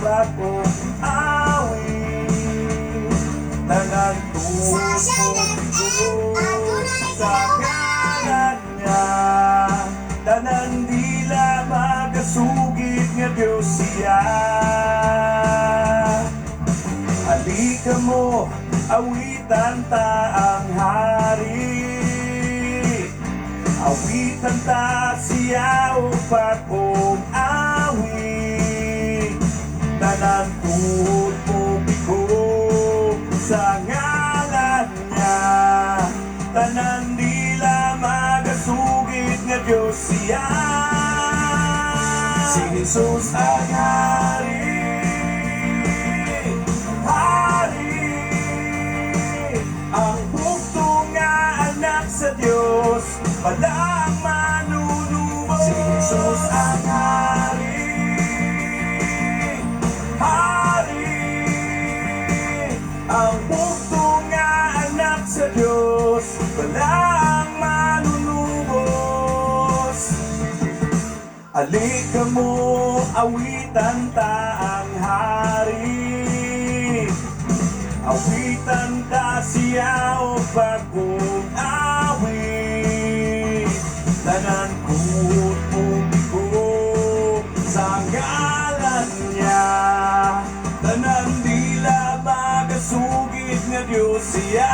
bagong awit. Tanan tuwid sa ngalan niya, tanan dila magasugid nga Diyos siya. Halika mo, awitan ta ang hari, awitan ta siya o bagong awit. Tanan tuhod mo bigo sa ngalan niya, tanan dila magasugid nga Diyos siya. Si Jesus ang hari, hari, ang bugtong nga anak sa Diyos, walang manunubos. Si Jesus ang hari, hari, ang bugtong nga anak sa Diyos, walang manunubos. Halika mo, awitan ta ang hari, awitan ta siya o bagong awit. Tanan kuot mo bigo sa ngalan niya, tanan dila magasugid nga Diyos siya.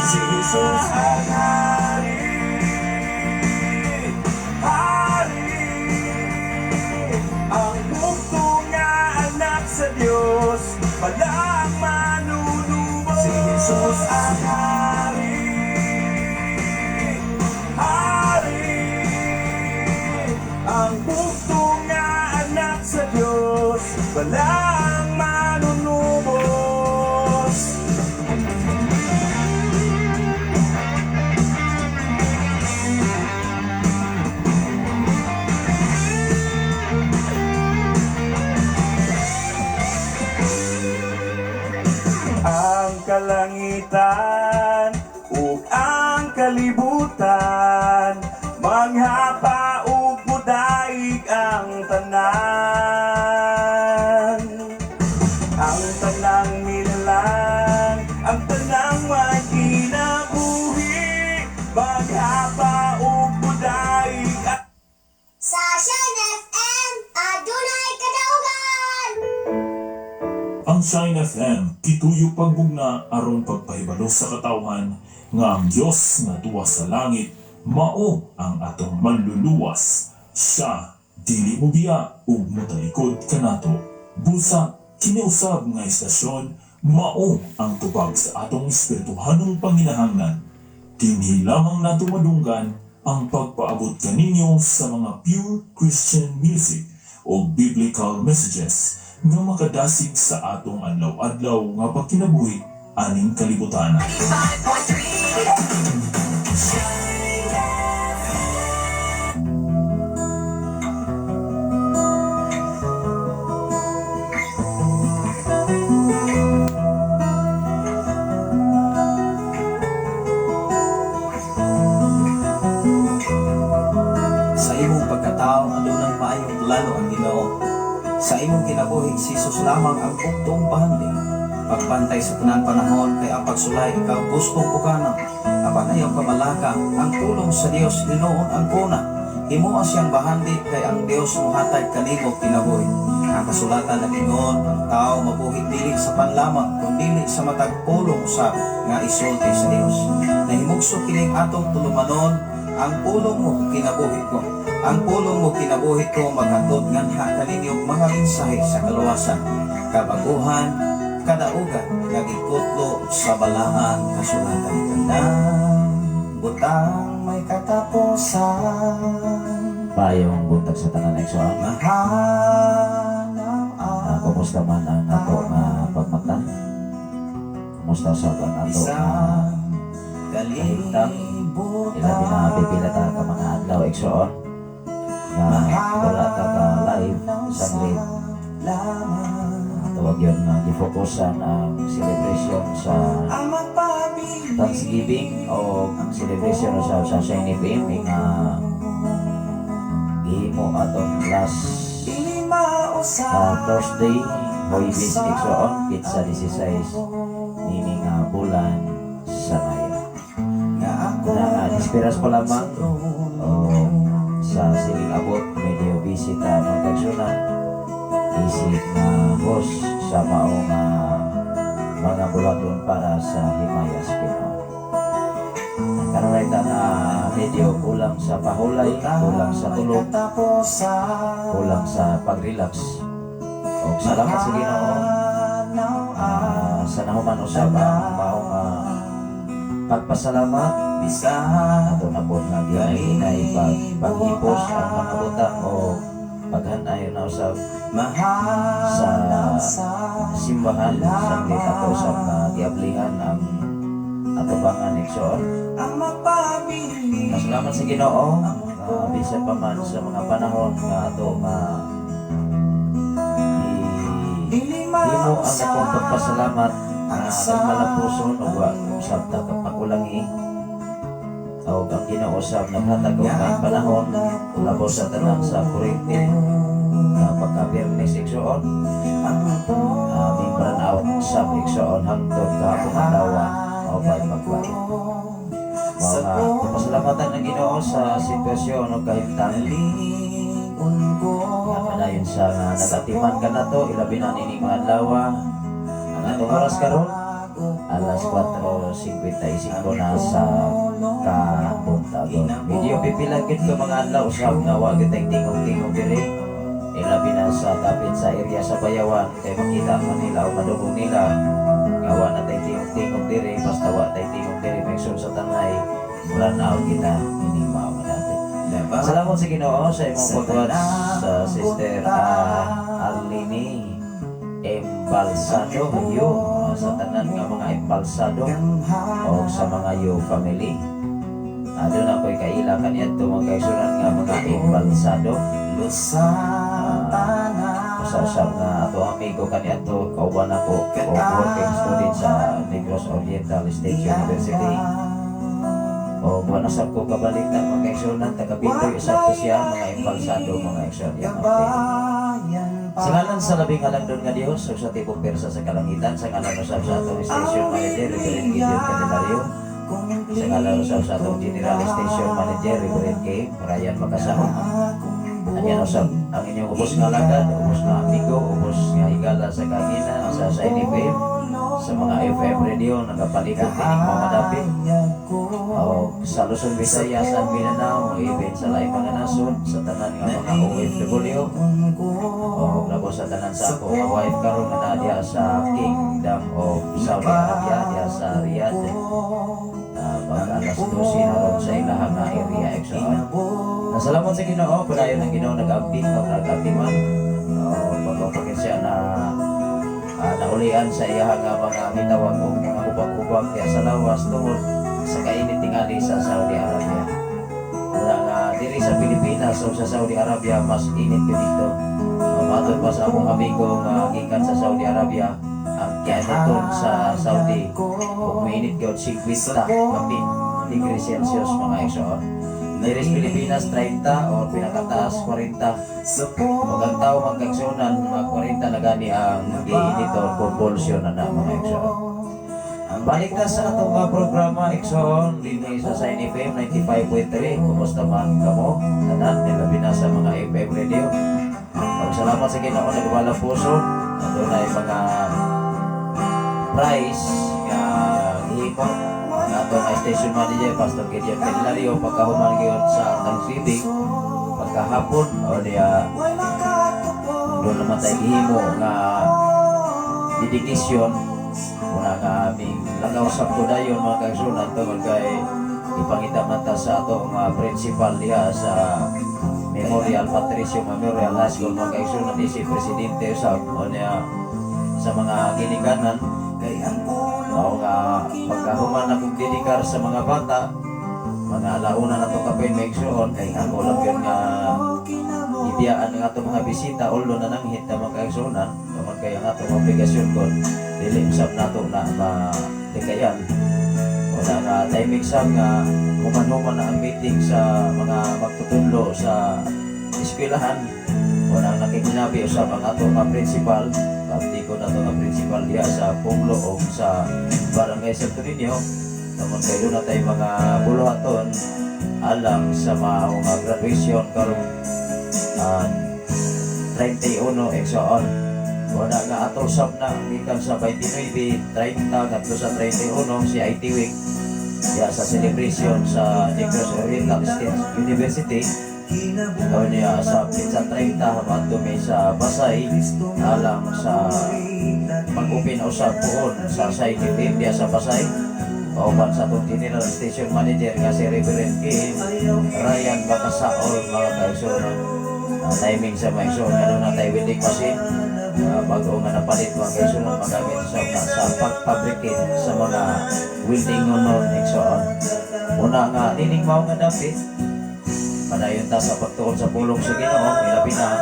Si Jesus ang hari, hari, ang bugtong nga anak sa Diyos, walang manunubos. Si Jesus ang hari, hari, ang bugtong nga anak sa Diyos, walang manunubos. Ang kalangitan ug ang kalibutan, manghapa ug mudaig ang tanan. Ang tanang nilalang, ang tanang magkinabuhi, manghapa ug mudaig ang Sashen FM, adunay kadaugan! Ang Shine FM, kituyo pagbugna aron pagpahibalo sa katawhan nga ang Dios nga tuwa sa langit mao ang atong manluluwas. Siya dili mo biya ug motalikod kanato. Busa kiniusab nga istasyon mao ang tubag sa atong espirituhanong panginahanglan. Dinhi lamang nato madunggan ang pagpaabot kaninyo sa mga pure Christian music o biblical messages nga makadasig sa atong adlaw-adlaw nga pagkinabuhi aning kalibutan. Sa imong pagkatao adunang maayong plano ang Ginoo. Sa imong kinabuhi si Jesus lamang ang bugtong bahandi. Pagpantay sa tanang panahon kay ang pagsulay ikaw gustong pukana. Apan ayaw kamalaka ang tulong sa Dios Ginoon ang kuna. Himo siyang bahandi kay ang Dios mohatag kanimo kinabuhi. Ang kasulatan nag-ingon ang tao mabuhi dili sa panlamang kundi sa matag pulong usab nga isulti sa Dios. Nahimugso kining atong tulumanon ang pulong mo kinabuhi ko. Ang pulong mo kinabuhi ko maghatod nganha kaninyong mga mensahe sa kaluwasan, kabaguhan, kadaugan, nagikutlo sa balaan kasulatan kandang butang may katapusan. Payong buntag sa tanan ng soa. Mahanaw Kumusta man ang nato nga pagmata? Kumusta sa ang nato nga kahintang? Ilabi na pipila ta ka mga adlaw igsoon nga wala ta ka live sa live. Tawag yun na gifokusan ang celebration sa Thanksgiving o ang celebration sa Shine FM nga gihimo atong last Thursday, Huwebes, Iksoon, Kitsa 16, Nini nga bulan sa Maya. Disperas pa lamang o sa siling abot, medyo bisita magkagsyonan. Isip na boss sa maong mga bulaton para sa Himayas Pinoy. Karoon na medyo kulang sa pahulay, kulang sa tulog, kulang sa pag-relax. O salamat sa Ginoo sa nahuman usab ang maong pagpasalamat ato na po nga ginay paghipos ang mga butang o paghanay na usab sa simbahan saglit ato usab nga giablihan ang atubangan Iksoon. Salamat sa Ginoo bisan pa man sa mga panahon nga ato nga himo ang akong pagpasalamat na nagmalapuson o sabta kapakulangi o ang ginausap naghatag og may panahon labaw sa tanan sa kurente na pagka-Biyernes Iksoon aming burnout sa Iksoon hangtod kahapon adlaw o pa'y magbalik mga pasalamatan ng Ginoo sa sitwasyon o kahimtang padayon sa nagatiman ka na to ilabi na nining mga adlaw ang atong oras karon alas 4:55 na sa kabuntagon. Medyo pipilagin ko mga adlaw usab nga wa gyud tingog-tingog diri ilabi na sa dapit sa area sa Bayawan kay makita man nila o madugong nila nga wa na tay tingog-tingog diri basta wa tay tingog diri maigsoon sa tanay wala na kita ining mao madapit. Salamat sa Ginoo sa imong pagtuad sa Sister Arlene Embalsado yo sa tanan nga mga embalsado o sa mga yo family. Doon ako'y kailangan kaniyadto mga kaigsunan nga mga embalsado. Usab nga ato amigo kaniyadto kauban ako o working student sa Negros Oriental State University. O buwan asap ko kabalik na mga kaigsunan taga-Bintoy usab ko siya mga embalsado mga kaigsunan. Sa ngalan sa labing alang doon nga Diyos, sa tibong persa sa kalangitan, sa ngalan usab sa atong station manager, Reverend Gideon Candelario, sa ngalan usab sa atong general station manager, Reverend K. Ryan Makasahon. Anyan usab ang inyong ubos nga lagad, ubos nga amigo, ubos nga higala sa kanginan, sa NFM, sa mga FM radio, nagapalibot tining mga dapit. O sa Luzon, Visayas, sa Mindanao, even sa laing mga nasod, sa tanan nga mga OFW, o labo sa tanan sa ako nga wife karon nga diha sa Kingdom of Saudi Arabia diha sa Riyadh. Pag alas 12 na ron sa ilahang na area Iksoon. Salamat sa Ginoo, padayon ang Ginoo nag-abding o nag-abdiman. Pagpapagin siya na naulian sa iyahang mga mitawag o mga hubag-hubag kaya sa lawas tungod sa kainit tingali sa Saudi Arabia. Wala nga diri sa Pilipinas o sa Saudi Arabia mas init ko dito. Matod pa sa akong amigo nga gikan sa Saudi Arabia ang kianaton sa Saudi ug mainit gyud 50 kapin degree Celsius mga Iksoon. Diri sa Pilipinas 30 o pinakataas 40. Ug ang tao magkaigsunan mga 40 na gani ang giinit o convulsion na mga Iksoon. Balik na sa atong mga programa Iksoon dinhi sa Sign FM 95.3. Kumusta man kamo? Tanan nilabi na sa mga FM radio. Salamat sa Ginoo nagwala puso. Adunay mga prize nga ihimo ang atong station manager Pastor Gideon Candelario pagkahuman gyud sa Thanksgiving pagkahapon o diya doon naman tayo ihimo nga dedikasyon muna nga aming lagaw sa kudayon mga kaigsunan tungod kay ipangita man ta sa atong principal diha sa Memorial Patricio Memorial High School mga kaigsunan si Presidente sa sa mga ginikanan o nga pagkahuman akong didikar sa mga bata mga alauna na itong kapin may igsoon kay ako lang yun nga ibiyaan ng atong mga bisita ulo na nanghit na mga kaigsunan naman kaya ang atong obligasyon ko dilimsab na ito na matikayan o na nga time exam nga human-human na ang meeting sa mga magtutudlo sa eskwelahan o Unang nakikinabi usab ang ato nga principal, pati ko na to nga principal diya sa Punglo o sa Barangay Santo Niño. Naman kayo na tayo mga buluhaton alang sa mga graduation karong 31 eksoon. Wala nga ato sab na gikan sa 29, 30 ngadto sa 31 si IT Week diya sa celebration sa Negros Oriental State University. Ikaw niya sa pizza 30 hamadto may sa Pasay alang sa pag-open usab poon sa site team diya sa Pasay. Kauban sa itong General Station Manager nga si Reverend Kim Ryan Bakasaol mga kaisunan. Timing sa mga isunan nga na tayo winning machine bago nga napalit mga kaisunan magamit sa pag-fabricate sa mga welding nonon isunan. Una nga nining mao nga dapit padayon ta sa pagtuon sa pulong sa Ginoo, ilabi na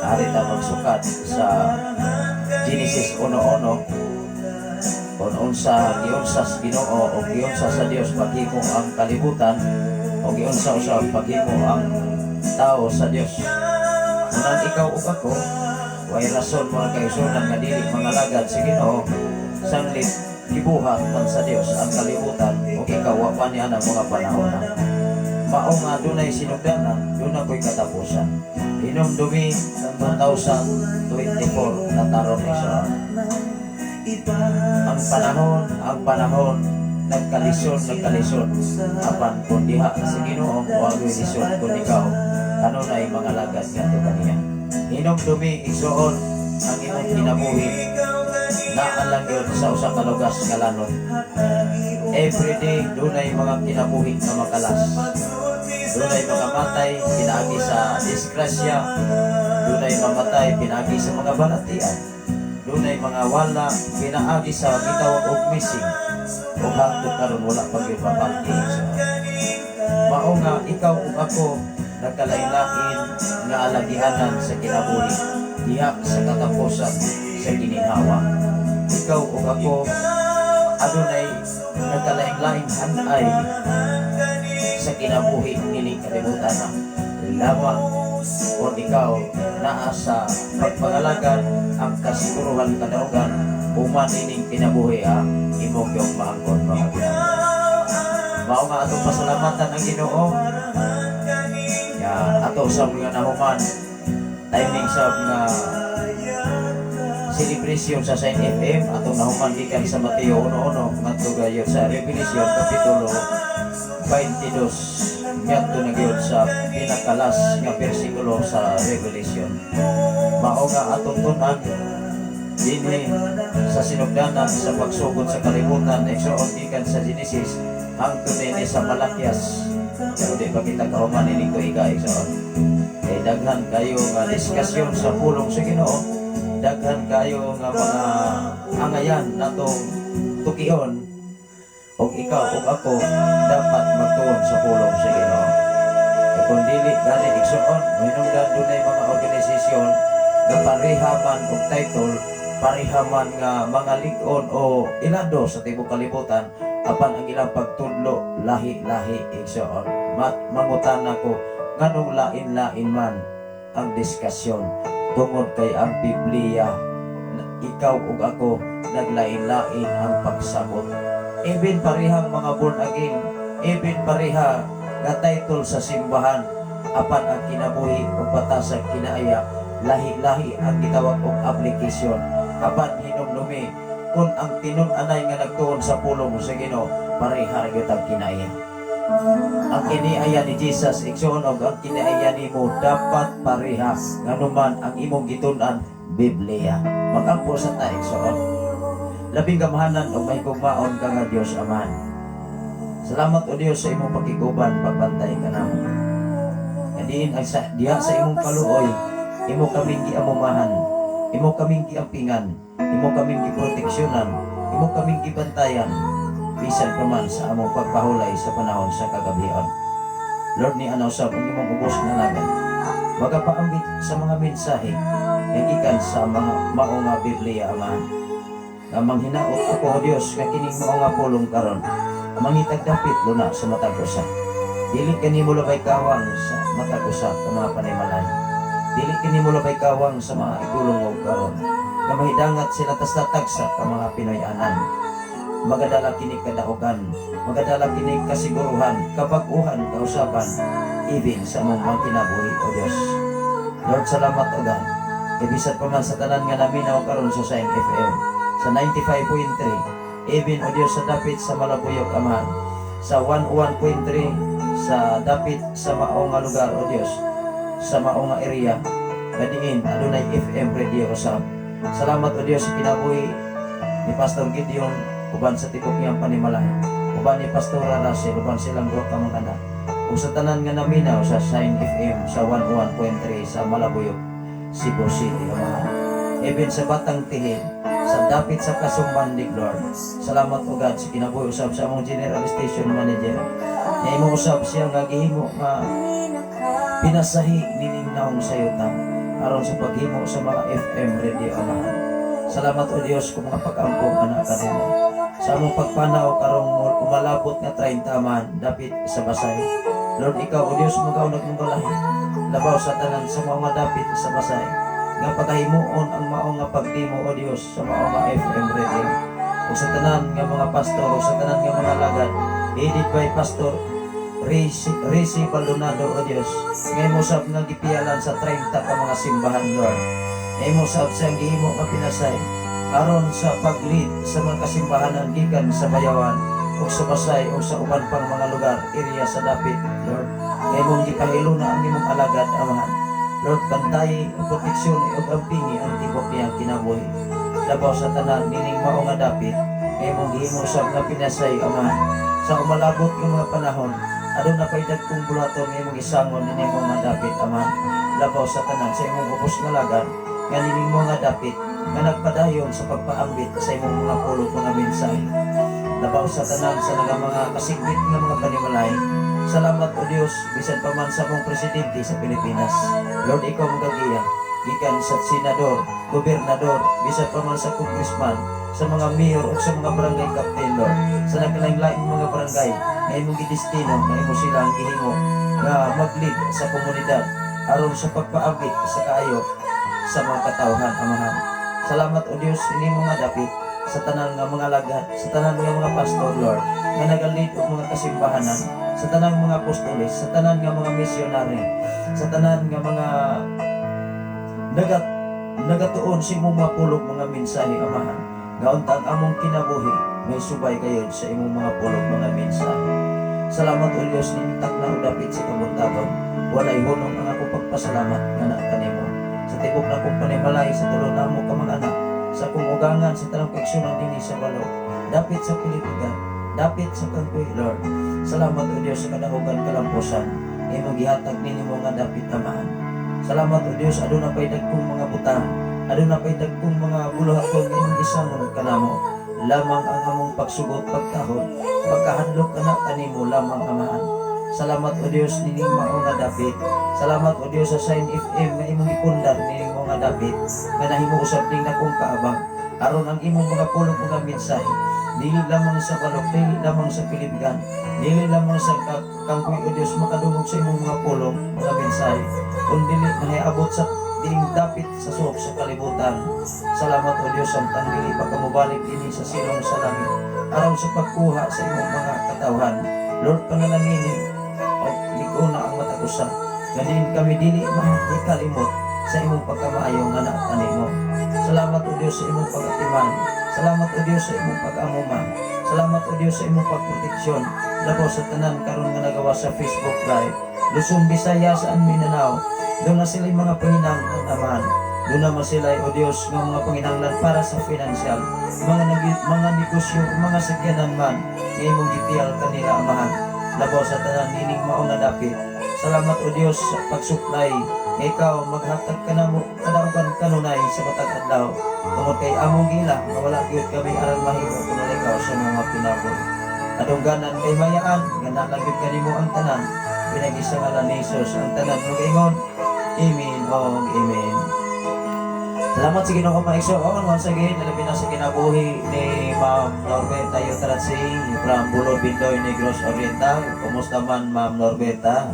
ari ta magsukat sa Genesis 1:1 kung unsa giunsa sa Ginoo o giunsa sa Dios paghimo ang kalibutan o giunsa usab paghimo ang tao sa Dios. Unang ikaw ug ako way rason mga kaisunan nga dili mga lagad sa Ginoo sanglit gibuhat man sa Dios ang kalibutan o ikaw wa pa niya ang mga panahon na mao nga dunay sinugdanan, doon ako'y katapusan. Hinumdumi ng 2024 na taron isa. Ang panahon, nagkalisod. Apan kung diha sa Ginoo, huwag lisod kung ikaw, kanunay mga lagad nga ito kaniya. Hinumdumi, igsuon, ang imong kinabuhi, naalang yun sa usa ka lugas nga lanod. Everyday, dunay mga kinabuhi na makalas. Dunay mga matay, pinaagi sa disgrasya. Dunay mamatay, pinaagi sa mga balatian. Dunay mga wala, pinaagi sa bitawag og missing. O hangtod karon wala pag yung papangking. Mao nga, ikaw ug ako, nagkalain-lain nga alagihanan sa kinabuhi. Diha sa katapusan sa gininhawa. Ikaw ug ako, adunay nagkalain-lain hanay sa kinabuhi nining kalibutan na lamang kung ikaw naa sa pagpangalagan ang kasiguruhan kadaugan human nining kinabuhi ang imong yung maangkon mga Ginoo. Mao nga atong pasalamatan ang Ginoo ya ato sa mga nahuman timing sa mga celebration sa Saint FM atong nahuman gikan sa Mateo 1:1 ngadto gayud sa Revelation kapitulo 22 ngadto na gyud sa pinakalas nga bersikulo sa Revelation. Mao nga atong tun-an dinhi sa sinugdanan sa pagsugod sa kalibutan igsuon gikan sa Genesis hangtod dinhi sa Malakias. Pero di pa kita kahuman ining tuiga igsuon. Kay daghan kayo nga diskusyon sa pulong sa Ginoo. Daghan kayo nga mga angayan natong tukion o ikaw o ako dapat magtuon sa pulong sa Ginoo. Kung dili gani igsuon hinungdan dunay mga organisasyon nga parihaman og title parihaman nga mga lig-on o ilado sa tibuok kalibutan apan ang ilang pagtudlo lahi-lahi igsuon. Mangutan ako nganong lain-lain man ang diskusyon tungod kay ang Biblia ikaw ug ako naglain-lain ang pagsabot. Even parihang mga born again, even pariha nga title sa simbahan apan ang kinabuhi ug batasag kinaaya lahi-lahi ang gitawag og application apan hinumdumi kung ang tinun-anay nga nagtuon sa pulong sa Ginoo pareha gyud ang kinaaya. Ang kiniaya ni Jesus igsoon og ang kiniaya nimo dapat pareha nganuman ang imong gitun-an Biblia. Magampo sa ta igsoon. Labing gamahanan og mahigugmaon ka nga Dios Amahan. Salamat o Dios sa imong pakiguban pagbantay ka namo. Kadiin ang diha sa imong kaluoy, imo kaming giamumahan, imo kaming giampingan, imo kaming giproteksyonan, imo kaming gibantayan. Bisan pa man sa among pagpahulay sa panahon sa kagabihan. Lord, ni anaw sa imong ubos na nagan. Magapaambit sa mga mensahe nga gikan sa mga mao nga Biblia Amahan. Nga manghinaot ako o Dios nga kining mao nga pulong karon. Mangitag dapit luna sa matag usa. Dili kanimo labay kawang sa matag usa ka mga panaymalay. Dili kini mo labay kawang sa mga igulong karon. Kamahidangat sila tas-tagsa ka mga Pinoyanan. Magadala kini kadaugan, magadala kini kasiguruhan, kabag-uhan, kausaban, even sa mong mga kinabuhi o Diyos. Lord, salamat o God. Ibisat pa man sa tanan nga naminaw karon sa Sign FM, sa 95.3, even o Diyos sa dapit sa Malabuyok Amahan, sa 101.3, sa dapit sa maong nga lugar o Diyos, sa maong nga area, gadiin, adunay FM radio usab. Salamat o Diyos sa kinabuhi ni Pastor Gideon, uban sa tibok niyang panimalahi, uban ni Pastor Russell, uban silang duha ka mga anak, ug sa tanan nga naminaw sa Sign FM sa 101.3 sa Malabuyok, Cebu City, Amahan. Even sa Batang Tihid, sa dapit sa Kasumbandig, Lord. Salamat o God sa kinabuhi usab sa among General Station Manager. Na imo usab siya nga gihimo nga pinasahi nining naong sayutan aron sa paghimo sa mga FM radio, Amahan. Salamat o Diyos kung mga pag-ampong anak kanimo. Sa among pagpanaw karong umalabot nga 30 man dapit sa Basay. Lord, ikaw o Diyos magaunag mong balahin. Labaw sa tanan sa mga dapit sa Basay. Nga pagkahimuon ang maong nga pagdimo o Diyos sa maong nga FM radio. O sa tanan nga mga pastor o sa tanan nga mga lagad. Edit by Pastor Risi Baldonado o Diyos. Ngay mo sab nga gipialan sa 30 ka mga simbahan, Lord. Ngay mo sab siyang gihimo nga pinasay aron sa pag-lead sa mga kasimbahanan gikan sa Bayawan o sa Basay o sa uban pang mga lugar, area sa dapit, Lord. Ngay mong gipahilo na ang imong alagad, Amahan. Lord, bantayi ang proteksyon o ampingi ang tibok niyang kinabuhi. Labaw sa tanan nining mao nga dapit, ngay mong gihimo sab nga pinasay, Amahan. Sa umalabot ng mga panahon, adun na pa'y dagkong bulaton ng imong isangon ng imong mga dapit, Amahan. Labaw sa tanan sa imong ubos nga lagan, nga nining mga dapit, nga nagpadayon sa pagpaambit sa imong mga pulong mga mensahe. Labaw sa tanan sa mga kasigwit ng mga panimalay. Salamat o Diyos, bisan pa man sa mong presidente sa Pilipinas. Lord, ikaw magagiya, gikan sa senador, gobernador, bisan pa man sa congressman, sa mga mayor o sa mga barangay captain, Lord, sa nagkalain-laing mga barangay, na imong gidestino, na imo sila ang gihimo, na mag-lead sa komunidad, aron sa pagpaabit sa kaayo sa mga katawhan, Amahan. Salamat o Diyos, hindi mo nga dapit sa tanan nga mga lagad, sa tanan nga mga pastor, Lord, nga nagalid o mga kasimbahanan, sa tanan mga apostoles, sa tanan nga mga misyonary, sa tanan nga mga nagatuon sa imong mga pulog mga mensahe, Amahan. Gauntang among kinabuhi, may subay kayo sa imong mga pulog mga mensahe. Salamat o Diyos, ninitak na o dapit sa kabuntagon, walay hunong ang ako pagpasalamat nga na kanimo. Sa tibok na kong panimalay, sa tulong na mo ka mga anak, sa kumugangan sa tanang peksyonan din sa balo, dapit sa Pilipigan, dapit sa Kangkoy, Lord. Salamat o Diyos sa kadahugan kalampusan, imong gihatag ninyo nga dapit, Amahan. Salamat o Diyos, adun na pa'y dagkong mga butang, adun na pa'y dagkong mga buluhaton nga imong isangon kanamo, lamang ang among pagsugot, pagkahon, pagkahadlok ka na kanimo lamang, Amahan. Salamat o Diyos, nining mao nga dapit. Salamat o Diyos sa Sign FM nga imong ipundar nining mga dapit, nga nahimo usab ning dakong kaabang, aron ang imong mga pulong mga mensahe, dili lamang sa balok, dili lamang sa Pilipigan, dili lamang sa Kangkoy o Diyos, makadungog sa imong mga pulong mga mensahe, kundi nahiabot sa diing dapit sa suok sa kalibutan. Salamat o Diyos, samtang dili pa kamubalik ini sa silong sa langit, aron sa pagkuha sa imong mga katawhan. Lord, panalangin o liguna ang matagusa, ganun kami dili mahikalimot sa imong pagkamaayong anak kanimo. Salamat o Diyos sa imong pagatiman. Salamat o Diyos sa imong pag-amuman. Salamat o Diyos sa imong pagproteksyon. Labaw sa tanan karon nga nagawa sa Facebook Live, Luzon, Visayas, and Mindanao. Doon na sila mga panginahanglan, Amahan. Doon naman sila o Diyos ng mga panginahanglan para sa financial, mga negosyo, mga sakyanan man, ngayon mong gipiyal kanila, Amahan. Labaw sa tanan nining mao nga dapit. Salamat o Diyos sa pagsuplay. Ikaw maghatag ka na mo kadaugan kanunay sa matag adlaw. Tungod kay among gila nga wala gyud kami aran mahimo kun ikaw sa mga pinabuhi. Adungganan kay mayaan nga nalagid kanimo ang tanan. Pinag-isa nga lang ni Jesus ang tanan mag-ingon. Amen o amen. Salamat sa Ginoo Maigsoon. Once again, nalabi na sa kinabuhi ni Ma'am Norbeta Yutratsing from Bulod, Bindoy, Negros Oriental. Kumusta man, Ma'am Norbeta?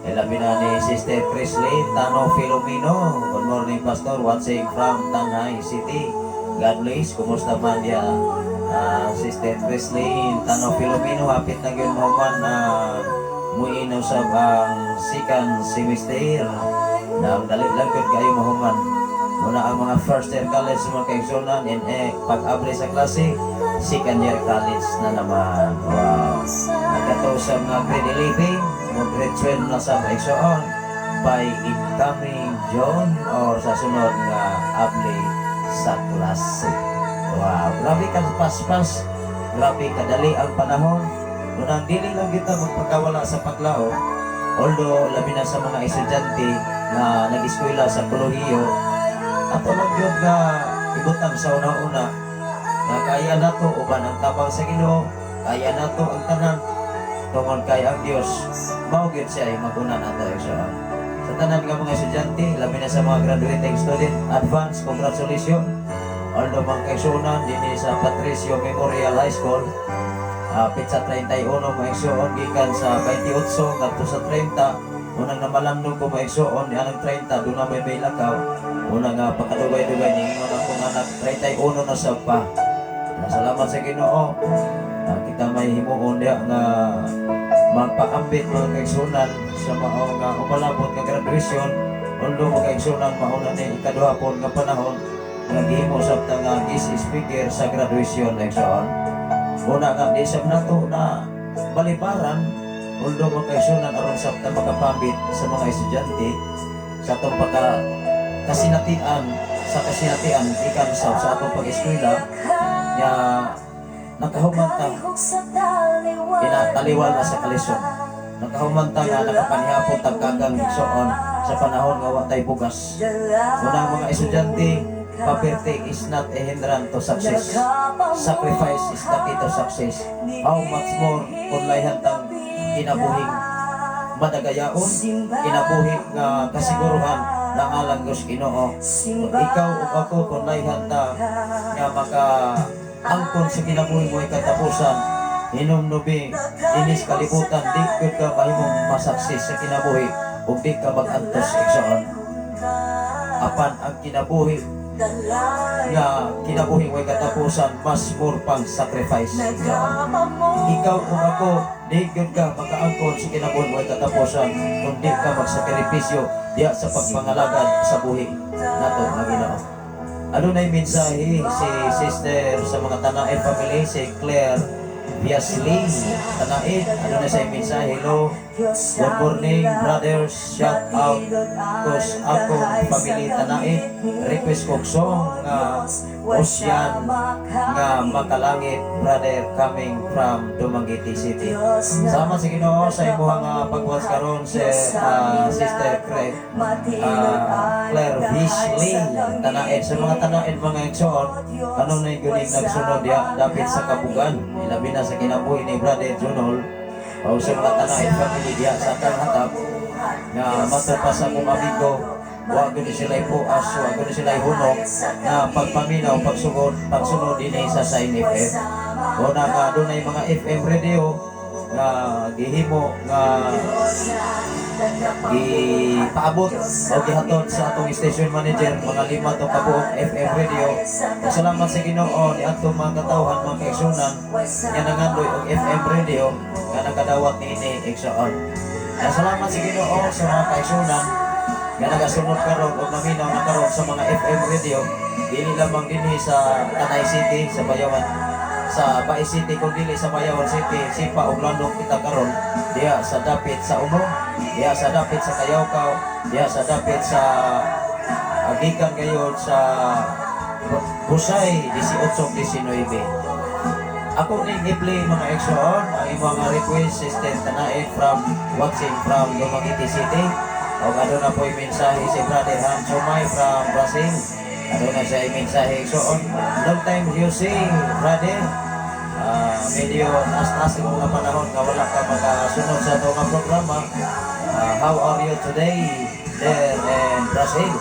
Ilabi na ni Sister Presley Tano Filomeno. Good morning, Pastor. Watching from Tanay City. God bless. Kumusta man dia? Sister Presley Tano Filomeno. Hapit na yun mo man muinaw sa ang second semester. Na ang dalit-lagod kayo mahuman. Muna ang mga first year college mga kaigsunan and pag-abri sa klase, second year college na naman. Wow. Nagkataw sa mga grade 11, mga grade 12 na sa kaigsunan by incoming John or sa sunod nga abri sa klase. Wow. Grabe ka paspas, grabe kadali ang panahon. Unang dili lang kita magpagkawala sa paglao. Although labi na sa mga estudyante na nag-eskwela sa kolehiyo, ato lang yun nga ibutang sa una-una na kaya na to uban ang tabang sa Ginoo, kaya na to ang tanan tungod kay ang Dios mao gyud siya ay maguna nato sa tanan nga mga estudyante, labi na sa mga graduating student, advance congratulations. Although mga kaigsunan dinhi sa Patricio Memorial High School, pitsa 31 maigsuon gikan sa 28 ngadto sa 30. Unang namalamnog ko maigsuon ni anang 30 doon na may lakaw. Unang pagkadugay-dugay ni ingon akong anak 31 na sa pa. Salamat sa Ginoo. Kita may himuon diya nga magpaambit mga kaigsunan sa mao nga umalabot nga graduation. Although mga kaigsunan mauna ni ikaduhapon nga panahon nga gihimo sabta nga guest speaker sa graduation kaigsuon. Una nga di sab nato na balibaran. Although mga kaigsunan aron sabta makapambit sa mga estudyante sa atong kasinatian ikan sa atong pag-eskwela nga nakahumanta inataliwal na sa kalisyon, nakahumanta nga nakapanihapon tagkagang igsoon sa panahon nga watay bugas. Unang mga estudyante, poverty is not a hindrance to success, sacrifice is the key to success. How much more kung layhantang kinabuhing madagayaon, kinabuhing kasiguruhan na alang Diyos Ginoo. Ikaw o ako kung layhanta nga maka-angkon sa kinabuhing mo ay katapusan, hinumnubi, inis kalibutan, di ka mahimong masaksis sa kinabuhi o di ka mag-antos iksoon. Apan ang kinabuhi nga kinabuhi mo ay katapusan, mas more pang sacrifice. Ikaw o ako, di ka maka-angkon sa kinabuhi mo ay katapusan kung di ka magsakripisyo diya sa pagpangalagad sa buhi nato nga Ginoo. Ano na yung mensahe si sister sa mga Tanaid family, si Claire Biasley Tanaid? Ano na sa mensahe? Hello, good morning brothers, shout out kus akong family Tanaid. Request kong song Ocean nga Makalangit, brother coming from Dumaguete City. Sama sa Ginoo sa imuhang pagwas karon si sister Claire Biasley Tanaid. Sa mga Tanaid mga igsoon, ano na yung guling nagsunod ya dapit sa kabugan, ilabi na sa kinabuhi ni brother Junol o sa mga Tanaid family diya sa Tarhatap na matupas sa mong amigo. Huwag ko sila ipuas, huwag ko sila ihunok na pagpaminaw, pagsunod din sa Sign FM. O na doon na yung mga FM radio na gihimo nga ipaabot o gihatod sa atong station manager mga 5 to kabuok FM radio. Salamat sa Ginoo ni atong mga katawhan mga kaigsunan nga nangandoy og FM radio nga nakadawat niini igsoon. Salamat sa Ginoo sa mga kaigsunan nga nagasunod karon o naminaw na karon sa mga FM radio, dili lamang dinhi sa Tanay City, sa Bayawan, sa Bai City, kung dili sa Bayawan City, Sipa ug Landong kita karon, diha sa dapit sa Umong, diha sa dapit sa Kayawkaw, diha sa dapit sa gikan gayud sa Busay 18-19. Ako ning i-play mga igsoon ang imong request system Tanaid from watching from Dumaguete City. O ano na po yung mensahe si Brother Han Sumay from Brazil. Ano na siya yung mensahe igsoon. Long time you see, brother. Medyo nas-nas yung mga panahon nga wala ka makasunod sa itong mga programa. How are you today there in Brazil?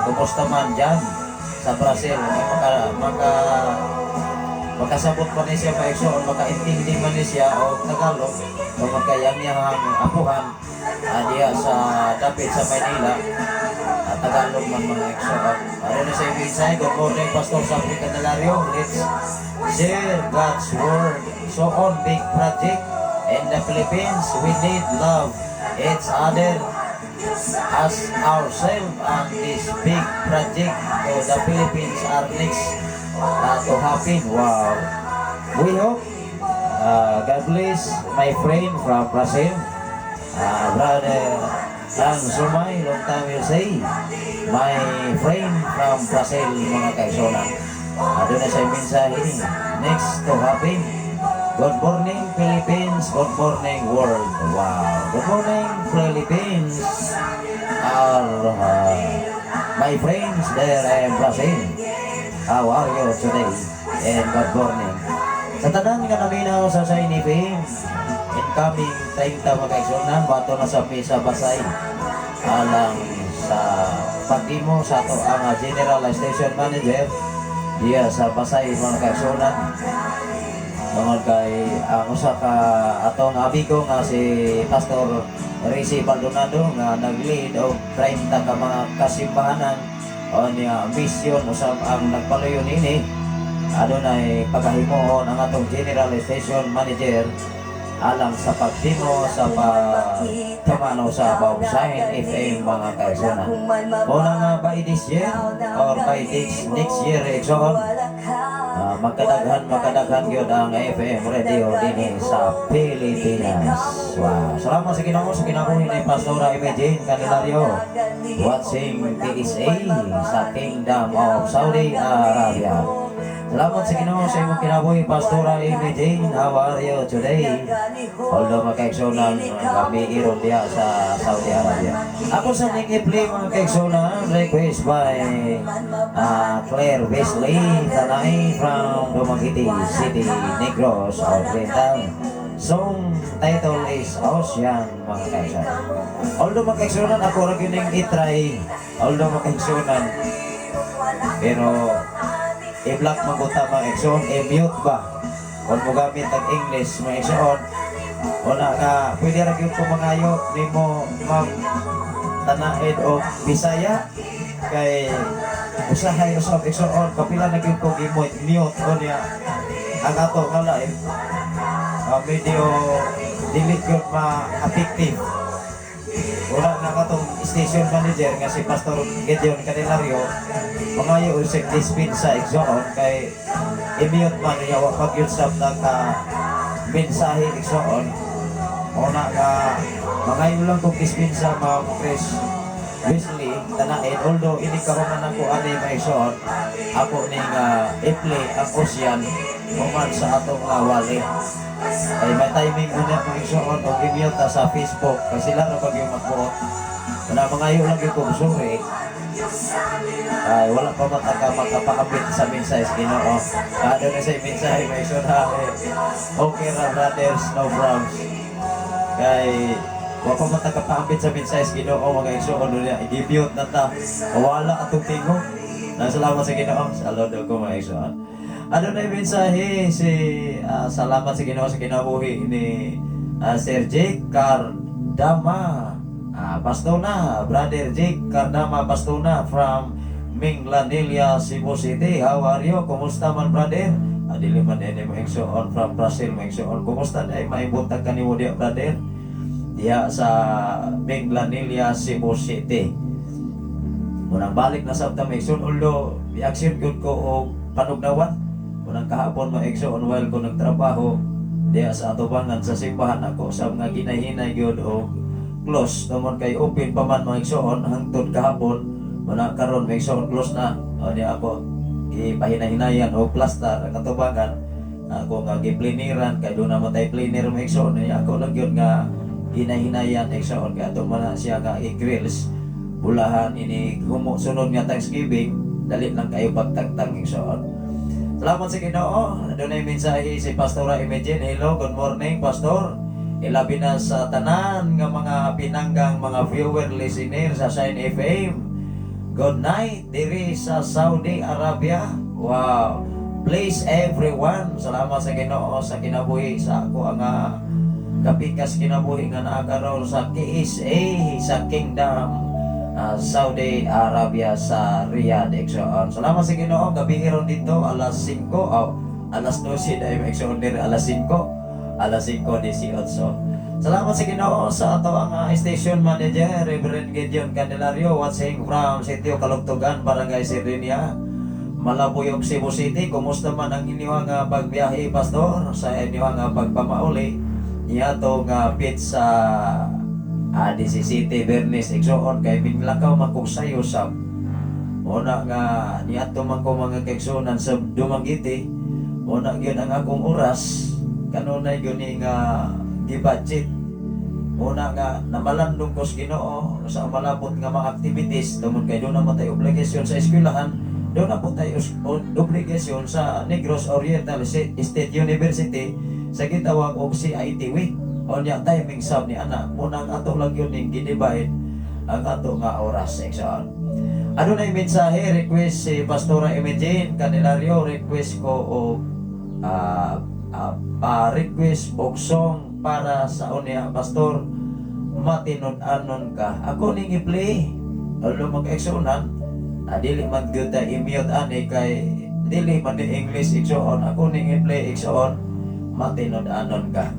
Kumusta man dyan sa Brazil? Makasabot pa niya siya maigsoon, makaintindi man niya siya o Tagalog o magkayang niyang apuhan diya sa dapit sa Maynila. Tagalog man mga igsoon. Ano na sa ibigay? Good morning, Pastor Sapri Candelario. Let's share God's Word. So on big project in the Philippines, we need love each other as ourselves, and this big project to the Philippines are next to happen. Wow. We hope God bless my friend from Brazil, brother Ang Sumay, long time will say, my friend from Brazil, mga kaigsoon. Doon na sa mensahe next to happen. Good morning Philippines, good morning world. Wow. Good morning Philippines. My friends there in Brazil. How are you today? And good morning. Sa tanan nga naminaw sa Shiny Fame, incoming 30 mga kaigsunan, bato na sa misa basay. Alang sa pagdimo sa ato ang General Station Manager diya sa Pasay mga kaigsunan. Tungod kay ang usa ka atong amigo nga si Pastor Rizzy Baldonado nga nag-lead og 30 ka mga kasimbahanan o niya mission usab ang nagpaluyon ini. Adunay pagkahimuon ang atong General Station Manager alang sa pagdimo sa pagkamano sa Bausahin FM mga kaigsunan. Una nga by this year or by next year igsoon, makadaghan yun ang FM radio din sa Pilipinas. Wow. Salamat sa Ginoo sa kinabuhi ni Pastora Imagine Candelario watching PSA sa Kingdom of Saudi Arabia. Salamat sa Ginoo sa imong kinabuhi Pastora Imagine. How are you today? Although mga kaigsunan kami iron diya sa Saudi Arabia. Ako sa ning i-play mga kaigsunan, request by Claire Wesley Tanay from Dumaguete City, Negros Oriental. Song title is Ocean mga kaigsunan. Although mga kaigsunan ako ra gyud ning i-try. Although mga kaigsunan pero i-block maguta mga kaigsunan, i-mute ba? Kung mo gamit ang English mga kaigsunan, wala ka, pwede rin yung pumangayo ni mo mag-tanaid o Bisaya kay usahay usap igsoon kapila na gyud ko gimot mute o niya ang ato nga live medyo dili gyud ma-effective. Wala na katong station manager nga si Pastor Gideon Candelario mangayo usik dispensa igsoon kay i-mute man niya wa pag yun sa mensahe igsoon. Una nga mangayo lang kong dispensa mga Chris Wesley tanaid, although ini kahuman ako ani maigsoon ako ning i-play ang Ocean human sa atong wali ay may timing muna maigsoon o i-mute sa Facebook kasi sila na pag yung magbuot na mangayo lang yung kong sorry ay wala pa makapakabit sa mensahe Ginoo. Ano na sa mensahe maigsoon okay ra brothers, no problems kay wa pa matagapambit sa mensahe Ginoo mga igsoon niya i-mute na ta wala atong tingog. Salamat sa Ginoo. Salud ko mga igsoon. Ano na yung mensahe si salamat sa Ginoo sa kinabuhi ni Sir Jake Cardama Pastona, Brother Jake Cardama Pastona from Minglanilla, Cebu City. How are you? Kumusta man brother? Dili man ini mga igsoon from Brazil mga igsoon. Kumusta ay maibuntag kanimo diya brother? Diya sa Minglanilla, Cebu City. Munang balik na sa Tamigson, although i-action good ko o panugnawan. Munang kahapon maigsoon while ko nagtrabaho diya sa atubangan sa simbahan ako sa mga ginahinay gyud o close naman kay open pa man maigsoon hangtod kahapon. Muna karon maigsoon close na. O diya ako ipahinahinayan o plaster ang atubangan. Ako nga gipliniran kay doon naman tayo pliner maigsoon niya ako lang yun nga hinahinayan igsoon kaya ito man siya nga i-grills bulahan ini sunod nga Thanksgiving dali lang kayo pagtagtang igsoon. Salamat sa Ginoo. Doon ay mensahe si Pastora Imagine. Hello, good morning Pastor. Ilabi na sa tanan nga mga pinanggang mga viewer listener sa Shine FM. Good night diri sa Saudi Arabia. Wow. Please everyone. Salamat sa Ginoo sa kinabuhi sa ako ang kapikas kinabuhi nga naagaron sa KSA sa Kingdom Saudi Arabia sa Riyadh, Exxon. Salamat sa Ginoo, gabi ron dito alas 5 alas 12 dahil Exxon dir alas 5 18. Salamat sa Ginoo sa ato ang station manager Reverend Gideon Candelario watching from Sitio Kalugtugan, Barangay Sirenia, Malabuyog, Cebu City. Kumusta man ang inyong pagbiyahe, Pastor, sa inyong pagpamauli niyato nga pit sa DC City, Bernis, Exxon, kay Binglakaw magkugsayo sa una nga niyato man ko mga kaigsunan sa Dumaguete. Una gyud ang akong oras kanunay gyud ni nga gibudget. Una nga namalandong ko sa Ginoo sa malabot nga mga activities tungod kay doon na mo tayo obligasyon sa eskwelahan, doon na po tayo obligasyon sa Negros Oriental State University sa gitawag og CITW. O niya timing sab ni anak munang ato lang yun ning ginibahin ang ato nga oras section. Ano na yung mensahe request si Pastora Imogene Candelario, request ko og request og song para sa unya Pastor matinud-anon ka. Ako ning i-play alam mag-exonan dili man gyud ta i-mute ani kay dili man ni English exon. Ako ning i-play exon matinud-anon ka.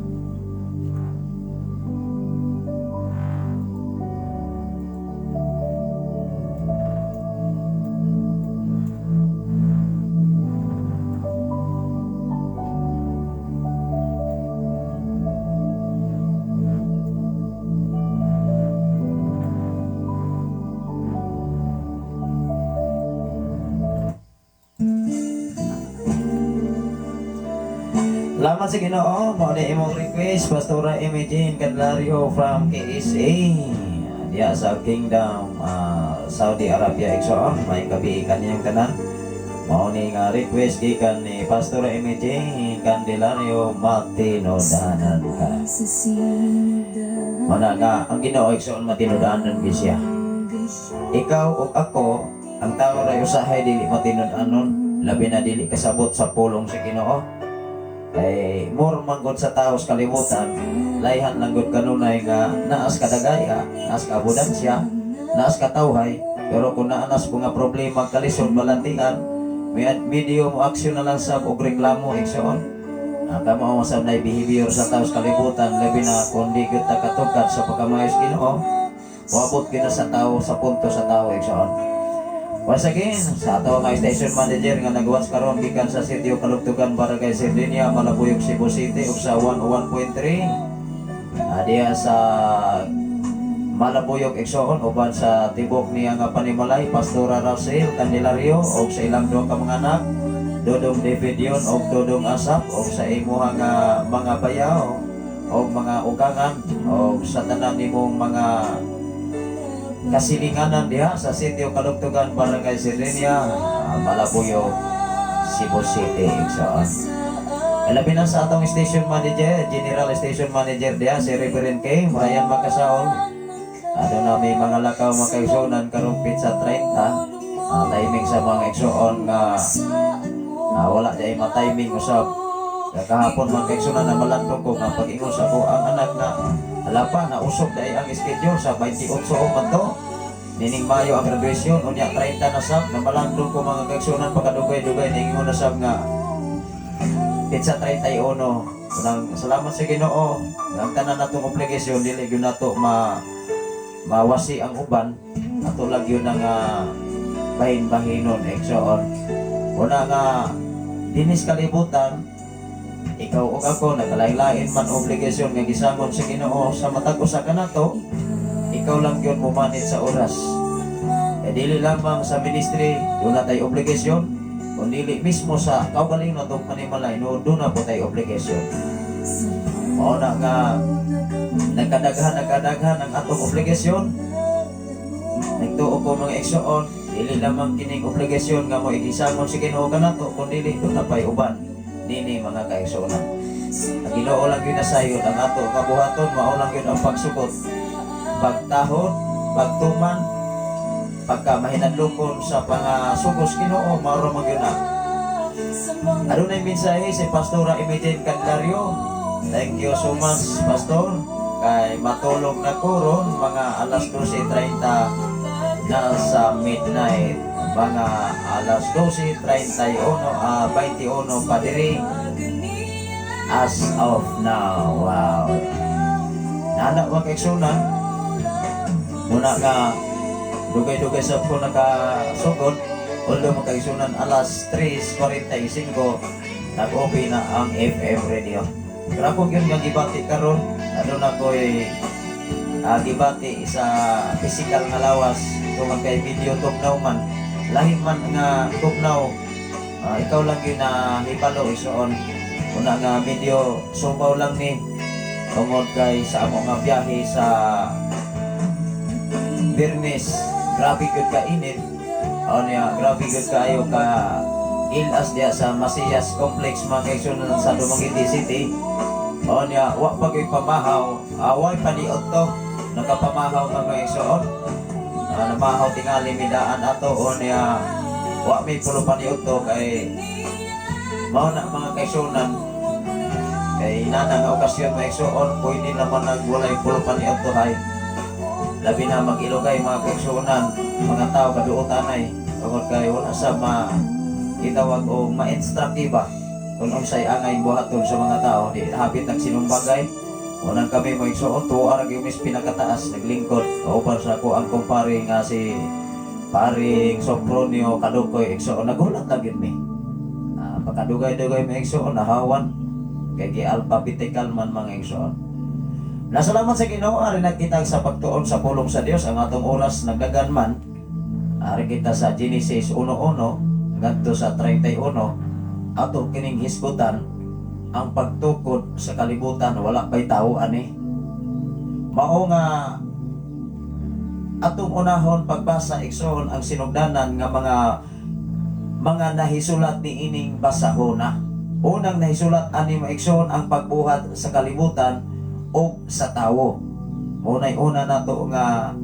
Salamat sa Ginoo, mao ni imong request Pastora Imogene Candelario from KSA diya sa Kingdom Saudi Arabia, Exxon. May gabi kaniyang tanan. Mao ni nga request gikan ni Pastora Imogene Candelario, matinud-anon ka. Mana nga ang Ginoo Exxon matinud-anon gyud siya. Ikaw ug ako ang tao ra usahay dili matinud-anon, labi na dili kasabot sa pulong sa Ginoo. Kay more manggod sa taos kalimutan, layhan lang gud kanunay nga naas kadagaya, naas kaabundansya, naas katawhay, pero kung naanas ko nga problema kalisod balantian, medium action na lang sa og reklamo Exxon. Kamo mo sa nay behavior sa taos kalibutan, labi na kung di gyud ta katugkad sa pagkamayos Ginoo, moabot gyud na sa tao sa punto sa tao Exxon. Once again, sa ato nga station manager nga nagwas karon gikan sa Sitio Kalugtugan, Barangay Sirenia, Malabuyog, Cebu City ug sa 101.3 diya sa Malabuyog Exxon uban sa tibok niya nga panimalay Pastora Rosel Candelario ug sa ilang duha ka mga anak Dodong Davidion ug Dodong Asap ug sa imuha nga mga bayaw ug mga ugangan ug sa tanan nimong mga kasilinganan diha sa Sitio Kalugtugan, Barangay Sirenia, Malabuyog, Cebu City, Exxon. Labi na sa atong station manager, General Station Manager diha si Reverend K. Brian Makasaon. Ano na may mga lakaw makaigsunan karumpit sa 30. Timing sa mga Exxon nga wala dahil ma-timing usap. Kahapon mga kaigsunan na malandong ko nga pag-ingon sa ko ang anak na alapa na usok dahil ang schedule sa 28 man to. Nining Mayo ang graduation, unya 30 na sab, na malandong ko mga kaigsunan pagkadugay-dugay ningon na sab nga pizza 31. Unang salamat sa Ginoo. Ang tanan natong obligasyon dili gyud nato mawasi ang uban. Ato lang yun ang bahin-bahinon Exxon. Una nga dinis kalibutan, ikaw ug ako nagalain-lain man obligasyon nga gisamon sa Ginoo sa matag usa ka nato. Ikaw lang yun mumanit sa oras. Dili lamang sa ministry doon na tayo obligasyon, kundi mismo sa kaugaling na itong panimalay, no, doon na po tayo obligasyon. O na nga nagkadaghan ang atong obligasyon. Nagtuo ko mga Exxon, dili lamang kining obligasyon nga mo igisamon sa Ginoo kanato, kundi doon na pa'y uban nini mga ka-Exxonan. Ang Ginoo lang yun na sayon ang ato kabuhaton, mao lang yun ang pagsukot, pagtahod, pagtuman, pagka mahinadlokon sa pangasugos Ginoo, mao man gyud na. Ano na yung mensahe si Pastora Imogene Candelario Thank you so much, Pastor. Kay matulog na ko ron, mga alas 12:30 na sa midnight. Mga alas 12:21 pa diri as of now. Wow. Nana mga kaigsunan, muna nga dugay-dugay sa ko nakasugod. Although mga kaigsunan alas 3:45 nag-open na ang FM radio. Pero ako yun nga gibati karon, ano na ko'y gibati sa physical nga lawas kung kay video tugnaw man. Lahi man nga tugnaw, ikaw lang yun na hibalo isuon. Una nga video subaw lang ni tungod kay sa amo nga biyahe sa Bernes. Grabe gud ka init. O niya, grabe gud kayo ka ilas diya sa Masiyas Complex mga kaigsunan sa Dumaguete City. O niya, wa pa ko'y pamahaw, away paniot to, nakapamahaw mga kaigsunan. Namahaw tingali midaan ato, o niya, wa may pulo paniot to kay mao na mga kaigsunan. Kay nana nga okasyon mga kaigsunan, pwede naman nagwalay pulo paniot to hay. Labi na mag-ilogay mga kaigsunan, mga tao kaduotanay, tungod kay wala sa itawag o ma-instructiba kung unsay angay buhaton sa mga tao. Di hapit nagsinumbagay, unang kami mo igsuon, tuwa yung mis pinakataas, naglingkod, kaupan sa ako ang kumpare nga si paring Sopronio Kadukoy, igsuon, nagulat lang yun mi. Pagkadugay-dugay mo igsuon, nahawan, kay gi-alphabetical man mga igsuon. Nasalamat sa Ginoo, ari nagkita sa pagtuon sa pulong sa Dios ang atong oras nagdaganman. Ari kita sa Genesis 1:1 ngadto sa 31 ato kining hisgutan ang pagtukod sa kalibutan wala pay tawo ani. Mao nga atong unahon pagbasa igsoon ang sinugdanan nga mga nahisulat ni ining basahona. Unang nahisulat ani maigsoon ang pagbuhat sa kalibutan o sa tawo. Unay-una nato nga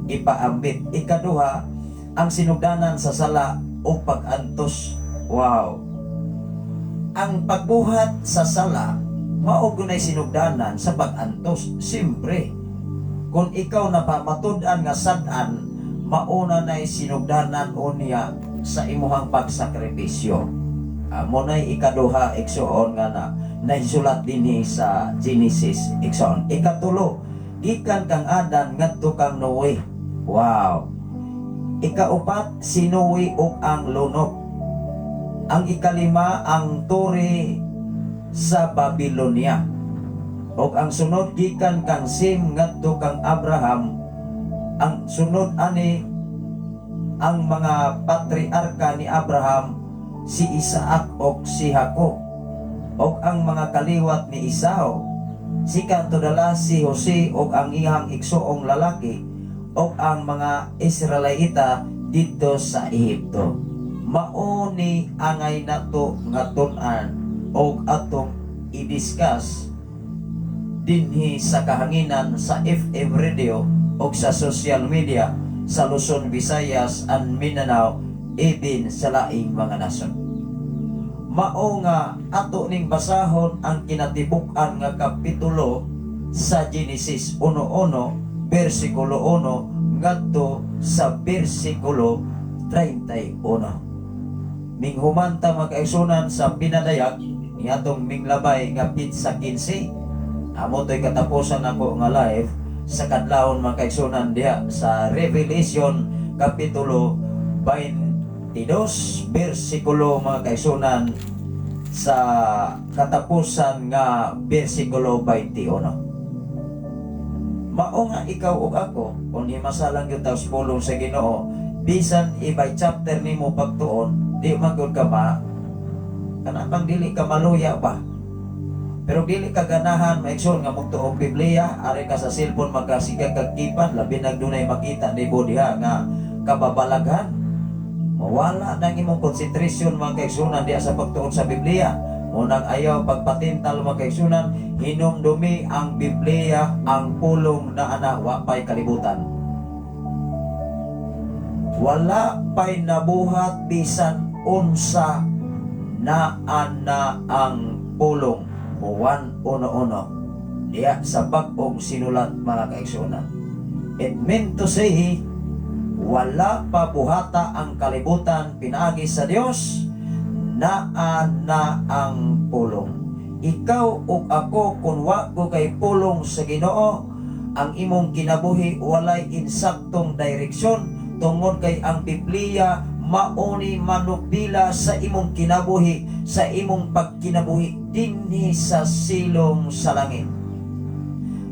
ipaambit. Ikaduha ang sinugdanan sa sala o pag-antos. Wow. Ang pagbuhat sa sala mao gunay sinugdanan sa pag-antos. Siyempre, kung ikaw napamatud-an nga sad-an, mauna na'y sinugdanan o niya sa imuhang pagsakripisyo. Muna'y ikaduha igsoon nga na naisulat dinhi sa Genesis igsoon. Ikatulo, gikan kang Adan ngadto kang Noe. Wow. Ikaupat, si Noe ug ang lunok. Ang ikalima, ang tore sa Babylonia. O ang sunod, gikan kang Sem ngadto kang Abraham. Ang sunod ani ang mga patriarka ni Abraham, si Isaac o si Jacob. O ang mga kaliwat ni Esau, si kantodala si Jose o ang iyang igsoong lalaki, o ang mga Israelita dito sa Ehipto. Mao ni angay nato nga tun-an o atong i-discuss dinhi sa kahanginan sa FM radio o sa social media sa Luzon, Visayas and Mindanao, even sa laing mga nasod. Mao nga ato ning basahon ang kinatibuk-an nga kapitulo sa Genesis 1:1 bersikulo 1 ngadto sa bersikulo 31. Minghumanta magkaigsunan sa pinadayag ni atong minglabay nga pizza 15. Amo to'y katapusan ako nga live sa kadlawon magkaigsunan diha sa Revelation kapitulo 22 bersikulo mga kaigsunan sa katapusan nga bersikulo 21. Mao nga ikaw ug ako kung himasalang gyud taos pulong sa Ginoo, bisan ibay chapter nimo pagtuon, di magud ka ma kanang dili ka maluya ba. Pero dili ka ganahan maigsoon nga magtuog Biblia, ari ka sa cellphone magkasigag kag kipan, labi nagdunay makita ni diha nga kababalaghan. Mawala nang imong konsentrasyon mga kaigsunan diha sa pagtuon sa Biblia. Unang ayaw pagpatintal mga kaigsunan, hinumdumi ang Biblia ang pulong na wa pay kalibutan. Wala pay nabuhat bisan unsa na ana ang pulong. 1:11 diya sa bag-ong sinulat mga kaigsuonan. It meant to say, wala pa buhata ang kalibutan pinaagi sa Dios, naa na ang pulong. Ikaw ug ako kung wa ko kay pulong sa Ginoo, ang imong kinabuhi walay insaktong direksyon tungod kay ang Biblia mauni manubila sa imong kinabuhi, sa imong pagkinabuhi dinhi sa silong sa langit.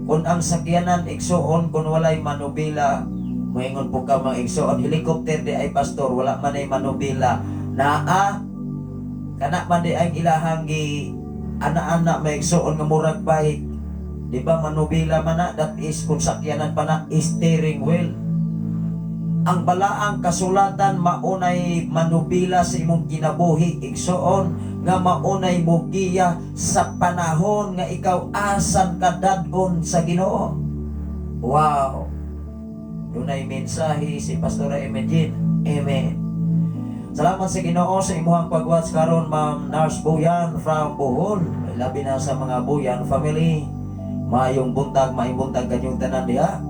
Kung ang sakyanan igsuon kung walay manubila, moingon po ka mga igsuon, helicopter di ay pastor, wala man ay manubila, naa kana man di ang ilahang gi ana-ana may igsuon nga murag bike, di ba manubila man na, that is kung sakyanan pa na steering wheel. Ang balaang kasulatan maunay manubila sa imong kinabuhi igsuon nga maunay mugiya sa panahon nga ikaw asan kadadon sa Ginoo. Wow, dunay mensahe si Pastora Imagine. Amen. Salamat sa Ginoo sa imuhang pag-watch karon, Ma'am Nars Buyan from Bohol. Labi na sa mga Buyan family, maayong buntag kanyong tanan diha.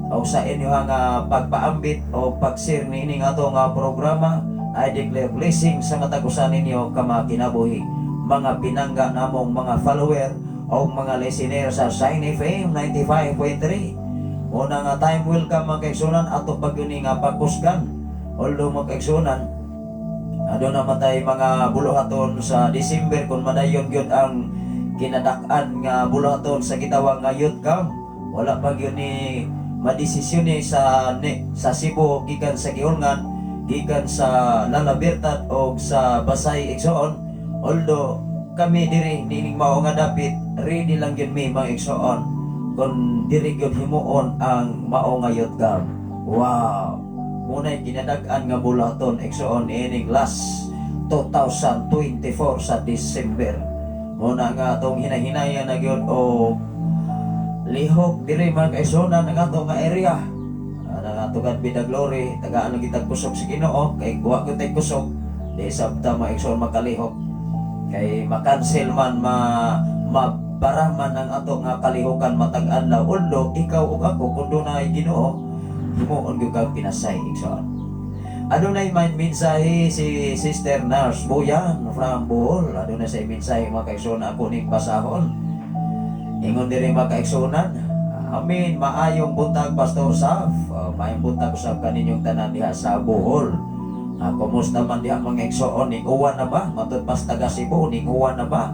O sa inyo nga pagpaambit o pag-share ni ining ato nga programa, I declare blessing sa matagusan ninyo kama kinabuhi. Mga pinangga namong mga follower o mga listener sa Shine FM 95.3. Una nga time welcome mga kaigsunan ato pag-yun nga pagkusgan. Although mga kaigsunan, ano naman tayo mga buluhaton sa December kung madayon yun ang kinadak-an nga buluhaton sa gitawang nga youth camp. Wala pag yun ni madesisyon ni sa Cebu, gikan sa Giulngan, gikan sa Lalabertad o sa Basay igsoon. Although kami diri nining mao nga dapit ready lang yun may mga igsoon kung diri gyud himuon ang mao nga youth camp. Wow, muna'y ginadag-an nga bulaton igsoon ining last 2024 sa December. Muna nga atong hinahinayan na gyud o lihok diri mga kaigsunan ng ato nga area. Ang ato God be the glory, tagaan kita kusog sa Ginoo kay kuha ko tay kusog di sabta maigsoon makalihok kay makancel man mabaraman ang ato nga kalihokan matag adlaw. Although ikaw ug ako kun dunay Ginoo himuon gyud kag pinasay igsoon. Adunay man mensahe si Sister Nars Buyan from Bohol. Adunay sa mensahe mga kaigsunan ako ning basahon. Ingon diri mga kaigsunan, amin, maayong buntag Pastor Saf, maayong buntag usab kaninyong tanan diha sa Bohol. Kumusta man diha mga igsuon, ning uwan na ba? Matud pas taga Cebu, ning uwan na ba?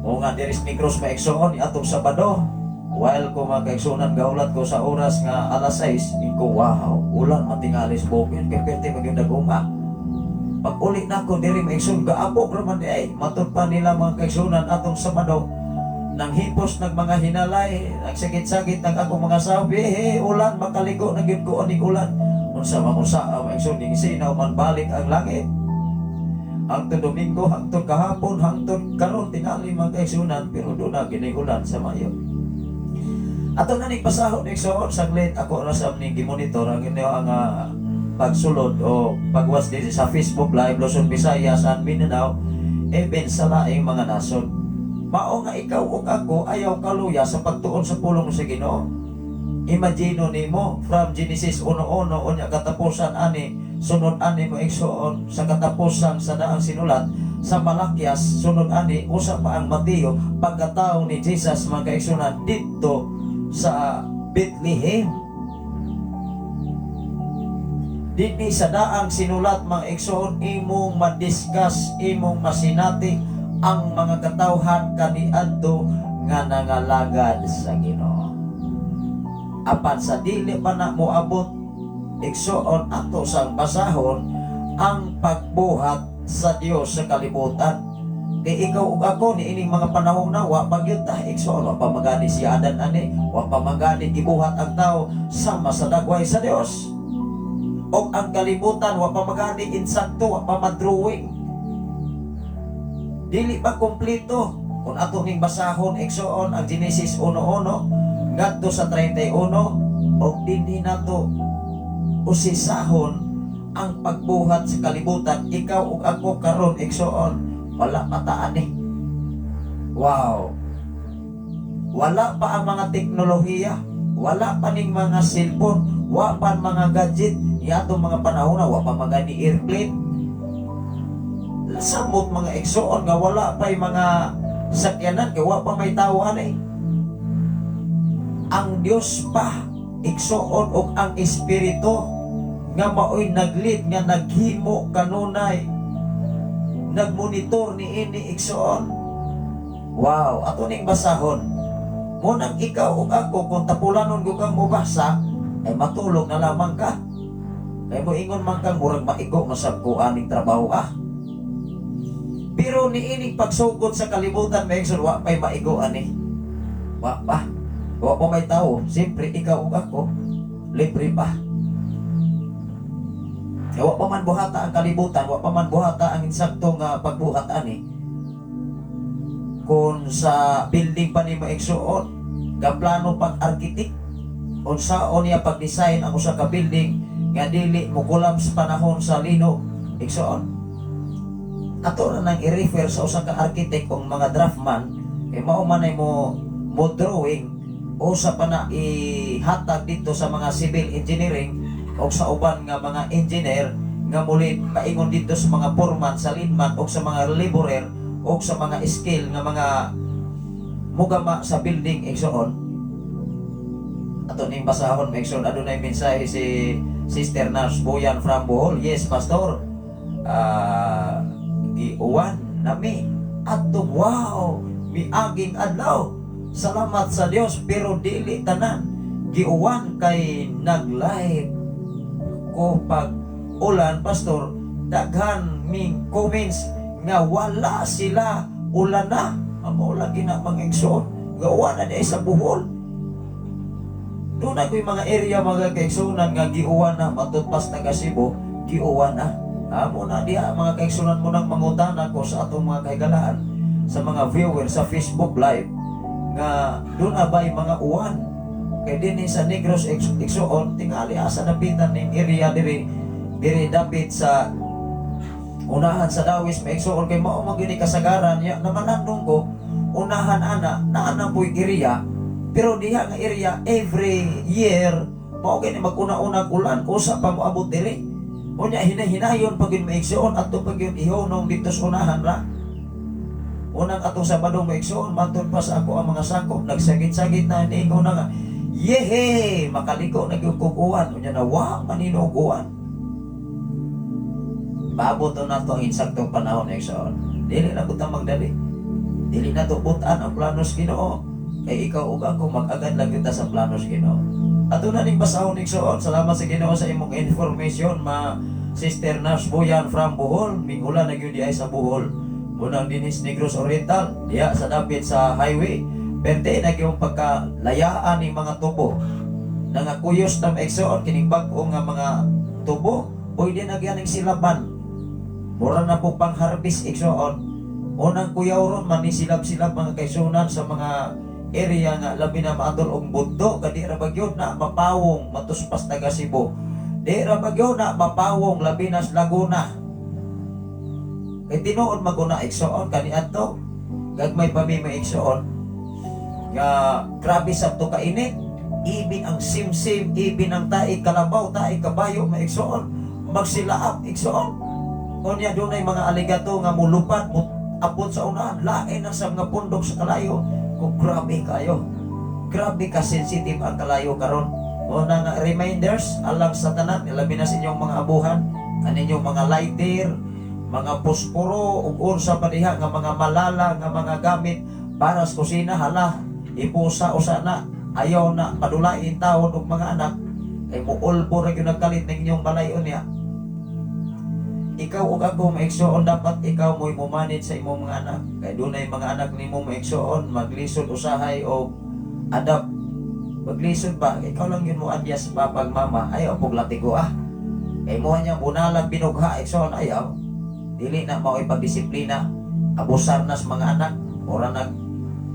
O nga diri sa Negros mga igsuon, atong Sabado, while ko mga kaigsunan gaulat ko sa oras nga alas 6, ko wow, ulan matingalis bukid, kaya pwede magyong daguma. Pag ulit na ko diri mga igsuon, gaabok raman di ay, matud pa nila mga kaigsunan atong Sabado, nang hipos ng mga hinalay, nagsagit-sagit ng akong mga sabi, ulan, makaligo na gyud ko aning ulan. Unsa mamusa ang igsuning sinaw man balik ang langit. Hangtod Domingo, hangtod kahapon, hangtod karon tingali mga kaigsunan, pero doon na gini ulan sa Mayo. Ato na ning pasahod igsuon saglit ako na sa ning gimonitor ang inyo ang pagsulod o pagwas dito sa Facebook Live Luzon, Visayas and Mindanao, even sa laing mga nasod. Mao nga ikaw ug ako ayaw kaluya sa pagtuon sa pulong sa Ginoo. Imagine nimo from Genesis 1:1 unya katapusan ani sunod ani mo igsuon sa katapusan sa daang sinulat sa Malakias sunod ani usa pa ang Mateo pagkatawo ni Jesus mga kaigsunan dito sa Bethlehem. Dini sa daang sinulat mga igsuon imong madiscuss, imong masinati ang mga katawhan kaniadto nga nangalagad sa Ginoo. Apan sa dili pa na moabot igsuon ato sang basahon ang pagbuhat sa Dios sa kalibutan. Kay ikaw ug ako ni ining mga panahon na wa pagyud ta igsuon, wa pa magani si Adan ani, wa pa magani gibuhat ang tao sama sa dagway sa Dios. Og ang kalibutan wa pa magani insakto, wa pa madrawing. Dili pa kompleto kung ato ning basahon igsuon ang Genesis 1:1 ngadto sa 31 og dinhi nato usisahon ang pagbuhat sa kalibutan. Ikaw ug ako karon igsuon wala pataan ni. Wow. Wala pa ang mga teknolohiya, wala pa ning mga cellphone, wala pa ang mga gadget. Atong mga panahon na wala pa mga ni airplane. Samot mga igsoon nga wala pa yung mga sakyanan, kaya wala pa may tawhan eh. Ang Dios pa igsoon o ang Espiritu nga maoy naglead nga naghimo kanunay, nagmonitor ni ini igsoon. Wow, ato ning basahon. Munang ikaw o ako kung tapulanon ko kang mubasa, ay matulog na lamang ka. Kaya mo ingon man kang murag maigo masab ko aning trabaho Pero niining pagsugod sa kalibutan may igsoon, wa pa'y maigo ani. Wa pa. Wa pa may tao. Siyempre ikaw o ako, libre pa. Kaya wa pa man buhata ang kalibutan, wa pa man buhata ang insaktong pagbuhat ani. Kung sa building pa ni maigsuon, gaplano pag-arkitek, unsaon niya pag-design ang usa ka building nga dili mo kulam sa panahon sa lino, igsuon. Ato na nang i-refer sa usa ka arkitek o mga draftman, mao man ay mo drawing o sa pana ihatag dito sa mga civil engineering o sa uban nga mga engineer nga muli paingon dito sa mga foreman, sa lineman o sa mga laborer o sa mga skill nga mga mugama sa building igsoon. Ato ning basahon igsoon, adunay mensahe si Sister Nars Boyan from Bohol. Yes, Pastor. Giuwan nami ato, wow, miaging adlaw. Salamat sa Dios, pero dili tanan giuwan kay nag-live ko pag ulan, Pastor. Daghan ming comments nga wala sila ulan na. Amo lagi na mga igsoon, gawa na di sa Bohol. Doon na ko'y mga area mga kaigsunan nga giuwan na, matutpas taga Cebu, giuwan na. Amo na diha mga kaigsunan mo nang mangutana ko sa atong mga kaigalaan, sa mga viewers sa Facebook Live, nga doon abay mga uwan. Kay din sa Negros igsuon, tingali asa napitan ning area diri dapit sa unahan sa Dawis maigsuon, kay mao man gyud kasagaran ya namanandong ko unahan ana naanang puy area, pero diha nga area every year mao gani maguna-unang ulan usa pa moabot diri. Unya hinahinayon pag yun maigsuon ato pag yun ihunong dito sa unahan ra. Unang atong Sabadong maigsuon, matun pa sa ako ang mga sakop, nagsagit-sagit na niingon na nga, yehe, makaliko na yung kukuhan. Unya na, wow, manino kukuhan. Paabot na ito ang insaktong panahon igsoon. Dili na butang magdali. Dili na ito butan ang planos Ginoo. Kay ikaw o ako mag-agad lang kita sa planos Ginoo. Ato na ning basahon igsoon. Salamat sa Ginoo sa imong information, ma Sister Nars Boyan from Bohol. Mingula na yun di ay sa Bohol. Unang dinis Negros Oriental, diya sa dapit sa highway. Perte na yung pagkalayaan ng mga tubo. Nangakuyos na maigsoon, kining bago nga mga tubo, pwede na gyaning silaban. Mura na po pang harvest igsoon. Unang kuyaw ron, manisilab-silab mga kaisunan sa mga area nga labi na maadol og budto, kadi ra bagyo na mapawong matuspas taga Cebu. Di ra bagyo na mapawong labi na sa Laguna. Kay tinuod maguna igsoon kaniadto gagmay pa may igsoon nga grabe sabto kainit, ibin ang simsim, ibin ang taig kalabaw, taig kabayo maigsoon, magsilaap igsoon. Unya dunay mga aligato nga mulupad abot sa unahan, lain na sa mga pundok sa kalayo. Kung grabe kayo, grabe ka sensitive ang kalayo karon. Una nga reminders alang sa tanan, ilabi na sa inyong mga abuhan, kaninyong mga lighter, mga posporo ug unsa pa diha nga mga malala nga mga gamit para sa kusina, hala ipusa usa na, ayaw na padulain taon og mga anak kay muulbo ra gyud nagkalit ning inyong balayon niya. Ikaw ug ako maigsoon, dapat ikaw mo'y mumanage sa imong mga anak. Kay dunay mga anak nimo maigsoon maglisod usahay o adapt. Maglisod ba ikaw lang yun mo adyas papag mama, ayaw pug latigo kay mo nya bunalag binugha igsoon, ayaw. Dili na mao ipagdisiplina, abusar na sa mga anak, ora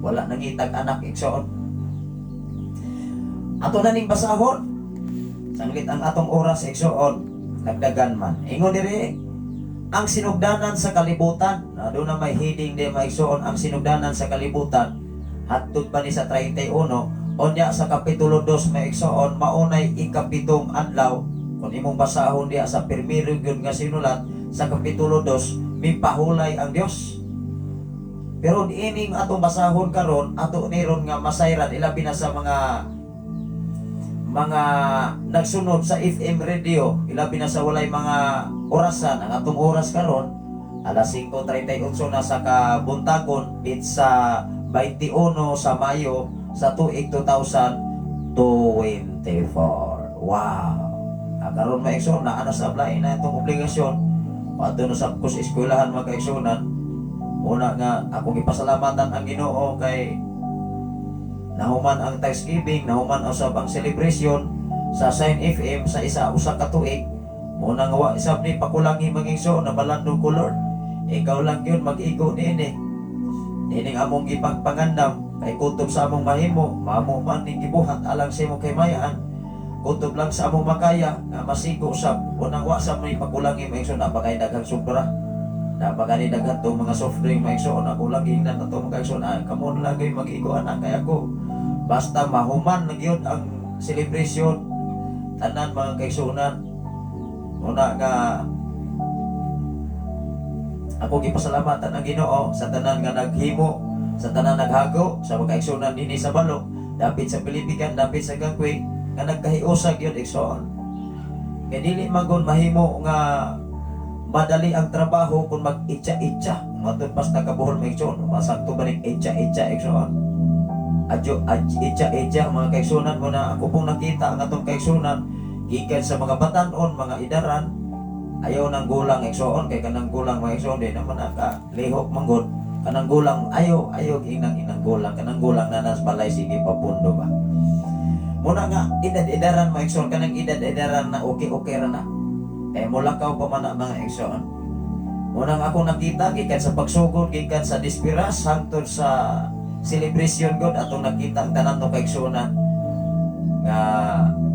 wala nangitag anak igsoon. Ato na ning basahon, sanglit ang atong oras igsoon, nagdagan man. Ingon diri, ang sinugdanan sa kalibutan, na doon na may heading di maigsoon, ang sinugdanan sa kalibutan, hatod pa ni sa 31, onya sa kapitulo 2 maigsoon, maunay ikapitong adlaw, kung imong basahon diya sa primero gyud nga sinulat, sa kapitulo 2, mipahulay ang Dios. Pero ining atong basahon karon, ato niron nga masayran, ilabi na sa mga nagsunod sa FM radio, ilabi na sa walay mga orasan, ang atong oras karon alas 5:38 na sa kabuntagon, it's sa 21 sa Mayo sa tuig 2024. Wow! Karon maigsoon na ana sa lain na itong obligasyon. Pato na sa eskwelahan magkaigsunan. Una nga akong ipasalamatan ang Ginoo kay nahuman ang Thanksgiving, nahuman usab ang celebration sa Sign FM sa usa ka tuig. Muna nga wa isab ni pakulangi mangigso na balandong ko Lord. Ikaw lang yun mag-igo niini. Nining among ipagpangandam kay kutob sa among mahimo, mamo man ning gibuhat alang sa imong kaymayaan. Kutob lang sa among makaya nga masigo usab. Unang wa sa may pakulangi mangigso na pagay daghang sobra. Napagani daghan to mga soft drink mangigso na kulang ingnan na to mangigso na kamo lagi mag-igo anak kay ako. Basta mahuman na gyud ang celebration tanan mga kaigsunan. Una nga ako gipasalamatan ang Ginoo sa tanan nga naghimo, sa tanan naghago sa mga kaigsunan dinhi sa Balo, dapit sa Pilipican, dapit sa Gangway, nga nagkahiusag gyud igsoon. Kay dili man gud mahimo nga madali ang trabaho kung mag-itcha-itcha. Matod basta kabuhol maigsoon, masakto ba ning itcha-itcha igsoon. Adyo itcha-itcha mga kaigsunan mo na ako pong nakita ang atong kaigsunan gikan sa mga batanon, mga idaran, ayaw nang gulang igsoon kay kanang gulang mga igsoon di naman lihok manggod. Kanang gulang ayaw inang gulang, kanang gulang na nas balay sige papundo ba. Muna nga edad-edaran mga igsoon, kanang edad-edaran na okay ra na. Eh mulakaw pa man ang mga igsoon. Muna nga ako nakita gikan sa pagsugod, gikan sa dispiras hangtod sa celebration god atong nakita ang tanan ng kaigsunan nga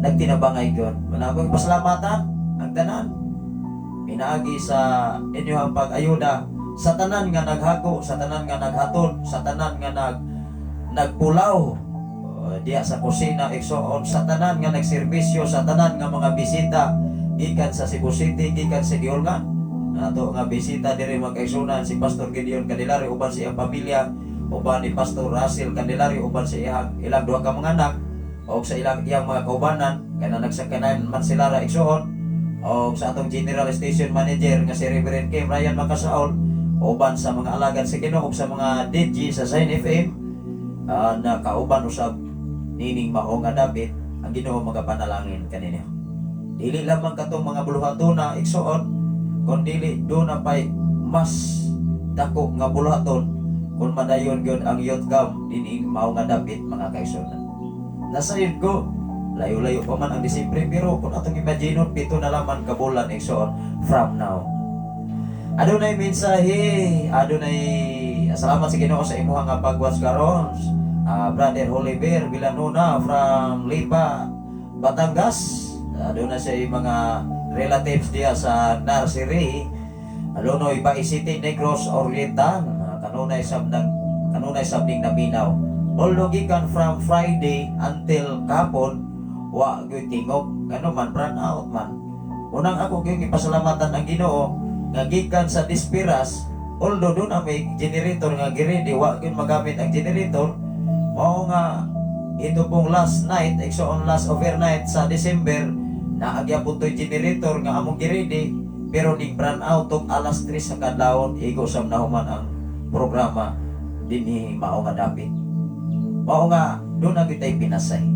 nagtinabangay god. Muna akong pasalamatan ang tanan pinaagi sa inyong pag-ayuda sa tanan nga naghago, sa tanan nga naghatod, sa tanan nga nagpulaw diya sa kusina igsoon, sa tanan nga nagserbisyo, sa tanan nga mga bisita gikan sa Cebu City, gikan sa Giolgan. Ato nga bisita diri mga kaigsunan si Pastor Gideon Candelario uban sa iyang pamilya, uban ni Pastor Russell Candelario uban sa ilang duha ka mga anak, o sa iyang mga kaubanan kana nagsakanan man sila ra igsoon, o sa atong General Station Manager nga si Reverend Kim Ryan Makasaol, uban sa mga alagad sa Ginoo ug sa mga DJ sa Sign FM na kauban usab nining mao nga David ang Ginoo magapanalangin kaninyo. Dili lamang katong mga buluhaton na igsoon, kundi do na pay mas dako nga buluhaton kung madayon gyud ang youth camp dining mao nga David mga kaigsunan. Nasayod ko layo-layo pa man ang Disyembre, pero kung atong imaginon pito na laman ka bulan igsoon from now. Adunay mensahe, adunay salamat sa Ginoo sa imuha nga pagwatch karon. Brother Oliver Villanona from Lipa, Batangas. Adunay sa mga relatives diya sa nursery. Alunoy Bay City, Negros Oriental. Kanunay sabning naminaw. Although gikan from Friday until kapon, wa gyud tingog kano man brand out man. Unang ako gyud ipasalamatan ang Ginoo nga gikan sa Dispiras, although doon may generator nga giredi, wa gyud magamit ang generator. Mao nga ito pong last night, igsoon last overnight sa December, naagyapon to'y generator nga among giredi, pero ning brand out og alas 3 sa kadlawon, igo sam nahuman ang programa dinhi mao nga David. Mao nga doon na kita'y pinasay.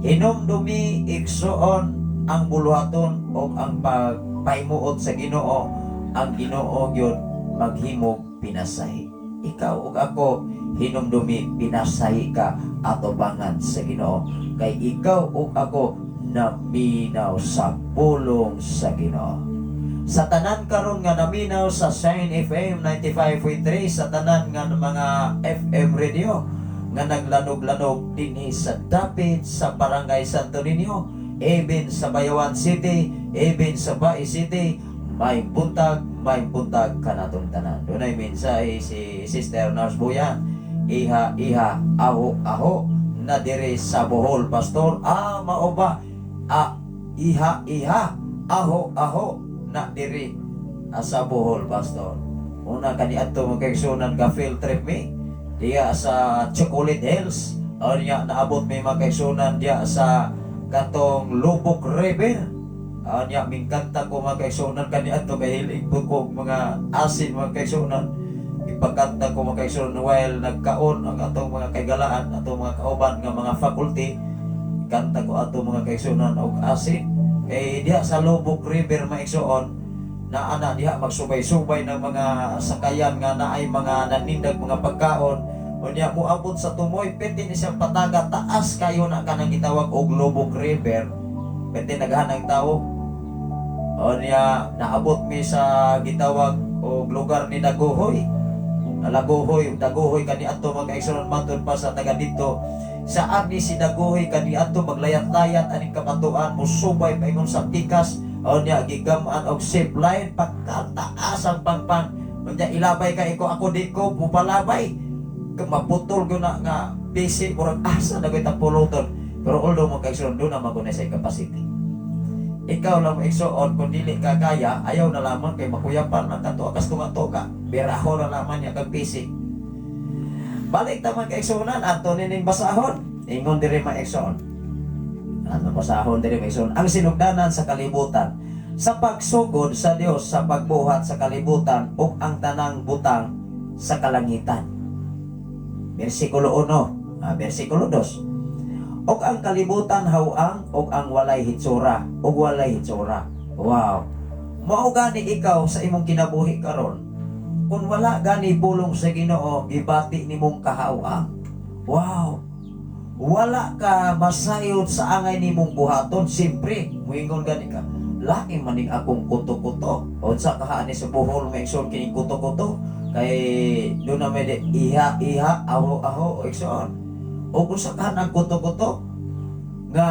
Hinumdumi igsoon ang buluhaton o ang pagpaimuot sa Ginoo, ang Ginoo gyud maghimog pinasay. Ikaw ug ako hinumdumi pinasay ka atubangan sa Ginoo, kay ikaw ug ako naminaw sa pulong sa Ginoo. Sa tanan karon nga naminaw sa Sign FM 95.3, sa tanan nga mga FM radio nga naglanog-lanog dinhi sa Dapit, sa Barangay Santo Niño, even sa Bayawan City, even sa Bai City, may buntag kanatong tanan. Dunay mensahe si Sister Nars Buya. Iha, aho, na dire sa Bohol, Pastor. Mao ba? Iha, aho, na dire sa Bohol, Pastor. Una kaniadto magkaigsunan ka field trip mi diya sa Chocolate Hills. O niya naabot mi magkaigsunan diya sa katong Lubok River. Niya mingkanta ko magkaigsunan kaniadto kay hilig ko mga asin magkaigsunan. Ipagkanta ko magkaigsunan while nagkaon ang atong mga kaigalaan, atong mga kauban nga mga faculty. Kanta ko atong mga kaigsunan og asin. Kay diya sa Lubok River maigsuon na ana diha magsubay-subay ng mga sakayan nga naay mga nanindag mga pagkaon. Unya moabot sa tumoy pwede ni siyang pataga taas kayo na kanang gitawag og Lubok River. Pwede naghanang tao. Unya naabot mi sa gitawag og lugar ni Daguhoy. Daguhoy kani ato magkaigsunan matud pa sa taga dito. Sa ani si Daguhoy kani ato maglayat-layat aning kabatuan musubay paingon sa pikas. Unya gigaman og zip line pagkataas ang pangpang. Unya ilabay ka ako di ko mupalabay. Maputol ko na nga basic kurang asa na ko'y tapuluton. Pero although mo kaigsuon doon na magunay sa capacity. Ikaw lang maigsuon kung dili ka kaya, ayaw na lamang kay makuyapan na kato akas tumato ka. Biraho na lamang niya kag basic. Balik naman kaigsuonan ato nining basahon. Ingon diri maigsuon. Ano basahon diri maigsuon? Ang sinugdanan sa kalibutan sa pagsugod sa Dios sa pagbuhat sa kalibutan ug ang tanang butang sa kalangitan. Versikulo 1, versikulo 2. Og ang kalibutan hawang og ang walay hitsura, og walay hitsura. Wow. Mao gani ikaw sa imong kinabuhi karon. Kung wala gani pulong sa Ginoo, gibati nimong kahawang. Wow. Wala ka masayod sa angay nimong buhaton, simpre muingon gani ka. Laki maning akong kuto-kuto. Unsa ka ani sa Bohol maigsoon kining kuto-kuto? Kay doon na may iha, aho, iksoon. O kung saan ang kuto-kuto nga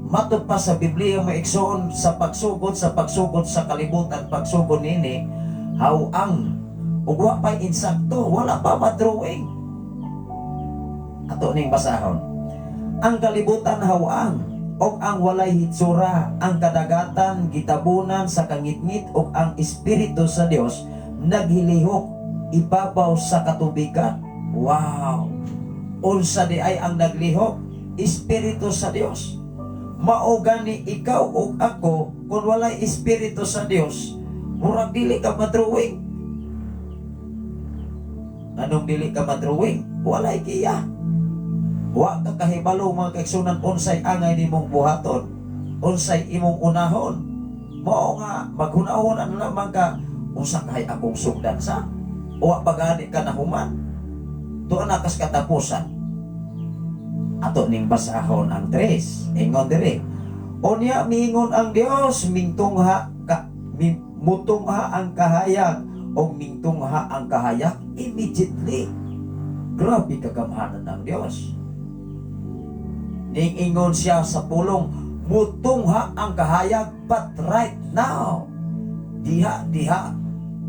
matod pa sa Biblia maiksoon sa pagsugod sa kalibutan, pagsugod nini, hawang, o wa pa insakto, wala pa madrawing. Ato ning basahon. Ang kalibutan hawang, o ang walay hitsura, ang kadagatan, gitabunan sa kangitngit, o ang Espiritu sa Dios, naghilihok, ibabaw sa katubigan. Wow! Unsa di ay ang naglihok? Espiritu sa Dios. Mao gani ikaw o ako kung walay Espiritu sa Dios, murag dili ka madrawing. Anong dili ka madrawing? Walay kiya. Wa ka kahibalo mga kaigsunan unsay angay nimong buhaton, unsay imong unahon. Mao nga maghunahon na lamang ka unsa kay akong sugdan sa o pagani ka na human doon nakas katapusan. Ato ning basahon ang 3 ingon diri unya miingon ang Dios mutungha ang kahayag o mintungha ang kahayag immediately. Grabe kagamhanan ng Dios. Ning ingon siya sa pulong mutungha ang kahayag but right now diha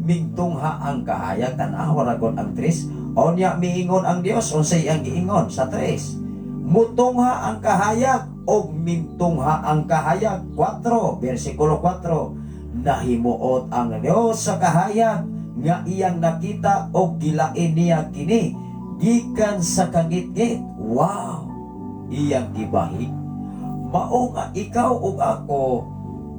mingtungha ang kahayag. Tanawa ragon ang 3. O niya miingon ang Dios unsay ang giingon sa 3. Mutungha ang kahayag o mingtungha ang kahayag. 4, versikulo 4. Nahimuot ang Dios sa kahayag nga iyang nakita o gilain niya kini gikan sa kangitngit. Wow! Iyang gibahig. Mao nga ikaw ug ako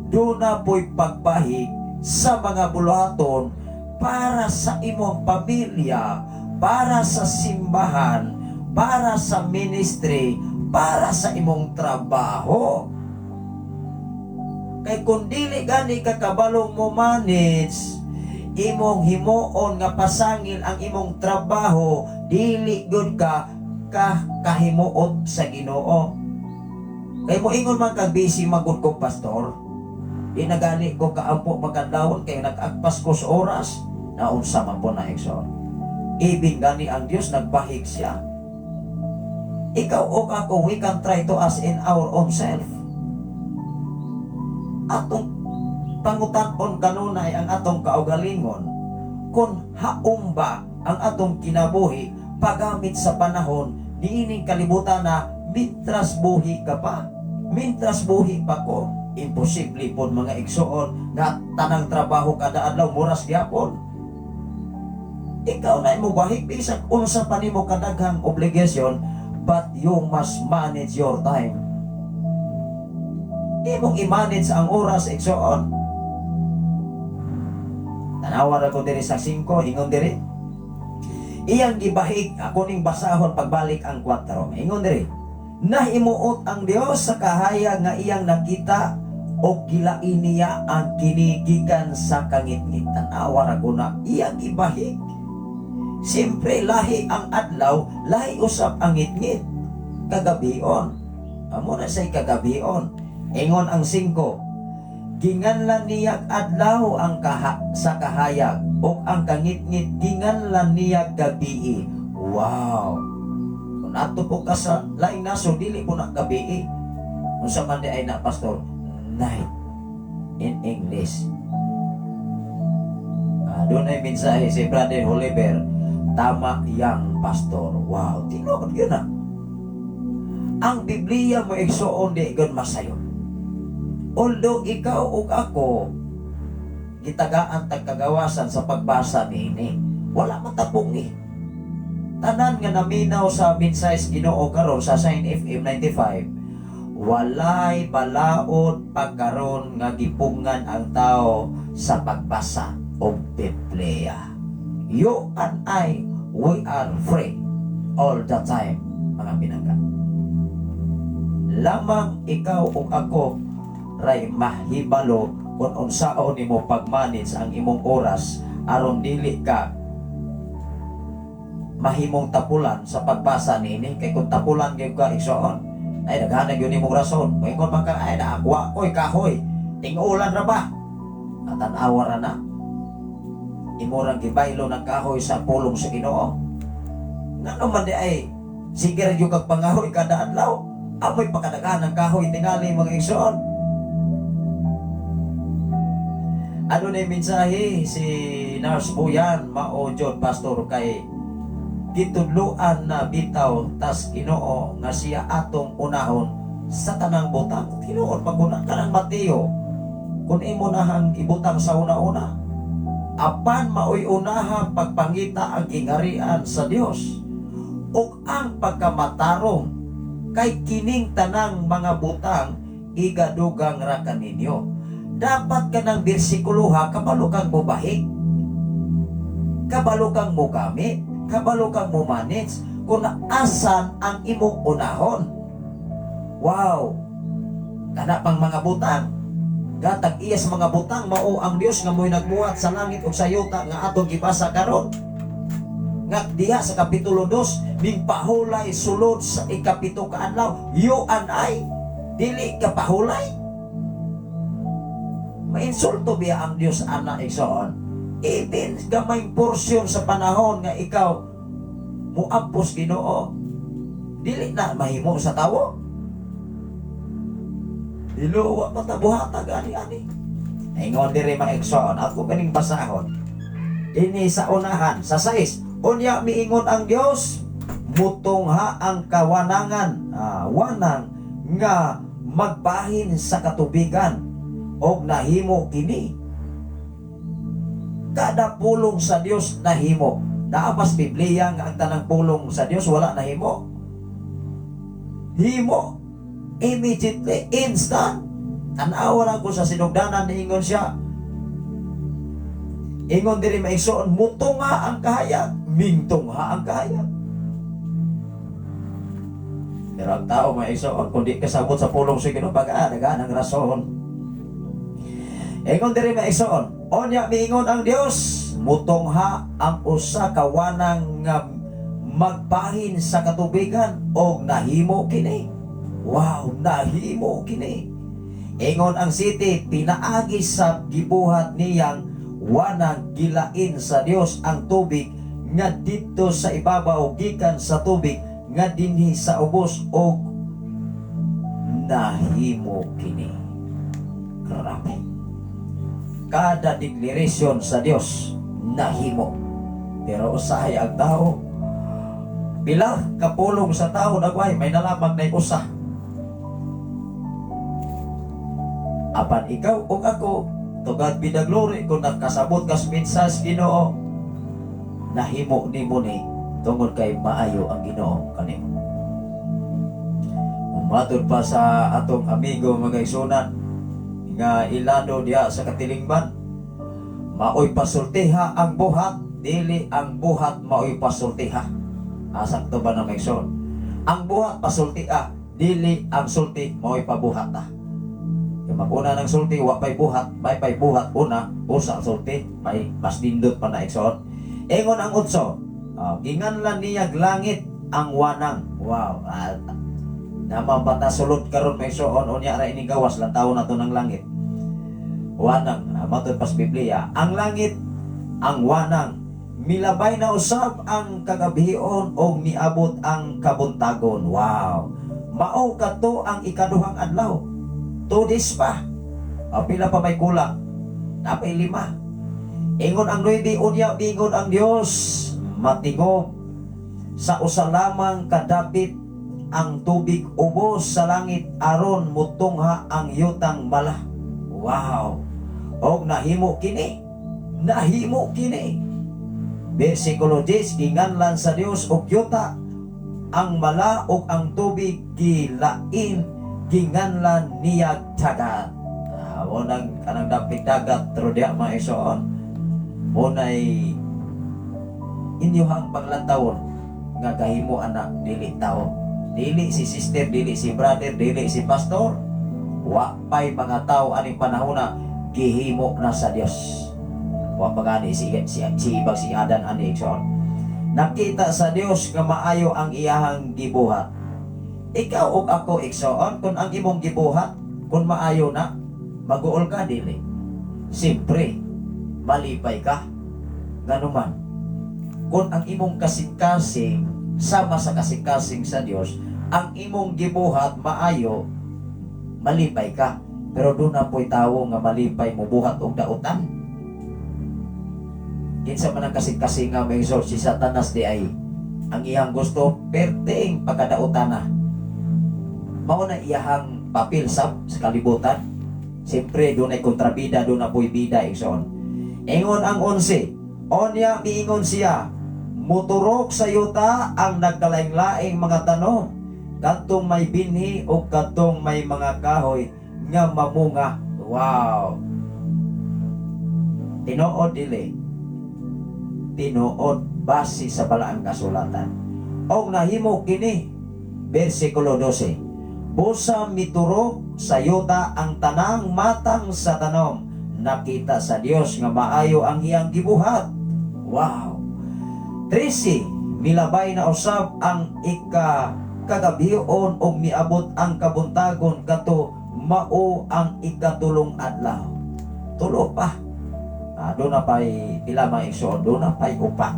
do na po'y pagbahig sa mga bulaton para sa imong pamilya, para sa simbahan, para sa ministry, para sa imong trabaho. Kay kung dili gani kakabalong mo manage, imong himuon nga pasangil ang imong trabaho, dili gud ka kahimuot sa Ginoo. Kay moingon man kag busy magud ko pastor. Di na gani ko kaampo magandawon kay nag-agpas ko sa oras na unsa man po na ekson. Ibig gani ang Dios nagbahig siya. Ikaw o ako, we can try to us in our own self. Atong pangutan-on kanunay ang atong kaugalingon kung haom ba ang atong kinabuhi pagamit sa panahon niining kalibutan na mintras buhi ka pa. Mintras buhi pa ko, imposible po mga igsoon nga tanang trabaho kada adlaw muras gyapon. Ikaw na mo bahig bisag unsa pa nimo kadaghang obligasyon, but you must manage your time. Imong i-manage ang oras igsoon. Tanawa ra ko diri sa 5 ingon diri. Iyang gibahig ako ning basahon pagbalik ang 4. Ingon diri. Nahimuot ang Dios sa kahayag nga iyang nakita o gilain niya ang kinigikan sa kangit-ngit. Tanawa ra ko na iyang gibahig. Siyempre lahi ang adlaw, lahi usap ang ngit-ngit. Kagabion. Amo na say kagabion. Ingon ang 5. Ginganlan niya adlaw ang sa kahayag o ang kangit-ngit ginganlan niya gabi. Wow. Kung ato po ka sa laing naso dili po na gabi. Kung sa man di ay na pastor, night in English. Doon ay mensahe si Brother Oliver, tama yang pastor. Wow, tinuod yun na. Ang Biblia mo igsoon di gon masayon. Although ikaw ug ako gitagaan tag kagawasan sa pagbasa niini, wala matapong ni. Tanan nga naminaw sa mensahe Ginoo karon sa Sign FM 95, walay balaod pagkaron nga gipungan ang tao sa pagbasa og Biblia. You and I, we are free all the time, mga binangga. Lamang ikaw ug ako ray mahibalo kung unsaon nimo pagmanage ang imong oras aron dili ka mahimong tapulan sa pagbasa nini. Kay kung tapulan gyud ka igsoon ay daghanan gyud nimong rason. Kung ingon man ka ay naagwa koy kahoy ting-ulan ra ba at an-awa ra na imurang gibaylo ng kahoy sa pulong sa Ginoo. Ngano man di ay sige gyud kag pangahoy kada adlaw, amoy pakadaghan ng kahoy tingali mga igsoon. Ano na yung mensahe si Nurse Buyan mao jud pastor kay gitudluan na bitaw tas Ginoo nga siya atong unahon sa tanang butang. Tinuod paguna ka ng Mateo kung imo nahang ibutang sa una-una apan maoy unaha pagpangita ang gingarian sa Dios ug ang pagkamatarong kay kining tanang mga butang igadugang ra kaninyo. Dapat ka ng bersikulo ha, kabalo kang mubahig, kabalo kang mugamit, kabalo kang mumanage kung asan ang imong unahon. Wow! Kana pang mga butang, gatag iyas mga butang, mao ang Dios nga mo'y nagbuhat sa langit o sa yuta nga atong gibasa karon. Nga diha sa kapitulo 2, ning pahulay sulod sa ikapito ka adlaw, you and I, dili ka pahulay. Mainsulto biya ang Dios ana igsoon. Even gamay porsyon sa panahon nga ikaw muampos Ginoo, dili na mahimo sa tawo. Dilo wa matabuhatag ani-ani. Ingon diri maigsoon ako kaning basahon. Ini sa unahan sa 6, unya miingon ang Dios, mutungha ang kawanangan, wanang nga magbahin sa katubigan og nahimo kini. Kada pulong sa Dios nahimo. Naapas Biblia nga ang tanang pulong sa Dios wala nahimo. Himo immediately, instant. Tanawa lang ko sa sinugdanan niingon siya. Ingon diri maigsoon, mutunga ang kahayag, mingtungha ang kahayag. Pero ang tao maigsoon, kung di kasabot sa pulong sa Ginoo, dagan ang rason. Ingon diri maigsoon, onya miingon ang Dios, mutungha ang usa ka wanang nga magbahin sa katubigan og nahimo kini. Wow, nahimo kini. Ingon ang 7, pinaagi sa gibuhat niyang wanang gilain sa Dios ang tubig nga dito sa ibabaw gikan sa tubig nga dinhi sa ubos og nahimo kini. Grabe. kada deklarasyon sa Dios nahimo. Pero usahay ang tao, pila kapulong sa tao nagway may nalamang na usa. Apan ikaw o ako, to God be the glory, kung nakasabot kas minsas Ginoo, nahimo nimo ni tungod kay maayo ang Ginoo kanimo. Umatod pa sa atong amigo mga igsunan nga ilado diya sa katilingban, maoy pasultiha ang buhat, dili ang buhat maoy pasultiha. Asakto ba na maigsoon? Ang buhat pasultiha, dili ang sulti maoy pabuhat ta. Yung mag-una ng sulti, wapay buhat, may pay buhat una, usa ang sulti, may mas dindot pa na igsoon. Ingon ang utso, ginganlan niyag langit ang wanang. Wow, namang bata sulod karon may soon unya ra ini gawas lang tawo nato ng langit. Wanang, matod pas Biblia, ang langit, ang wanang, milabay na usab ang kagabion o miabot ang kabuntagon. Wow, mao kato ang ikaduhang adlaw. 2 days pa. Pila pa may kulang? Napay 5. Ingon ang 9 unya, ingon ang Dios, matingog sa usa lamang kadapit ang tubig ubos sa langit aron mutungha ang yutang bala. Wow. Og nahimo kini. Nahimo kini. Bersikulo 10, ginganlan sa Dios og yuta ang bala og ang tubig gilain ginganlan niyag dagat. Unang kanang dapit dagat pero diya maisoon. Unay inyuhang paglantawon nga kahimo anak dili tao. Dili si sister, dili si brother, dili si pastor. Wa pay mga tao aning panahona gihimo na sa Dios. Wa pagani si ibang si Adan ani igsoon. Nakita sa Dios nga maayo ang iyahang gibuhat. Ikaw o ako igsoon, kung ang imong gibuhat, kung maayo na, mag-uol ka dili. Siyempre, malipay ka. Ganuman, kung ang imong kasing-kasing sama sa kasing-kasing sa Dios, ang imong gibuhat maayo, malipay ka. Pero doon na po'y tao nga malipay mo buhat og dautan. Kinsa man ang kasing-kasing nga may si Satanas di ay ang iyang gusto perting pagkadautan na. Mao na iyahang papel sa kalibutan. Siyempre doon ay kontrabida, doon na po'y bida igsoon. Ingon ang 11, onya miingon siya, muturok sa yuta ang nagkalaing-laing mga tanom, kadtong may binhi o kadtong may mga kahoy nga mamunga. Wow. Tinuod dili. Tinuod base sa balaang kasulatan. Og nahimo kini, bersikulo 12. Busa miturok sa yuta ang tanang matang sa tanom, nakita sa Dios nga maayo ang iyang gibuhat. Wow. 13, milabay na usab ang kagabion o miabot ang kabuntagon kato mao ang ikatulong adlaw. Tulo pa. Doon na pa'y pila maigsoon, doon na pa'y upa.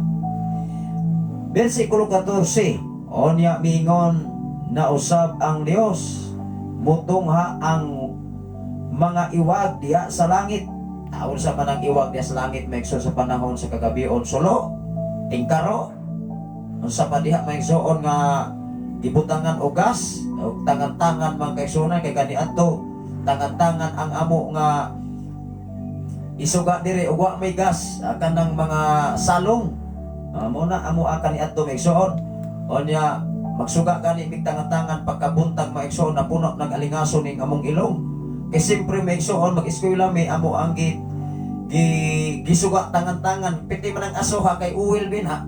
Versikulo 14, onya mingon na usab ang Dios, mutungha ang mga iwag diha sa langit. Taon sa manang iwag diha sa langit maigsoon sa panahon sa kagabion sulo, tingkaro. Unsa pa diha maigsoon nga gibutangan og gas, og tangan-tangan man kaigsoon kay kaniadto tangan-tangan ang amo nga isuga diri og wa may gas kanang mga salong. Amo na amo akan niadto maigsoon. Onya magsuga gani mig tangan-tangan pagkabuntag maigsoon na puno ng alingaso ning among ilong. Kay siyempre maigsoon mag-eskwela may amo ang gisuga tangan-tangan piti man ang asoha kay uwil bin ha.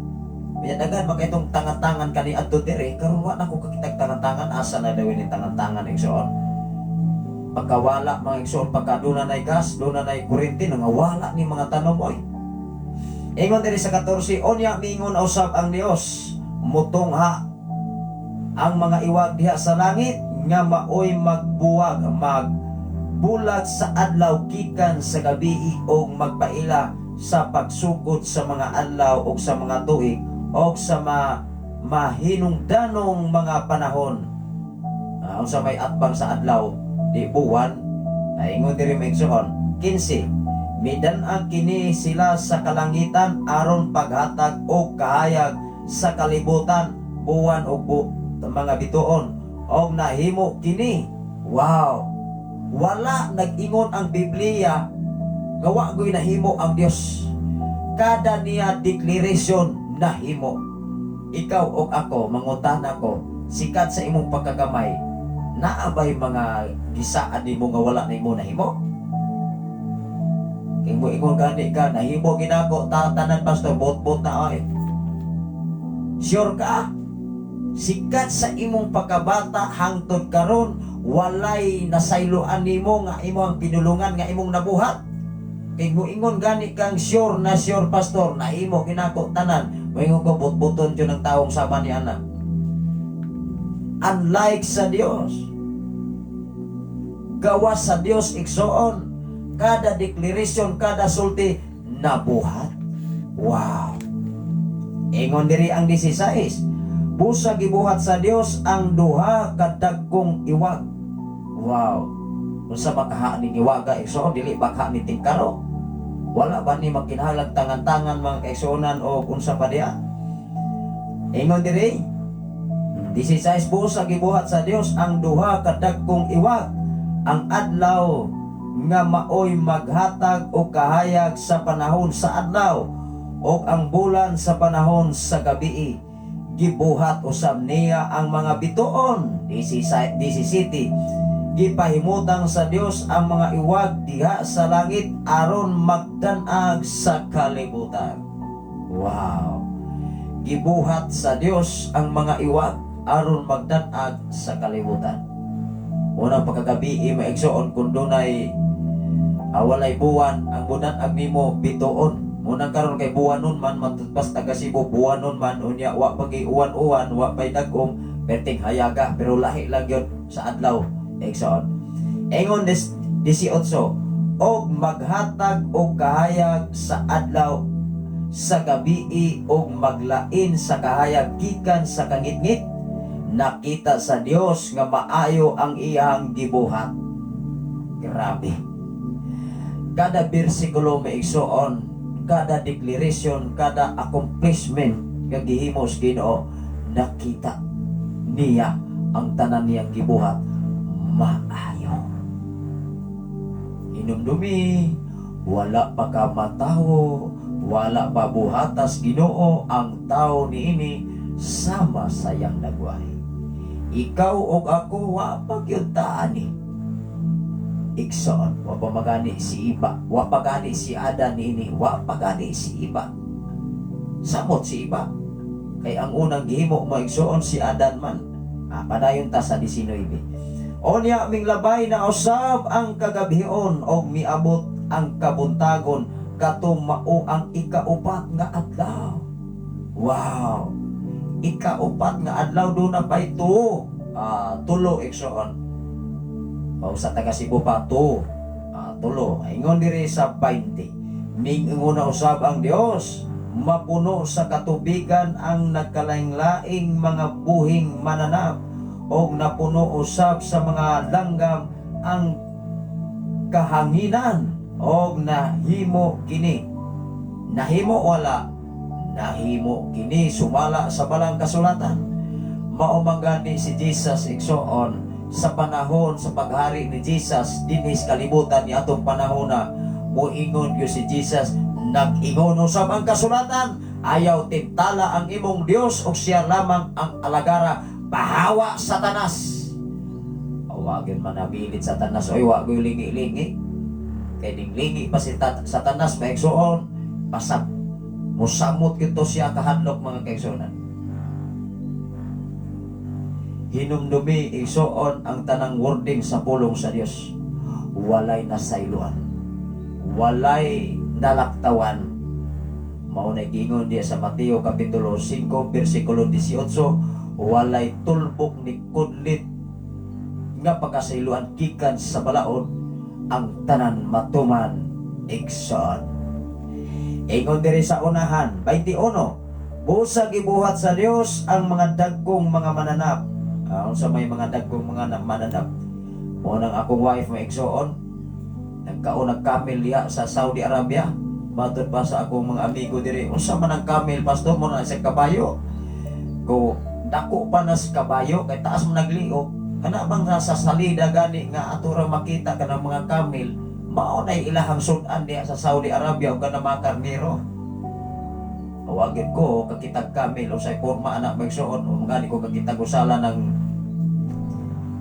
Biya dagan makaitong tangan-tangan kani adto diri karon wa na ko kakitag tangan-tangan asa na daw ni tangan-tangan igsoon. Pagkawala mga igsoon pagka doon na gas, doon na kuryente nangawala ni mga tanom oy. Ingon diri sa 14, onya mingon usab ang Dios, mutungha ang mga iwag diha sa langit nga maoy magbuwag magbulag sa adlaw gikan sa gabi o magpaila sa pagsugod sa mga adlaw o sa mga tuig o sa mahinungdanong mga panahon. Unsa may atbang sa adlaw di buwan ay ingon diri maigsoon 15 Midan-ag kini sila sa kalangitan aron paghatag og kahayag sa kalibutan, buwan ug mga bituon, og nahimo kini. Wow! Wala nag-ingon ang Biblia nga wa gyud nahimo ang Dios. Kada niya declaration nahimo. Ikaw o ako, mangutan ako, sikat sa imong pagkagamay, naabay mga gisaan nimo nga wala nimo nahimo? Kay mo ingon gani ka, nahimo ginako tanan pastor, bot-bot na ay. Sure ka? Sikat sa imong pagkabata hangtod karon, walay nasayloan nimo nga imo ang pinulungan nga imong nabuhat. Kay mo ingon gani kang sure na sure pastor, nahimo ginako tanan, moingon ko bot-boton jud ng taong sama ni anak. Unlike sa Dios, gawas sa Dios igsoon, kada declaration, kada sulti nabuhat. Wow! Ingon diri ang 16, busa gibuhat sa Dios ang duha ka dagkong iwag. Wow! Unsa makaha ni iwaga igsoon, dili baka ni tingkaro. Wala ba ni makinahanglan tangan-tangan mga kaigsuonan o unsa pa diha? Ingon diri 16, busa gibuhat sa Dios ang duha ka dagkong iwag, ang adlaw nga maoy maghatag o kahayag sa panahon sa adlaw, o ang bulan sa panahon sa gabi. Gibuhat usab niya ang mga bituon. 17, gipahimutang sa Dios ang mga iwag diha sa langit aron magdan-ag sa kalibutan. Wow! Gibuhat sa Dios ang mga iwag aron magdan-ag sa kalibutan. Unang pagkagabi maigsoon kung dunay walay buwan, ang budan-ag nimo bituon. Munang karon kay buwanon man, matutpas taga Cebu, buwanon man, unya wa pagi uwan-uwan, wa pay dagom, perting hayaga, pero lahi lang yun sa adlaw. Exon. Engon 18, og maghatag og kahayag sa adlaw sa gabi, og maglain sa kahayag gikan sa kangitngit. Nakita sa Dios nga maayo ang iyang gibuhat. Grabe. Kada bersikulo maigsoon, kada declaration, kada accomplishment nga gihimo sa Ginoo, nakita niya ang tanan niyang gibuhat maayo. Hinumdumi, wala pa ka matawo, wala pa buhatas Ginoo ang tao niini sama sayang nagway. Ikaw o ako wa pa gyud taani. Ikson, wa pa magani si iba, wa pa gani si Adan niini, wa pa gani si iba. Samot si iba. Kay ang unang gihimo maigsoon si Adan man. Padayon ta sa 19. Onya ming labay na usab ang kagabion og miabot ang kabuntagon katong mao ang ikaupat nga adlaw. Wow! Ikaupat nga adlaw do na pay tulo iksoon. O sa taga Cebu pa tulo. Ingon diri sa 20. Ning inguna usab ang Dios, mapuno sa katubigan ang nagkalaing-laing mga buhing mananap, og napuno usab sa mga langgam ang kahanginan, og nahimo kini. Nahimo wala, nahimo kini sumala sa balang kasulatan. Mao man gani si Jesus igsoon sa panahon sa paghari ni Jesus dinis kalibutan ni atong panahon na moingon gyud si Jesus, nag-ingon usab ang kasulatan, ayaw tintala ang imong Dios ug siya lamang ang alagara. Pahawa Satanas. Awagin man nabilit Satanas, oy wa gyud lingi-lingi. Kay ning lingi pa si Satanas paigsoon, pasab musamot kito siya kahadlok mga kaigsuonan. Hinumdumi igsoon ang tanang wording sa pulong sa Dios. Walay nasayloan, walay nalaktawan. Mao na giingon diya sa Mateo kapitulo 5 bersikulo 18, walay tulbok ni kudlit nga pagkasayloan gikan sa balaod, ang tanan matuman igsoon. Ingon diri sa unahan 21, busa gibuhat sa Dios ang mga dagkong mga mananap. Sa may mga dagkong mga mananap, mo nang akong wife maigsoon, nagkamil diha sa Saudi Arabia. Matod pa sa akong mga amigo diri, unsa man ang kamil pastor mo na sa kabayo. Ko dako pa na sa kabayo kay taas mo nagliog. Kana bang sa salida gani nga ato ra makita kanang mga kamil, mao nay ilahang sudan diha sa Saudi Arabia ug kana mga karnero. Awagid ko kakitag kamil o sa porma anak magsuon o mga ko kakitag usala ng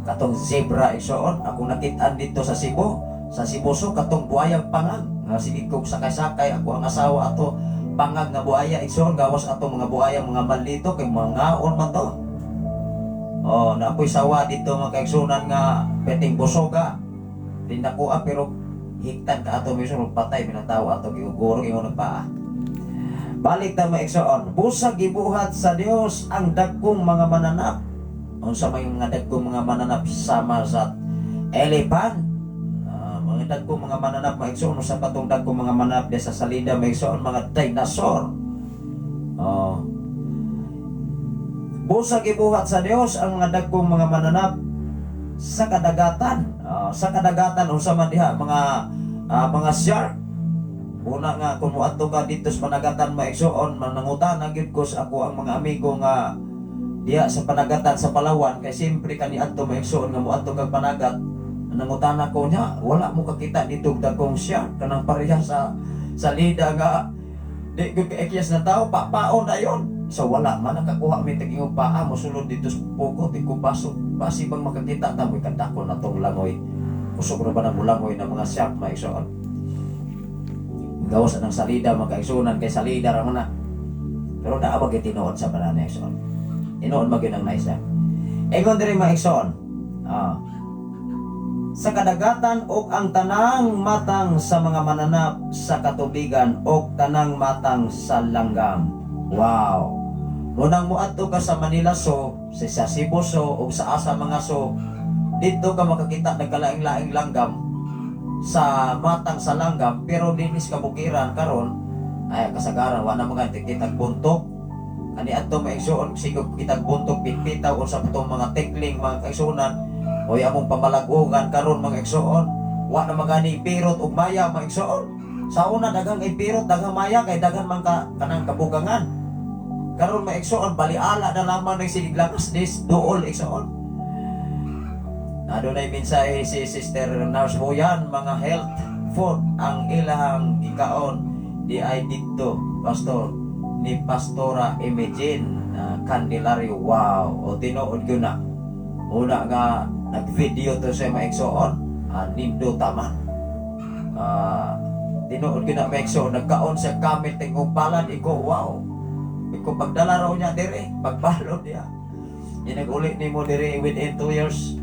katong zebra igsuon. Ako nakitaan dito sa Cebu. Sa Sibuso katong buayang pangag nga sige kog sakay-sakay ako ang asawa ato pangag nga buaya igsoon gawas ato mga buayang mga maldito kay mga ngaon man to. Oh, napoy sawa dito mga kaigsunan nga peting busoga. Dindakuha pero higtan ka ato mismo patay minataw ato giuguro ingon nagpaa. Balik ta maigsoon, busag gibuhat sa Dios ang dagkong mga mananap. Unsa may mga dagkong mga mananap sama sa elephant. Mga dagkong mga mananap maigsoon sa patong dagkong mga mananap sa salida maigsoon mga dinosaur. Oh. Busag gibuhat sa Dios ang mga dagkong mga mananap sa kadagatan. Sa kadagatan unsa man diha mga shark. Una nga kung muadto ka dito sa panagatan maigsoon manangutan gyud ko sa ako ang mga amigo nga diha sa panagatan sa Palawan kay simpre kaniadto maigsoon nga muadto kag panagat. Nangutana ko niya, wala mo kakita dito dagkong shark kanang pareha sa salida nga di gud ka ikyas na tao papaon na yon. So wala man nakakuha mi tiging paa mo sulod dito sa puko tigko pasok basi bang makakita ta mo kandako na tong langoy. Kusog ra ba nang langoy na mga shark maigsoon. Gawas ng salida magkaigsunan kay salida ra man na. Pero naa ba gitinuod sa banana igsoon. Tinuod ba gyud ang naisa. Ingon diri maigsoon. Sa kadagatan og ang tanang matang sa mga mananap sa katubigan og tanang matang sa langgam. Wow. Munang muadto ka sa Manila sa Cebu og sa asa mga dito ka makakita nagkalaing-laing langgam sa matang sa langgam pero dinis kabukiran karon ay kasagaran wa na mga kitag buntok. Ani adto maigsuon sigog kitag buntok pitpitaw sa patong mga tekling mga kaigsunan. Oy among pamalagugan karon mga igsoon, wa na magani pirot ug maya mga igsoon. Sa una daghang ipirot, daghang maya kay daghan man kanang kabugangan. Karon mga igsoon baliala na lamang ng siglakas dis duol igsoon. Adunay mensahe si Sister Nurse Boyan mga health food ang ilahang gikaon di ay dito pastor ni Pastora Imagine Candelario. Wow, o tinuod gyud na. Una nga nag-video to sa maigsoon nindo taman tinuod gyud na maigsoon nagkaon sa kamil tingog balad iko wow iko pagdala raw niya dire pagbalod niya inag-ulit nimo dire within 2 years.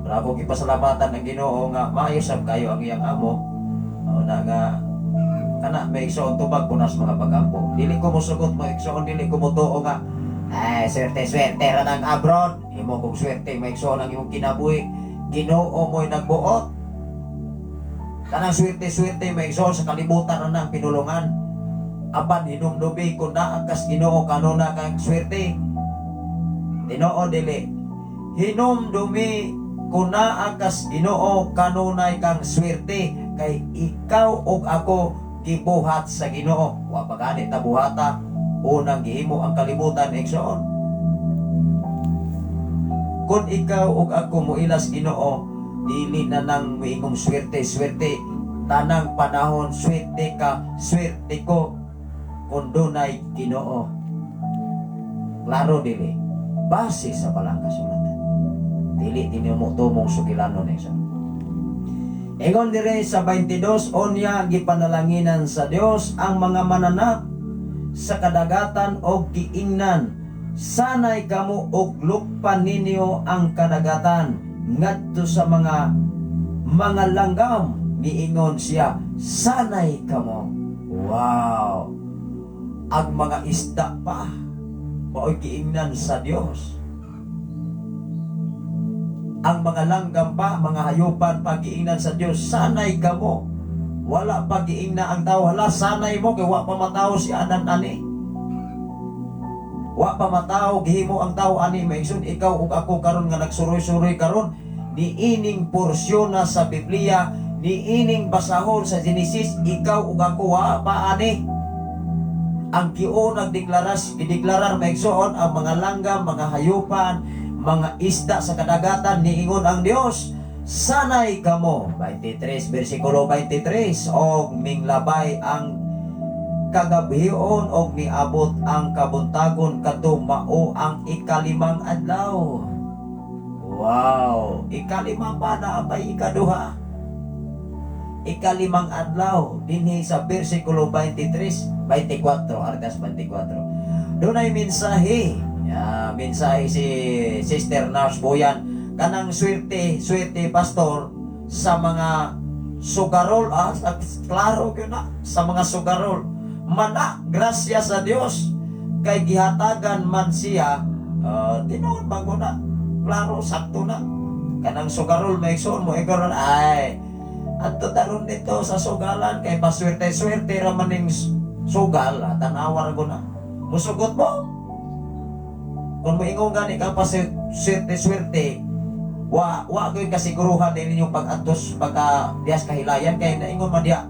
Para ako gipasalamatan ang Ginoo nga maayo sab kayo ang iyang amo na nga kana maigsoon tubag punas mga pag-ampo. Dili ko mosugot maigsoon, dili ko motuo nga swerte ra nang abroad. Imo kong swerte maigsoon ang imong kinabuhi. Ginoo mo'y nagbuot. Kanang swerte maigsoon sa kalibutan na nang pinulungan. Apan hinumdubi ko na akas Ginoo kanuna kang swerte. Ginoo dili. Hinumdumi ko na akas Ginoo kanunay kang swerte kay ikaw ug ako gibuhat sa Ginoo. Wa pa gani ta buhata unang gihimo ang kalibutan igsoon. Kung ikaw ug ako moilas Ginoo, dili na nang miingong swerte tanang panahon swerte ka swerte ko kung dunay Ginoo. Klaro dili base sa balang kasulatan, dili tinumutumong sugilanon igsoon. Ingon dire sa 22 onya gipanalanginan sa Dios ang mga mananap sa kadagatan og giingnan. Sanay kamo og lukpan ninyo ang kadagatan ngadto sa mga langgam. Miingon siya, sanay kamo. Wow. Ang mga isda pa mao'y giingnan sa Dios. Ang mga langgam pa, mga hayupan pa giingnan sa Dios. Sanay kamo. Wala pa giingna ang tao. Hala, sanay mo kay wa pa matao si anan ani. Wa pa matao gihimo ang tao ani maigsoon ikaw ug ako karon nga nagsuroy-suroy karon niining porsyon na sa Biblia niining basahon sa Genesis, ikaw ug ako wa paani. Ang Ginoo gideklarar maigsoon ang mga langgam, mga hayupan, mga isda sa kadagatan, niingon ang Dios, sanay kamo. 23 bersikulo 23, og minglabay ang kagabhion og miabot ang kabuntagon kadto mao ang ikalimang adlaw. Wow, ikalima pa na abay ikaduha. Ikalimang adlaw dinhi sa bersikulo 23, 24, arkas 24. Doon ay mensahe. Mensahe si Sister Nars Boyan kanang swerte pastor sa mga sugarol, klaro yun na, sa mga sugarol. Mana, grasya sa Dios kay gihatagan man siya, tinuod bago na, klaro, sakto na. Kanang sugarol, may ikson mo, ikaw ay, at taron dito sa sugalan, kay paswerte-swerte ramaning sugal, tanawar ko na, musugot mo. Kung moingon gani ka paswerte-swerte, wa ko yung kasiguruhan din inyong pag-atos, pagka-dias kahilayan, kay naingon man diya,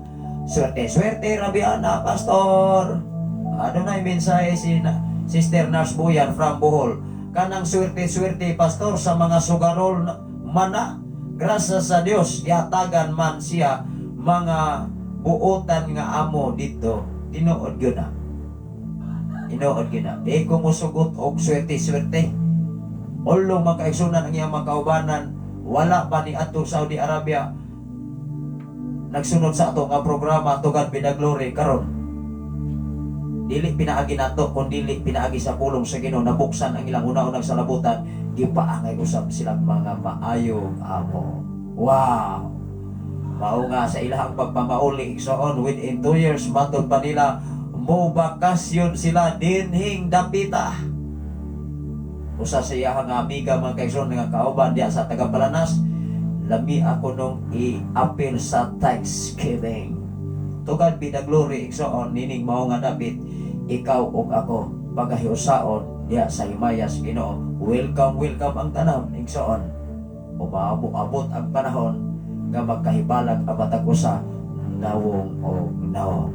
swerte-swerte, rabiana, pastor. Ano na yung mensahe si Sister Nars Boyan from Bohol. Kanang swerte-swerte, pastor, sa mga sugarol, mana, grasa sa Dios, yatagan man siya, mga buotan nga amo dito, tinuod yun na. Tinuod yun na. Di ko musugot og swerte-swerte. Ulong makaigsunan ang iyang makaubanan, wala pa ni atong Saudi Arabia nagsunod sa ato nga programa Tugad Pinaglory karon. Dili pinaagi nato kun dili pinaagi sa pulong sa Ginoo, nabuksan ang ilang una-unang salabutan, gipaangay usab silang mga maayong amo. Wow. Mao nga sa ilahang pagpamauli igsoon, within 2 years matod pa nila mo bakasyon sila dinhing dapita. Usa sa iyang amiga mga kaigsoon nga kauban diya sa Tagabalanas, lami ako nung i-appeal sa Thanksgiving. Tugad Pinaglory igsoon, nining mao nga dapit, ikaw ug ako pagahiusaon diya sa Himayas Ginoo. Welcome ang tanan igsoon. Umaabot ang panahon nga magkahibalag ang matag usa nawong o nawong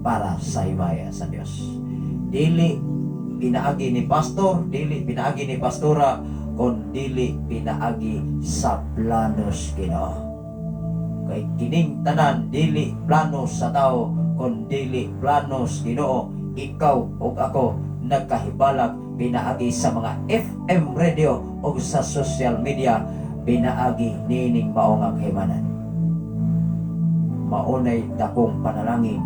para sa Himayas sa Dios. Dili pinaagi ni pastor, dili pinaagi ni pastora, kung dili pinaagi sa planos Ginoo. Kay kining tanan dili planos sa tao, kung dili planos Ginoo. Ikaw ug ako nagkahibalag pinaagi sa mga FM radio o sa social media, pinaagi nining mao nga kahimanan. Maunay dakong panalangin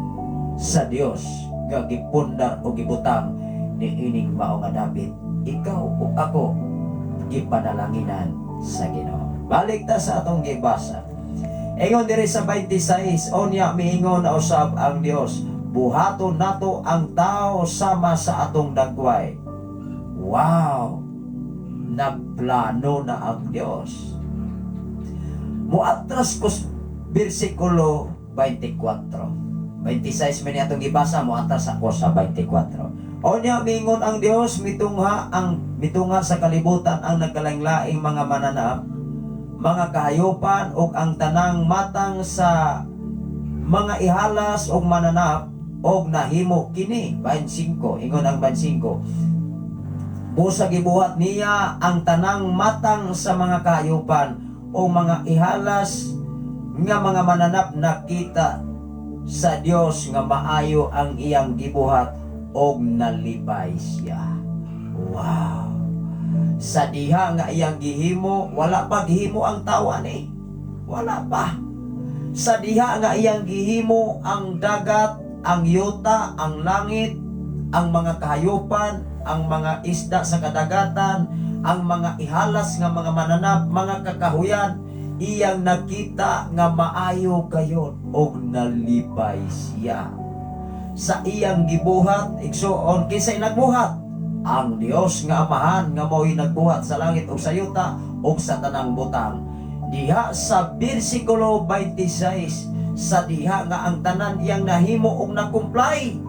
sa Dios nga gipundar o gibutang niining mao nga dapit, ikaw ug ako gipanalanginan sa Ginoo. Balik ta sa atong gibasa. Ingon diri sa 26, onya miingon na usab ang Dios, buhaton nato ang tao sama sa atong dagway. Wow! Nagplano na ang Dios. Muatras ko bersikulo 24. 26 man atong gibasa, muatras ako sa 24. Onya mingon ang Dios, mitungha sa kalibutan ang nagkalain-laing mga mananap, mga kahayupan ug ang tanang matang sa mga ihalas ug mananap og nahimo kini. 25 ingon ang 25. Busa gibuhat niya ang tanang matang sa mga kahayupan o mga ihalas nga mga mananap, nakita sa Dios nga maayo ang iyang gibuhat og nalibay siya. Wow. Sa diha nga iyang gihimo, wala pa gihimo ang tawan eh. Wala pa. Sa diha nga iyang gihimo ang dagat, ang yuta, ang langit, ang mga kahayupan, ang mga isda sa kadagatan, ang mga ihalas nga mga mananap, mga kakahuyan, iyang nakita nga maayo gayon og nalibay siya. Sa iyang gibuhat igsoon kinsay nagbuhat? Ang Dios nga Amahan nga mao'y nagbuhat sa langit ug sa yuta ug sa tanang butang. Diha sa bersikulo 26, sa diha nga ang tanan iyang nahimo ug nakumplay,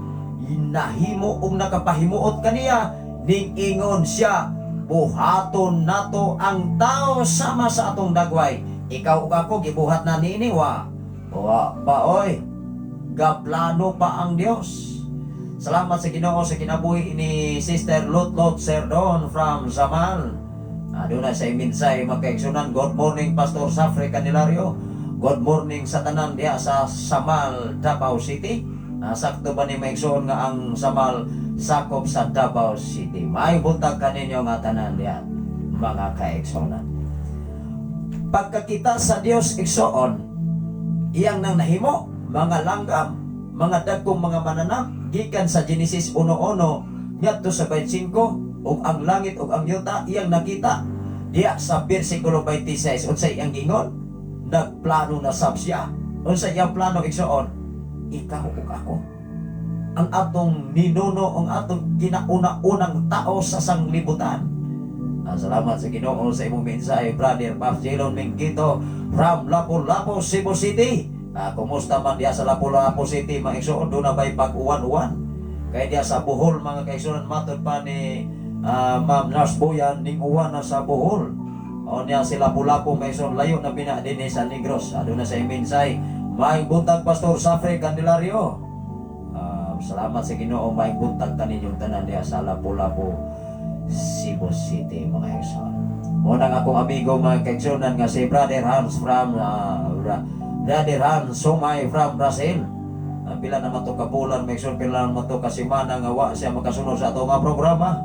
nahimo ug nakapahimuot kaniya, ning ingon siya, buhaton nato ang tao sama sa atong dagway. Ikaw ug ako gibuhat na nini wa. Wa pa oy. Gaplano pa ang Dios. Salamat sa Ginoo sa kinabuhi ni Sister Lutlot Serdon from Samal. Aduna sa iminsay magkaigsunan. Good morning Pastor Safre Candelario. Good morning sa tanan diya sa Samal, Davao City. Sakto ba ni maigsoon nga ang Samal sakop sa Davao City? May buntag kaninyo nga tanan diya mga kaigsunan. Pagkakita sa Dios igsoon, iyang nang nahimo mga langgam, mga dagkong mga mananap gikan sa Genesis 1:1 ngadto sa 25 ug ang langit ug ang yuta iyang nakita diya sa bersikulo 26 unsay iyang gingon nagplano na sab siya unsay iyang plano igsoon ikaw ug ako ang atong ninuno ang atong kinauna-unang tao sa sanglibutan. Salamat sa Ginoo sa imong mensahe, Brother Paf Jelon Mingkito from Lapu-Lapu, Cebu City. Kumusta man diya sa Lapu-Lapu City, maigsoon doon na ba'y pag-uwan-uwan? Kaya diya sa Bohol, mga kaigsoon, matod pa ni Ma'am Nars Boyan, ning uwan na sa Bohol. O niya si Lapu-Lapu, maigsoon, layo na bina din sa Negros. Doon na sa iminsay, maing buntag Pastor Safre Candelario. Salamat sa Ginoo, maing buntag kaninyong tanan diya sa Lapu-Lapu, Cebu City, mga kaigsoon. Unang akong amigo, mga kaigsoon, nga si Brother Hans from Brother Hans Sumay from Brazil. Pila naman to kabulan, make sure pila naman to kasimana nga wa siya makasunod sa ato nga programa.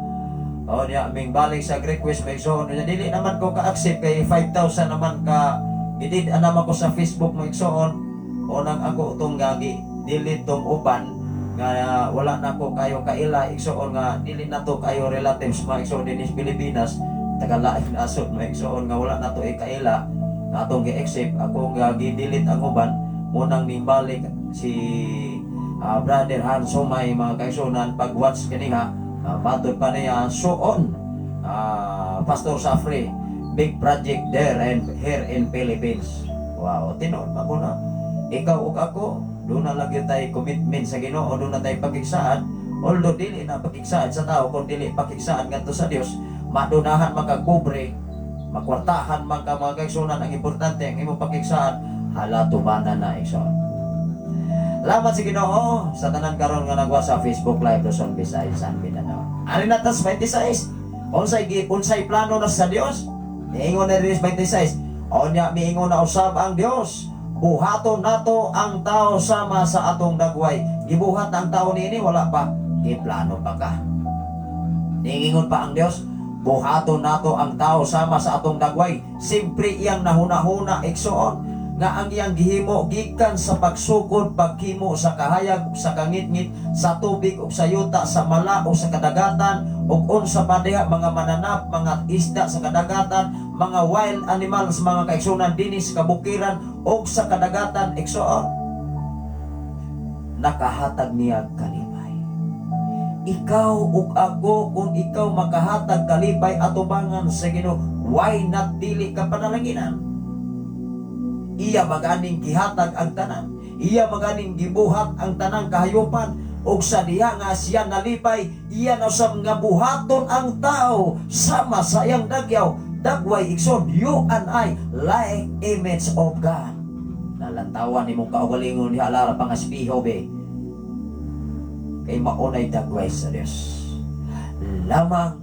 O niya, aming balik sa request, make sure dili naman ko ka-accept kay 5,000 naman ka idid naman ko sa Facebook, make sure unang ako itong gagi dili tong uban nga wala na ko kayo kaila, igsoon nga dili na to kayo relatives, mga igsoon din is Pilipinas, tagalain asod, mga igsoon nga wala na to ikaila atong gi-accept ako nga gidilit ang uban munang nimbalik si Brother Hans Sumay, mga kaigsunan pag-watch kaniha matod pa niya suon Pastor Safre big project there and here in Philippines. Wow, tinuod pa ko na ikaw ug ako doon na lang yun tayo commitment sa Ginoo, doon na tayo pakigsaan. Although dili na pakigsaan sa tao, kung dili pakigsaan ngadto sa Dios, madunahan magkakubre, makwartahan man ka mga kaigsunan. Ang importante ang imong pakigsaan hala tubanan na igsoon. Salamat sa Ginoo sa tanan karon nga nagwa sa Facebook Live Luzon, Visayas and Mindanao. Ani na tas 26. Unsay plano na sa Dios? Miingon na rin 26. Onya miingon na usab ang Dios. Buhaton nato ang tao sama sa atong dagway. Gibuhat ang tao niini wala pa. Giplano pa ka. Ningingon pa ang Dios, buhaton nato ang tao sama sa atong dagway. Simpre iyang nahuna-huna igsoon nga ang iyang gihimo gikan sa pagsukod, paghimo sa kahayag, sa kangit-ngit, sa tubig ug sa yuta, sa mala o sa kadagatan ug unsa pa diha mga mananap, mga isda sa kadagatan, mga wild animals, mga kaigsunan dinhi sa kabukiran ug sa kadagatan igsoon. Nakahatag niya kalipay. Ikaw ug ako, kung ikaw makahatag kalipay atubangan sa Ginoo, why not dili ka panalanginan? Iya maganing gihatag ang tanan, iya maganing gibuhat ang tanang kahayupan, ug sa diha nga siya nalipay, iya na usab nga buhaton ang tao sama sa iyang dagway igsoon. You and I like image of God. Nalantawan nimong kaugalingon diha lara pang espiho be. Kay maunay dagway sa Dios. Lamang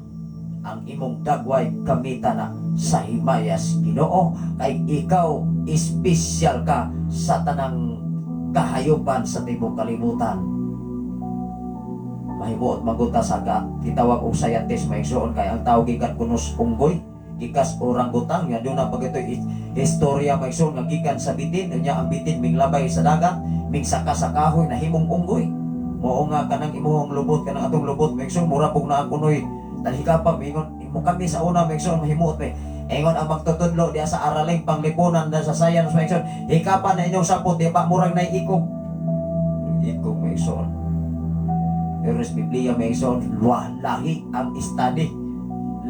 ang imong dagway kamita na sa himayas Ginoo, kay ikaw espesyal ka sa tanang kahayupan sa tibok kalibutan. Mahimuot magunta sa titawag og scientist maigsoon kay ang tao gikan kunos unggoy, gikas orangutang ya doon na pag ito istorya maigsoon nga gikan sa bitin, nya ang bitin minglabay sa dagat, migsaka sa kahoy na himong unggoy. Mao nga kanang imong lubot, kanang atong lubot maigsoon mura pug na ang kunoy talhikapang mingon imo kami sa una maigsoon mahimuot me. Ingon ang magtutudlo diya sa araling panglipunan da sa science maigsoon, hikapan na inyong sapot di pa murag na ikog maigsoon. Pero sa Biblia maigsoon, lahi ang study,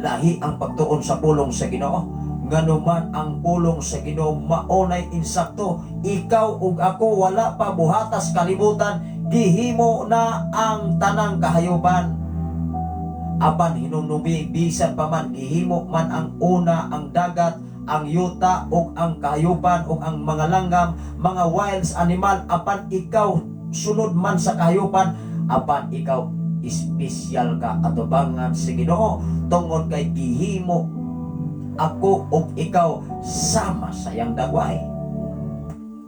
lahi ang pagtuon sa pulong sa Ginoo. Nganuman ang pulong sa Ginoo maunay insakto. Ikaw ug ako wala pa buhatas kalibutan, gihimo na ang tanang kahayupan. Apan hinumnubi bisan pa man gihimo man ang una ang dagat, ang yuta o ang kahayupan o ang mga langgam, mga wilds animal, apan ikaw sunod man sa kahayupan, apan ikaw espesyal ka atubangan sa Ginoo tungod kay gihimo ako o ikaw sama sa iyang dagway.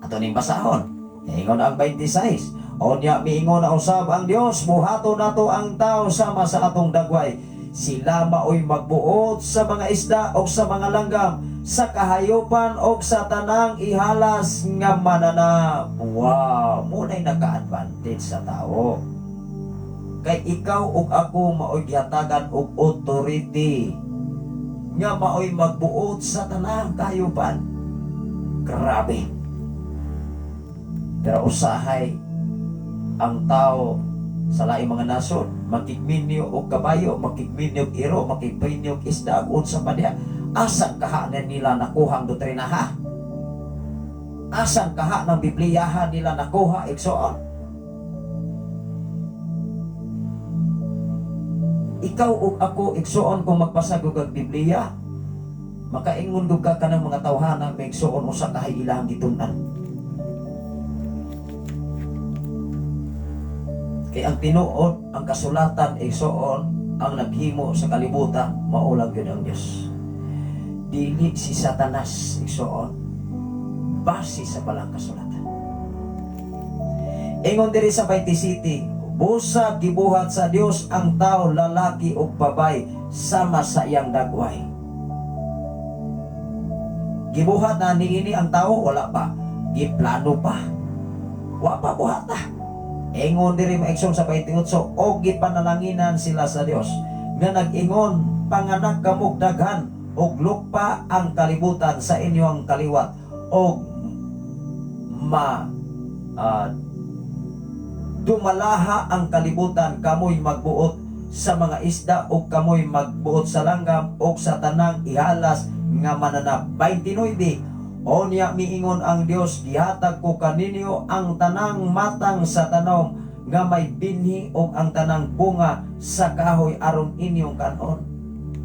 Ato ning basahon, ingon ang 26. Onya miingon na usab ang Dios, buhaton nato ang tao sama sa atong dagway. Sila maoy magbuot sa mga isda o sa mga langgam, sa kahayupan o sa tanang ihalas nga mananap. Wow, muna'y naka-advantage sa tao. Kay ikaw o ako maoy gihatagan og authority nga maoy magbuot sa tanang kahayupan. Grabe. Pero usahay ang tao sa laing mga nasod, makigminyo og kabayo, makigminyo og iro, makigminyo og isda, unsa pa diha. Asang kaha na nila nakuhang doktrinaha? Asang kaha ng Bibliyahan nila nakuha, igsoon? Ikaw ug ako, igsoon, kung magpasagog ang Biblia, makaingon ka ng mga tawhana, may igsoon mo sa kahay ilang gitunan. Kay ang tinuod, ang kasulatan, igsoon, ang naghimo sa kalibutan, maulang yun ang Diyos. Dili si Satanas, igsoon, base sa balang kasulatan. Ingon diri sa 27, busa gibuhat sa Dios ang tao, lalaki o babay, sama sa iyang dagway. Gibuhat na niini ang tao, wala pa. Giplano pa. Wa pa buhata. Ingon diri maigsoon sa 28, o gipanalanginan sila sa Dios nga nag-ingon, panganak kamog daghan og lupa ang kalibutan sa inyong kaliwat og dumalaha ang kalibutan, kamoy magbuot sa mga isda o kamoy magbuot sa langgam o sa tanang ihalas nga mananap. 29, onya miingon ang Dios, gihatag ko kaninyo ang tanang matang sa tanom nga may binhi o ang tanang bunga sa kahoy aron inyong kanon.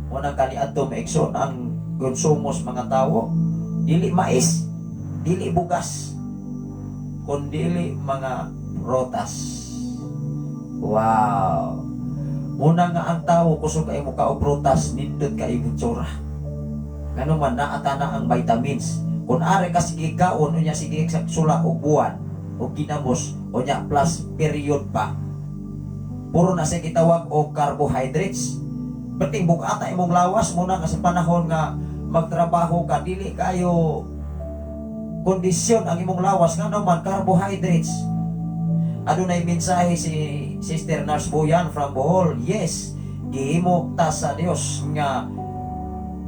Unang kaniadto maigsoon ang konsumos mga tao, dili mais, dili bugas, kundi mga prutas. Wow. Una nga ang tao kusog kay mo ka og prutas, nindot kay itsura. Ngano man naata na ang vitamins. Kung are ka sige kaon, unya sige sa sula o buwan o ginamos, unya plus period pa. Puro na sa gitawag o carbohydrates. Berting bukata imong lawas muna kasi panahon nga magtrabaho ka, dili kayo kondisyon ang imong lawas nga naman carbohydrates. Adunay mensahe si Sister Nars Boyan from Bohol. Yes, gihimo ta sa Dios nga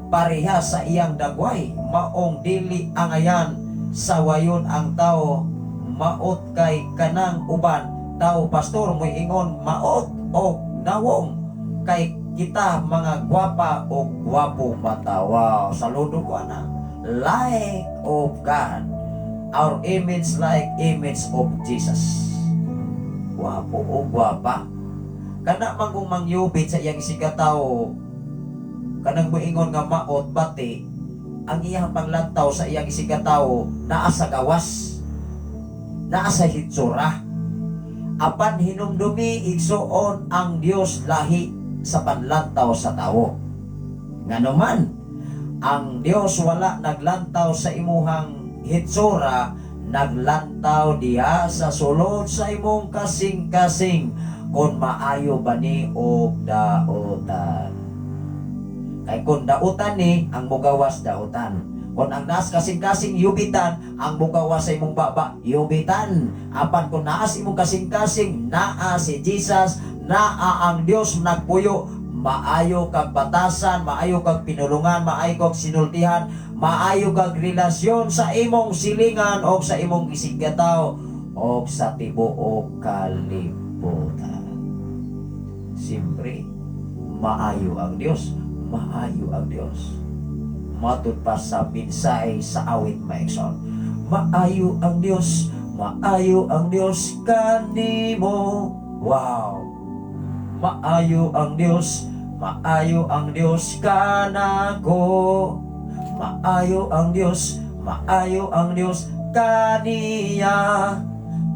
pareha sa iyang dagway, maong dili angayan sa wayon ang tao, maot kay kanang uban tao. Pastor mo ingon maot o nawong kay kita mga gwapa o gwapo mata. Wow, saludo ko na. Like of God, our image like image of Jesus. Gwapo o gwapa. Kana mangong mangyubit sa iyang isigataw, kanang moingon nga maot bati, ang iyang panglantaw sa iyang isigataw naa sa gawas, naa sa hitsura. Apan hinumdumi igsoon ang Dios lahi sa panlantaw sa tao. Nganuman ang Dios wala naglantaw sa imuhang hitsura, naglantaw diha sa sulod sa imong kasing-kasing kung maayo ba ni og daotan. Kay kung dautan ni, ang mugawas dautan. Kung ang nas kasing-kasing yubitan, ang mugawas sa imong baba yubitan. Apan kung naas imong kasing-kasing, naa si Jesus, naa ang Dios nagpuyo, maayo kag batasan, maayo kag pinulungan, maayo kag sinultihan, maayo kag relasyon sa imong silingan o sa imong gisigataw o sa tibuok kalibutan. Siyempre, maayo ang Dios. Maayo ang Dios. Matud pa sa pinsay sa awit maigsoon. Maayo ang Dios. Maayo ang Dios kanimo. Wow. Maayo ang Dios. Maayo ang Dios kanako. Maayo ang Dios, maayo ang Dios kaniya.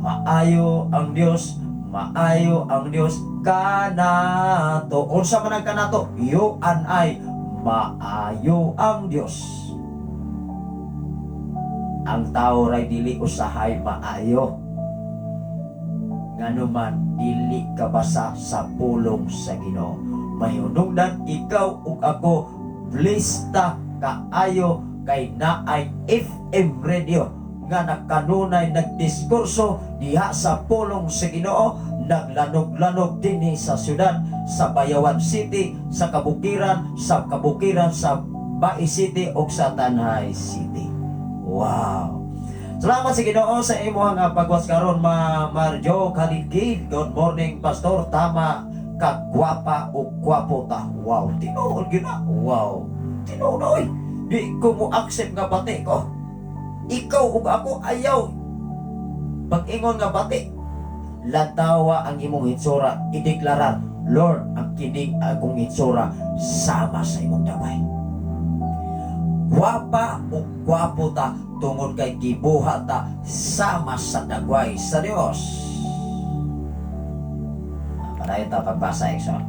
Maayo ang Dios, maayo ang Dios kanato. Unsa man ang kanato? Yo an ay maayo ang Dios. Ang tao ray dili usahay maayo. Nganuman dili ka basa sa pulong sa Ginoo. Mahunungdan ikaw ug ako blista kaayo kay naay FM radio nga nagkanunay nagdiskurso diha sa pulong sa Ginoo, naglanog-lanog dinhi sa syudad, sa Bayawan City, sa kabukiran sa Bai City ug sa Tanay City. Wow! Salamat sa Ginoo sa imong pagwas karon, Marjo Kaligid. Good morning, Pastor. Tama, kagwapa o gwapo ta. Wow, tinuod gina. Wow, tinuod oy. Di ko mo accept nga bati ko. Ikaw ug ako ayaw. Pag-ingon nga bati, latawa ang imong hitsura, ideklarar, Lord, ang kining akong hitsura sama sa imong damay. Gwapa o gwapo ta tungod kay gibuhat ta sama sa dagway sa Dios. Para ita pagbasa Exxon.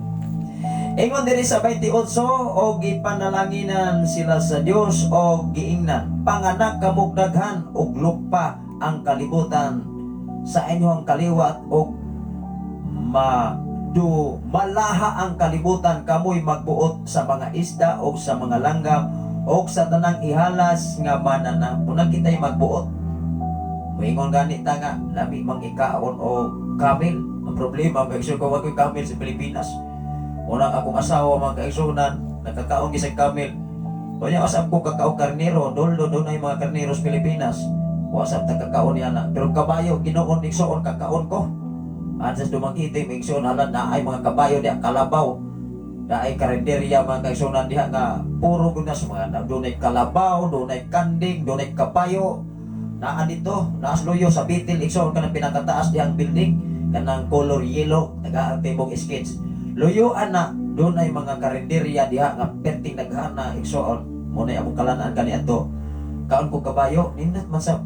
Ingon diri sa 28, o gipanalanginan sila sa Dios o giingnan, panganak kamog daghan og lupa ang kalibutan sa inyong kaliwat og malaha ang kalibutan, kamoy magbuot sa mga isda o sa mga langgam o sa tanang ihalas nga manana. Unang kita'y magbuot. Moingon ganit ta nga, lami mang ikaon o kamil. Ang problema, mag-iso ko wag kamil sa Pilipinas. Unang akong asawa mga kaigsunan, nakakaon gisag kamil. Kanya asap ko kakao karnero, doldo doon ay mga karnero sa Pilipinas. Wasap ta kakaon yan na. Pero kabayo, ginoon igsoon kakaon ko. Ansas dumakiting, igsoon halan na ay mga kabayo diya, kalabaw. Na ay karinderya mga kaigsunan diha nga puro guna sa mga doon ay kalabaw, doon ay kanding, doon ay kabayo. Naan dito, naasluyo sa bitil, igsoon ka ng pinakataas diyang building, kanang color yellow, nag-aantibong skits. Luyuan na, doon ay mga karinderya diha nga perting naghana, igsoon. Muna yung kalanaan kani ato. Kaon ko kabayo, nindot man sa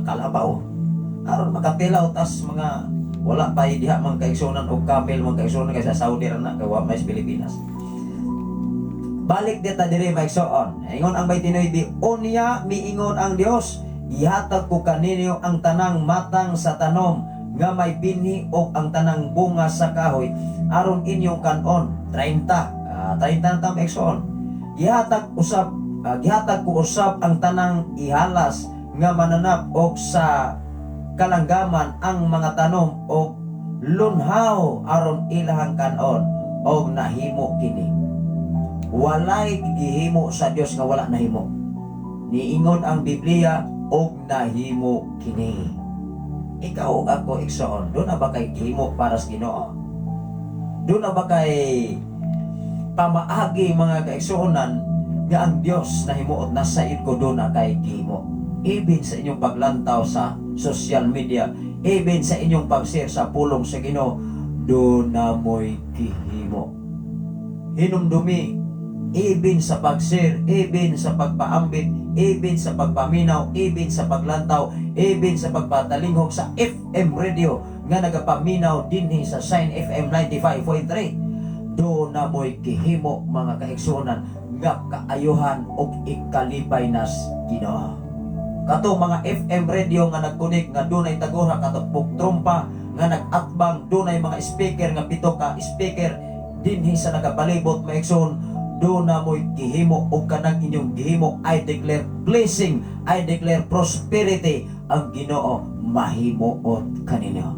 kalabaw. Aron makatilaw, tas mga wala pa diha mga kaigsunan o kamil mga kaigsunan kay sa Saudi ra na kawa may sa Pilipinas. Balik dita diri maigsoon. Ingon ang 29, unya miingon ang Dios, ihatag ko kaninyo ang tanang matang sa tanom nga may binhi o ang tanang bunga sa kahoy aron inyong kanon. 30 na tam maigsoon. Gihatag ko usab ang tanang ihalas nga mananap og sa kalanggaman ang mga tanom og lunhaw aron ilahang kanon og nahimo kini. Walay gihimo sa Dios nga wala nahimo. Niingon ang Biblia og nahimo kini. Ikaw ug ako igsoon, doon na ba kay gihimo para sa Ginoo? Doon na ba kay pamaagi mga kaigsuonan nga ang Dios nahimuot na sa ko doon na kay gihimo? Even sa inyong paglantaw sa social media, even sa inyong pag-share sa pulong sa Ginoo, doon na mo'y gihimo. Hinumdumi, even sa pag-share, even sa pagpaambit, even sa pagpaminaw, even sa paglantaw, even sa pagpatalinghog sa FM radio nga nagapaminaw dinhi sa Shine FM 95.3. Doon na mo'y gihimo mga kaigsuonan nga kaayuhan og ikalipay nas Ginoo. Kato mga FM radio nga nagkunik nga dunay tagura katupok trompa nga nagatbang, dunay mga speaker nga 7 ka speaker dinhi sa nagabalibot maigsoon. Doon na mo'y gihimo o kanang inyong gihimo. I declare blessing, I declare prosperity. Ang Ginoo mahimuot kaninyo.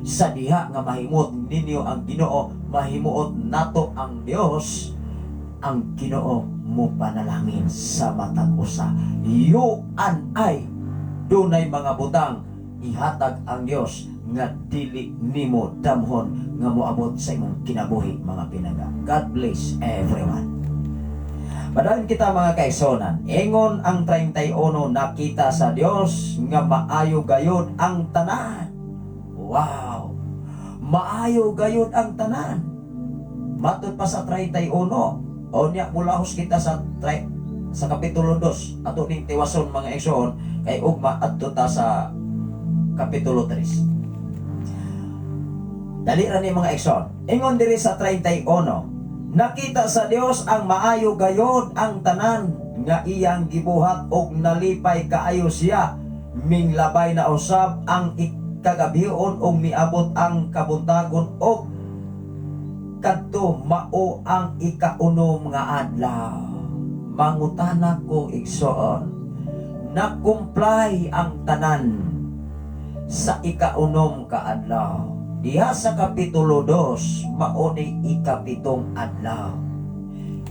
Sa diha nga mahimuot ninyo ang Ginoo, mahimuot nato ang Dios. Ang Ginoo mo panalangin sa matag usa. Yuan ay dunay mga butang ihatag ang Dios nga dili nimo damhon nga moabot sa imong kinabuhi mga pinaga. God bless everyone. Padayon kita mga kaigsonan. Ingon ang 31, nakita sa Dios nga maayo gayud ang tanan. Wow! Maayo gayud ang tanan. Matod pa sa 31, o niya mulahos kita sa sa kapitulo 2 ato ning tiwason mga igsoon kay ugma adto ta sa kapitulo 3. Dali ra ni mga igsoon. Ingon diri sa 31, nakita sa Dios ang maayo gayod ang tanan nga iyang gibuhat og nalipay kaayo siya, minglabay na usab ang ikagabion og miabot ang kabuntagon og kadto mao ang ikaunom nga adlaw. Mangutana ko igsoon, na-comply ang tanan sa ikaunom ka adlaw. Diha sa kapitulo 2, mao ni ikapitong adlaw.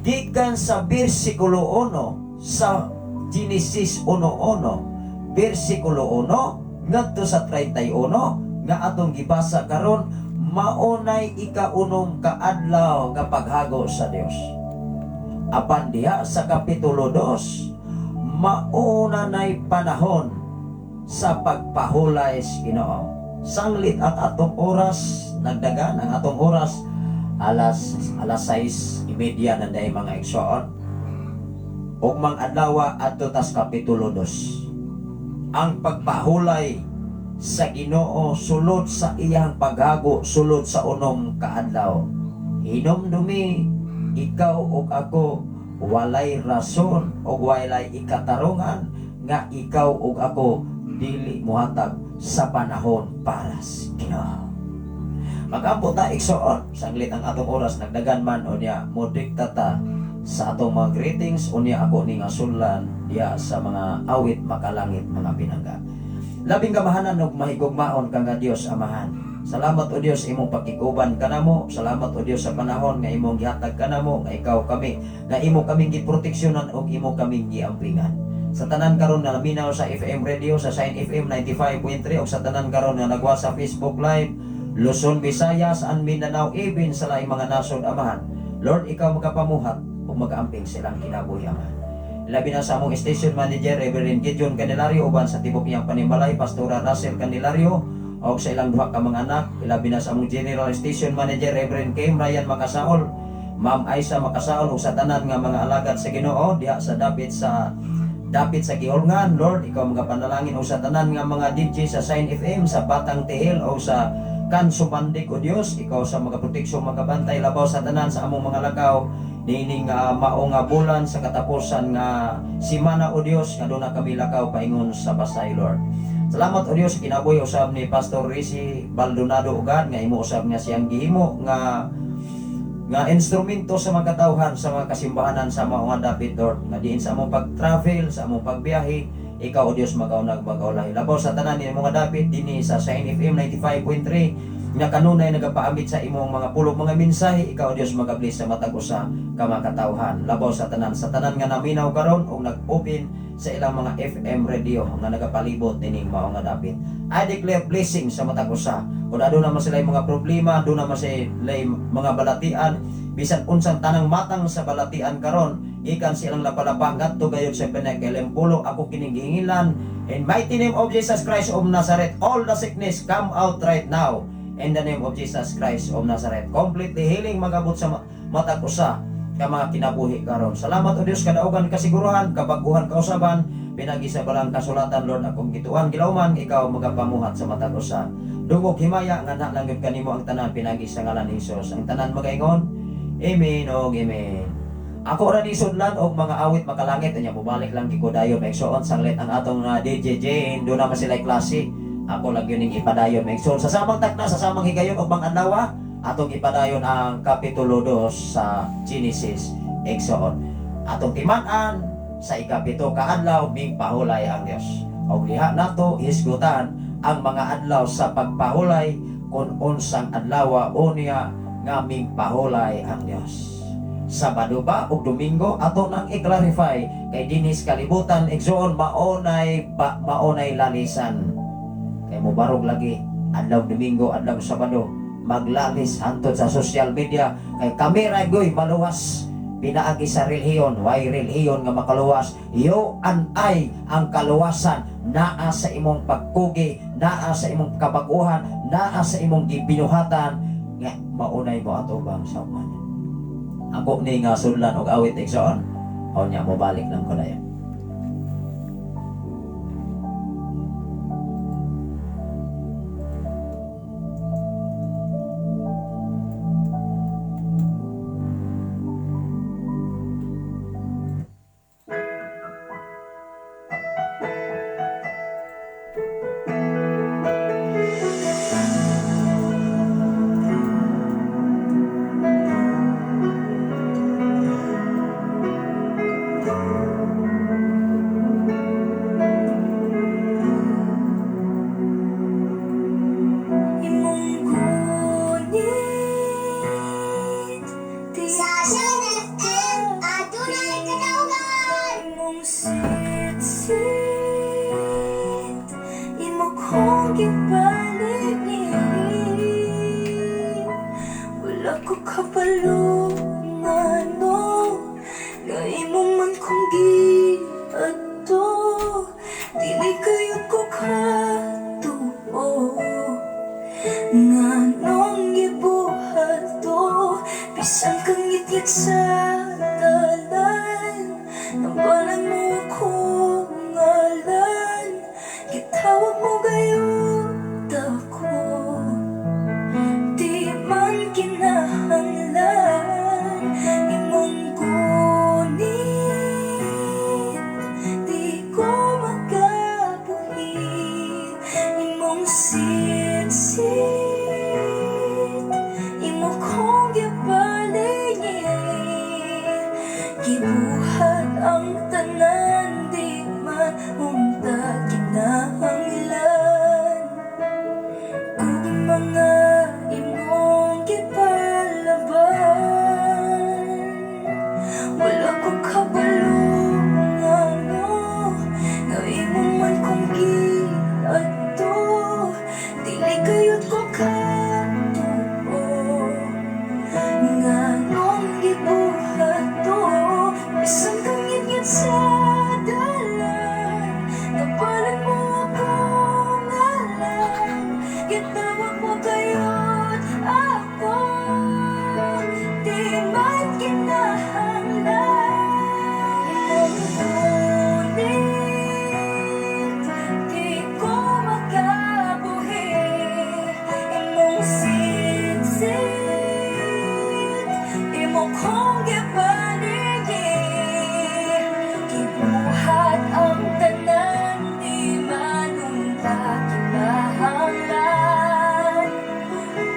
Gikan sa bersikulo 1 sa Genesis 1:1, bersikulo 1 ngadto sa 31 nga atong gibasa karon, maunay ikaunom ka adlaw nga paghago sa Dios. Apan diha sa kapitulo 2, mauna nay panahon sa pagpahulay sa Ginoo. Sanglit ang atong oras, nagdagan ang atong oras, alas 6:30 na day mga igsoon. Og mang adlaw adto tas kapitulo 2. Ang pagpahulay sa Ginoo sulod sa iyang paghago, sulod sa unom ka adlaw. Hinumdumi ikaw ug ako walay rason o walay ikatarungan nga ikaw ug ako dili muhatag sa panahon para sa Ginoo. Magampo ta igsoon, sanglit ang atong oras nagdagan man unya modikta ta sa atong mga greetings unya ako ning asullan diya sa mga awit makalangit mga pinangga. Labing kamahanan ug mahigugmaon kang Dios Amahan. Salamat o Dios imong pakiguban kanamo. Salamat o Dios sa panahon nga imong gihatag kanamo nga ikaw kami, nga imo kaming giproteksyonan ug imo kaming giampingan. Sa tanan karon nga naminaw sa FM radio sa Sign FM 95.3 ug sa tanan karon nga nagwa sa Facebook Live Luzon, Visayas, and Mindanao, even sa laing mga nasod Amahan. Lord, ikaw magapamuhat ug magaamping silang kinabuhi Amahan. Labi na sa among station manager Reverend Gideon Candelario uban sa tibok niyang panimalay Pastora Russell Candelario o sa ilang duha ka mga anak, ilabi na sa among General Station Manager Reverend Kim Ryan Makasaol, Ma'am Aisa Makasaol ug sa tanan nga mga alagad sa Ginoo diha sa dapit sa Giolngan. Lord, ikaw magapanalangin o sa tanan nga mga DJ sa Sign FM, sa Batang Tehel o sa Kanso Bandik o Dios, ikaw sa magaproteksyon magabantay labaw sa tanan sa among mga lakaw nining mao nga bulan sa katapusan nga simana o Dios nga doon na kami lakaw paingon sa Pasay Lord. Salamat o Dios kinabuhi usab ni Pastor Risi Baldonado ugad nga imo usab nga siyang gihimo nga instrumento sa mga katawhan sa mga kasimbahanan sa mga dapit Lord nga diin sa among pag-travel, sa among pagbiyahe, ikaw o Dios magaunag magaulay. Labaw sa tanan ni mga dapit dinhi sa Sign FM 95.3 nga kanunay nagapaambit sa imong mga pulong mga mensahe, ikaw o Dios magabless sa matag usa ka mga katawhan. Labaw sa tanan nga naminaw karon og nag-open sa ilang mga FM radio nga nagapalibot nining mao nga dapit. I declare blessing sa matag usa. Kung aduna man sila mga problema, aduna man sila mga balatian, bisan unsang tanang matang sa balatian karon, ikan silang lapalapa ngadto gayud sa pinakalimpulo ako kining gihingilan. In mighty name of Jesus Christ of Nazareth, all the sickness come out right now. In the name of Jesus Christ of Nazareth, completely healing magabot sa matag usa ka mga kinabuhi karon. Salamat o Dios kadaugan kasiguruhan, kabaguhan kausaban, pinagi sa balang kasulatan Lord akong gituan gilawman, ikaw magapamuhat sa matag usa. Dungog himaya nga nalanggit kanimo ang tanan pinagi sa ngalan ni Hesus. Ang tanan magaingon, amen o amen. Ako ra ni sudlan og mga awit makalangit nya mubalik lang gikudayon maigsoon sanglit ang atong DJ Jane do na man sila klase. Ako lagi ning ipadayon maigsoon sa samang takna sa samang higayon og bang adlaw atong ipadayon ang kapitulo 2 sa Genesis igsoon. Atong timan-an sa ikapito ka adlaw ming pahulay ang Dios. Og diha nato hisgutan ang mga adlaw sa pagpahulay kung unsang adlaw unya nga ming pahulay ang Dios. Sabado ba o Domingo ato nang i-clarify kay dinis kalibutan igsoon maonay lalisan. Kay mo barog lagi adlaw Domingo adlaw Sabado maglalis hantod sa social media kay kamera goy maluwas pinaagi sa relihiyon, why relihiyon nga makaluwas? Yo antay ang kaluwasan naa sa imong pagkugi, naa sa imong kabaguhan, naa sa imong gibinuhatan nga maunay mo atubang sa uman. Ako ni nga sudlan og awit igsoon O niya mo balik lang ko na yan. Imong gunit Sasha FM, adunay kadaugan. Imong sit-sit Imo kong gipaligid Wala ko kapalungan no Nga imo man kong giadto Dili kayod ko katuo Nga nung gibuhat to Bisan kang ngit sa dalan Nambalan mo akong ngalan Gitawag mo gayon ako Di man kinahanglan Imong gunit Di ko magabuhi Imong sit-sit Imo kong gibalingin Gibuhat ang tanan Di man unta kinahanglan Kung mga imong gipalaban Wala ko kabalungan no Nga imo man kong giadto Dili kayod ko katuo Nga nung gibuhat to Bisan kang ngit sa dalan Napalan mo akong ngalan Gitawag mo gayon ako Di man kinahanglan Imong gunit Di ko magabuhi Imong sit-sit Imo kong gipaligid Gibuhat ang tanan Di man unta kinahanglan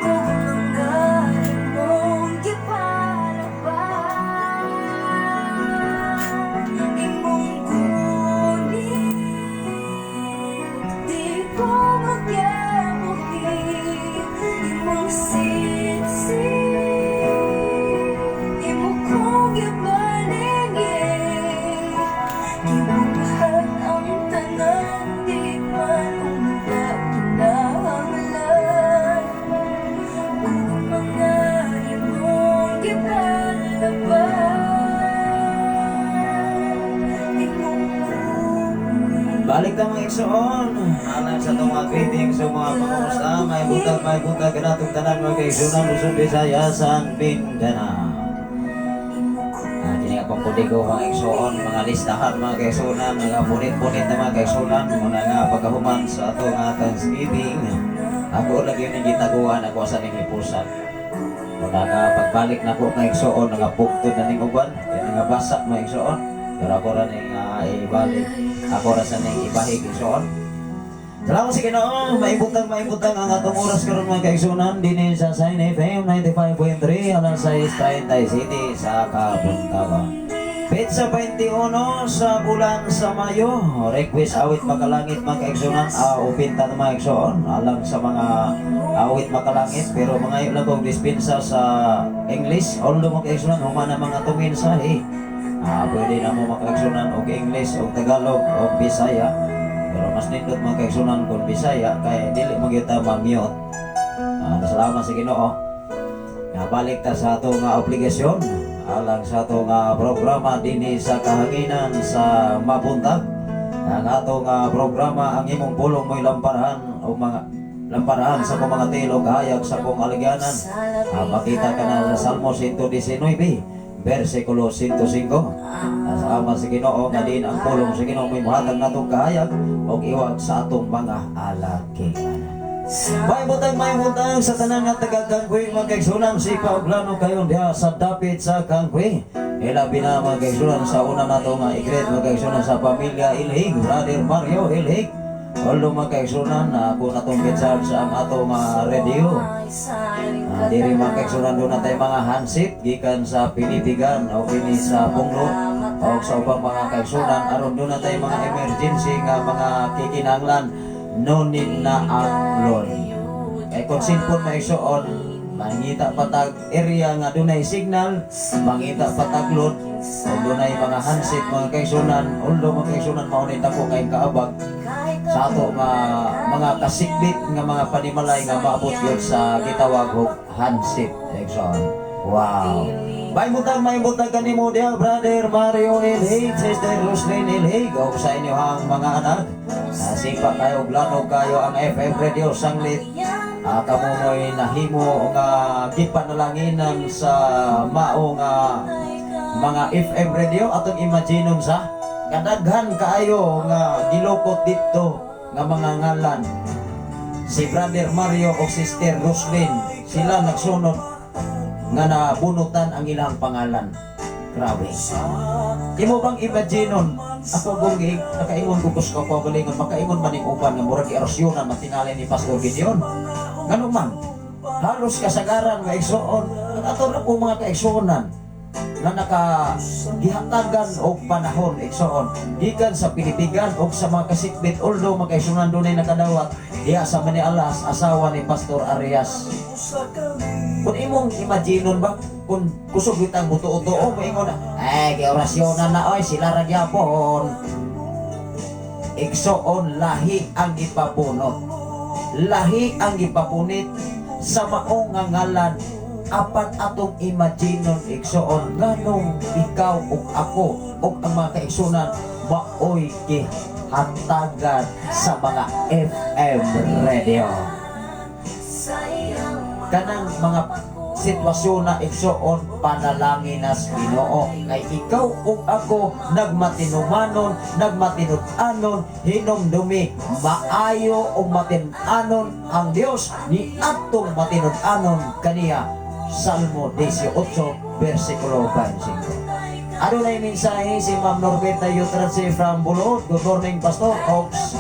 Kung mga imong gipalaban Imong gunit Di ko magabuhi Imong sit-sit Imo kong gibalingin Gibuhat ang tanan Di man unta kinahanglan Kung mga imong gipalaban Imong gunit Balik na mga igsoon. Alam sa itong mga greetings sa mga pangumusta. May buntag, ganatong tanan mga kaigsunan. Luzon, Visayas, and Mindanao. Kini akong puligo mga igsoon. Mga listahan mga kaigsunan. Mga punit-punit na mga kaigsunan. Muna nga pagkahuman sa ito nga Thanksgiving. Ako lagi yung gitaguan. Ako sa nilipusan. Muna nga pagbalik na ko mga igsoon. Nga puktod na ning uban. Kaya nga basak mga igsoon. Pero ako rin ibalik. Ako rin sa ning ibahig igsoon. Salamat sa Ginoo, maibutang ang atong oras karon mga kaigsunan dinhi sa Shine FM 95.3 alas 6:30 City sa Kabuntaban. Petsa 21 sa bulan sa Mayo, request awit makalangit mga kaigsunan, upinta na mga kaigsunan alang sa mga awit makalangit pero mga iyo lang kong dispensa sa English, although mga kaigsunan humana mga itong mensahe. Pwede na mo mga kaigsunan og English og Tagalog og Bisaya. Pero mas nindot mga kaigsunan kung Bisaya kaya dili magyuta ma-mute. Salamat sa Ginoo. Balik ta sa ato nga obligasyon alang sa ato nga programa dinhi sa kahanginan sa Mabuntag. Ang ato nga programa ang imong pulong mo'y lamparahan o mga lamparahan sa kong mga tilog hayag sa kong aligyanan. Makita ka na sa Salmo 119. versikulo 105. Salamat sa Ginoo nga din ang pulong sa Ginoo may muhatag natong kahayag o iwag sa atong mga alaki. May butang sa tanan nga taga-Kangkwi magkaigsunan si Pauglano kayon diha sa dapit sa Kangkwi. Ilabi na magkaigsunan sa una nato nga igreed magkaigsunan sa pamilya Ilhig, Brother Mario Ilhig. Although magkaigsunan na ako natong charge sa ato mga radio. Diri magkaigsunan doon natin mga handset gikan sa Pinipigan o kini sa Punglo o sa ubang mga kaigsunan aron doon natin mga emergency nga mga kikinahanglan no need na upload. Kay kung sinpon maisuon, mangita patag area nga dunay signal, mangita pataglod, o dunay mga handset mga kaigsunan, although mga kaigsunan maunay ako kay kaabag sa ato nga mga kasikbit nga mga panimalay nga maabot yun sa gitawag og handset. Kaigsunan. Wow. May butang kanimo diha, Brother Mario Ilhig, Sister Roslyn Ilhig, o sa inyong mga anak. Sipa kayo, glano kayo ang FM Radio Sanglit. Kamo mo'y nahimo nga gipanalanginan sa mao nga mga FM radio atong imaginon sa kadaghan kaayo nga gilukot dito nga mga ngalan. Si Brother Mario o Sister Roslyn, sila nagsunod nga nabunutan ang ilang pangalan. Grabe. Imo bang imaginon ako kung nakaingon ko kus ko pagalingon makaingon man ning uban nga murag erosyonan matingali ni Pastor Gideon. Ngano man? Halos kasagaran nga igsuon ato na po mga kaigsuonan na nakagihatagan og panahon igsuon gikan sa Pilipigan o sa mga kasikbit although mga kaigsuonan dunay nakadawat diha sa Manialas asawa ni Pastor Arias. Kung imong imaginon ba kung kusog itang buto-uto maingon na giorasyonan na oy sila ra gyapon. Igsuon lahi ang ipapunot, lahi ang ipapunit sa maong nga ngalan. Apat atong imaginon igsuon nganong ikaw ug ako ug ang mga kaigsunan maoy gihatagan sa mga FM radio. Kanang mga sitwasyon na igsuon panalangin nas Ginoo kay ikaw ug ako nagmatinumanon nagmatinud-anon hinumdumi maayo ug matin-anon ang Dios ni atong matinud-anon kaniya. Salmo 18 versikulo 25. Adunay mensahe si Ma'am Norbeta Yutratsi from Bulod. Good morning Pastor Ox.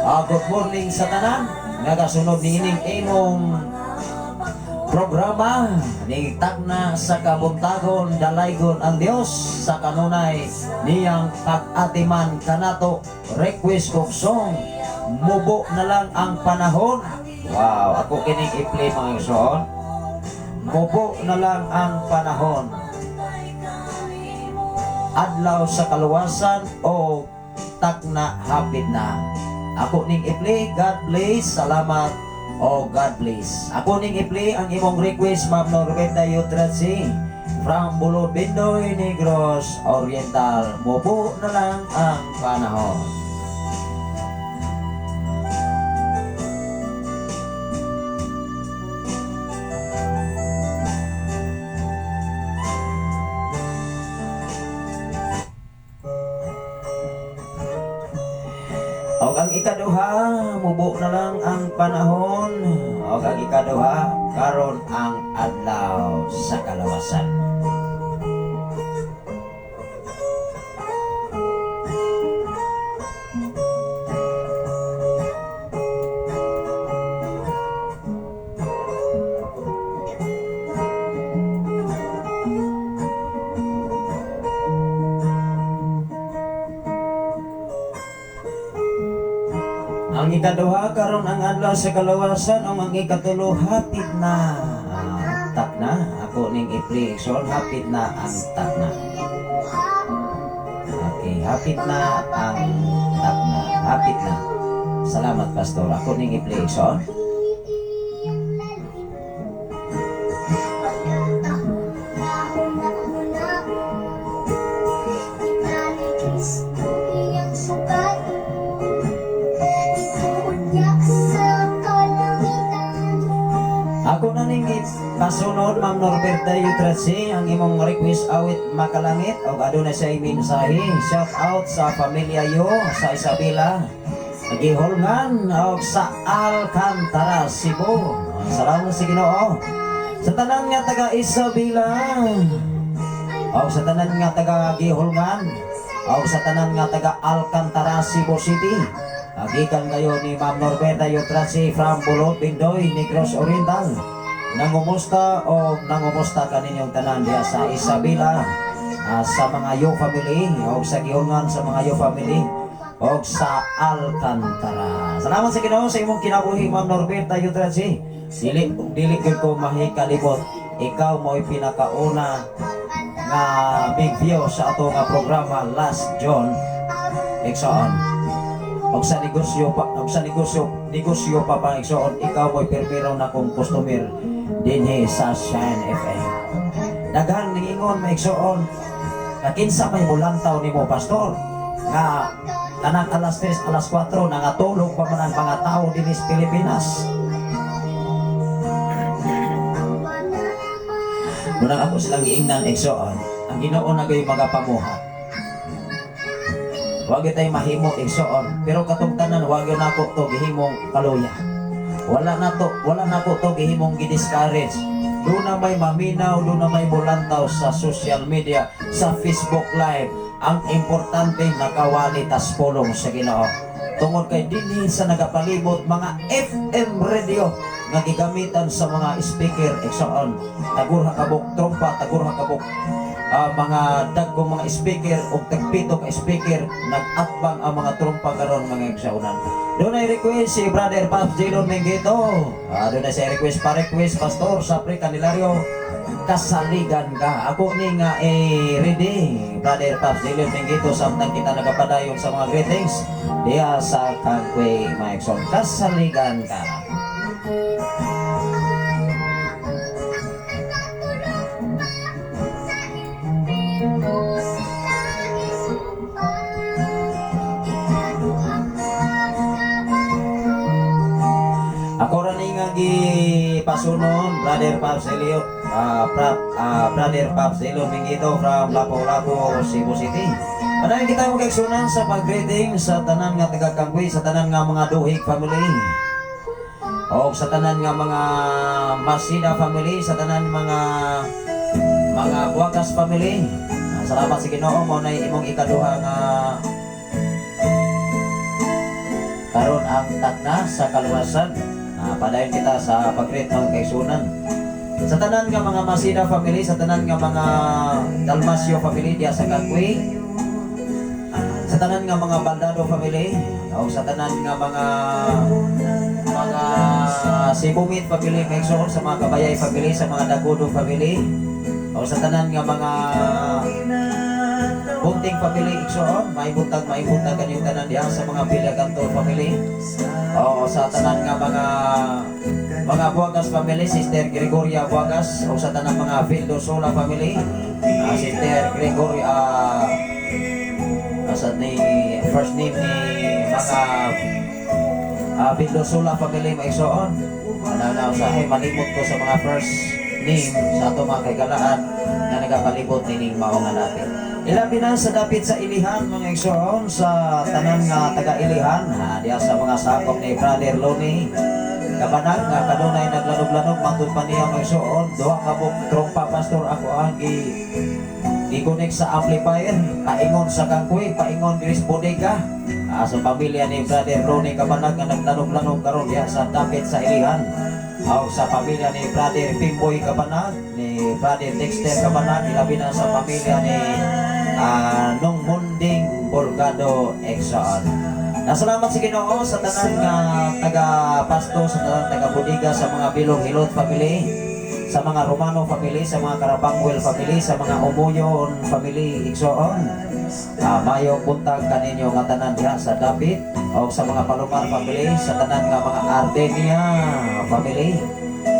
Good morning sa tanan nagasunod niining imong programa ni tagna sa kabuntagon dalaygon ang Dios sa kanunay niyang pag-atiman kanato. Request kong song mubo na lang ang panahon. Wow, ako kining i-play mga igsoon. Mubo na lang ang panahon. Adlaw sa kaluwasan o takna hapit na. Ako ning i-play. God bless. Salamat. Oh, God bless. Ako ning i-play ang imong request, Ma'am Norbeta Yutratsi from Bulod, Bindoy, Negros Oriental. Mubo na lang ang panahon. Og ang ikaduha, mubo na lang ang panahon. Og ang ikaduha, karon ang adlaw sa kalawasan. Ang ikaduha karon ang adlaw sa kalawasan o ang ikatulo hapit na takna. Ako ning i-play so hapit na ang takna. Okay, hapit na ang takna. Hapit na. Salamat Pastor. Ako ning i-play so. Ako na ning kasunod Ma'am Norberta Yutratsi ang imong request awit makalangit o aduna sa mensahe. Shout out sa pamilya yo sa Isabela, Gihulngan o sa Alcantara, Cebu. Salamat sa Ginoo. Sa tanan nga taga Isabela o sa tanan nga taga Gihulngan o sa tanan nga taga Alcantara, Cebu City. Gikan kayo ni Ma'am Norberta Yutratsi from Bulot, Bindoy, Negros Oriental. Nangumusta o nangumusta ka ninyong tanan diya sa Isabela, sa mga yo family o sa Gihulngan sa mga yo family o sa Alcantara. Salamat sa Ginoo sa imong kinabuhi, Ma'am Norberta Yutratsi. Dili ko mahikalibot, ikaw mo'y pinakauna nga big view sa ato nga programa last John Exxon. Og sa negosyo pa pang igsoon, ikaw mo'y permiro na kong customer dinhi sa Shine FM. Daghang ningingon maigsoon, kakinsa may bulantaw nimo pastor nga kanang alas 3, alas 4 nangatulog pa man ang mga tao dinhi sa Pilipinas. Munang ako silang giingnan igsoon, ang Ginoo na gay magapamuhat. Huwag tayo mahimo igsoon, pero katong tanan huwag na ko to gihimong kaluya. Wala na ko to gihimong gidiscourage. Doon na may maminaw, doon na may bulantaw sa social media, sa Facebook Live. Ang importante nakawali tas pulong sa Ginoo. Tungod kay dinhi sa nagapalibot mga FM radio nga gigamitan sa mga speaker igsoon. Tagurha kabuk trompa, tagurha kabuk mga dagkong mga speaker o tagpito ka speaker, nag-atbang ang mga trompa karon mga igsuonan. Doon ay request si Brother Pops Jelon Menggito. Doon ay si request Pastor Sapri Candelario, kasaligan ka. Ako ni nga ready, Brother Pops Jelon Menggito, samtang kita nagapadayon sa mga greetings diya sa Kagway Maikson. Kasaligan ka. Ako rin nga gipasunon, Brother Pops Elio, Brother Pops Elio Menggito from Lapu-Lapu, Cebu City. Panahin kita mo kaigsunan sa pag-greeting sa tanan nga taga-Kagway, sa tanan nga mga Duhig family, o sa tanan nga mga Masida family, sa tanan mga Buagas family. Salamat sa Ginoo mo na imong ikaduha nga karon ang tagna sa kaluwasan. Padayon kita sa pag-greet ng kaigsunan. Sa tanan nga mga Masida family, sa tanan nga mga Dalmasio family diya sa Kagway, sa tanan nga mga Baldado family, o sa tanan nga mga Sibumit family kaigsuon, sa mga Kabayay family, sa mga Dagudo family, o sa tanan nga mga Bunting family igsoon, maibuntag kanyang tanan diha sa mga Pilaganto family. O sa tanan nga mga Buagas family, Sister Gregoria Buagas, o sa tanan mga Vildosola family, Sister Gregoria asat ni first name ni mga Vildosola family maigsoon. Ano sa malimot ko sa mga first name sa ato mga kagalaan na nagapalibot nining mao nga natin. Ilabi na sa dapit sa Ilihan mga igsoon, sa tanan nga taga Ilihan, diya sa mga sakop ni Brother Loni Kabanag nga kanunay naglanog-lanog matod pa niya mga igsoon. Duha ka buk trompa pastor ako ang i-connect sa amplifier, paingon sa Kagway, paingon Gris Bodega. Sa pamilya ni Brother Loni Kabanag nga naglanog-lanog karon diya sa dapit sa Ilihan. O sa pamilya ni Brother Pimboy Kabanag, ni Brother Dexter Kabanag, ilabi na sa pamilya ni Nung Munding Borgado Exxon. Nasalamat sa Ginoo sa tanan nga taga-pasto, sa tanan taga-Budiga, sa mga Bilong Hilot family, sa mga Romano family, sa mga Karabangwel family, sa mga Umuyon family Exxon. Mayo puntag kaninyo nga tanan diha sa Dapit, o sa mga Palomar family, sa tanan nga mga Ardenia family.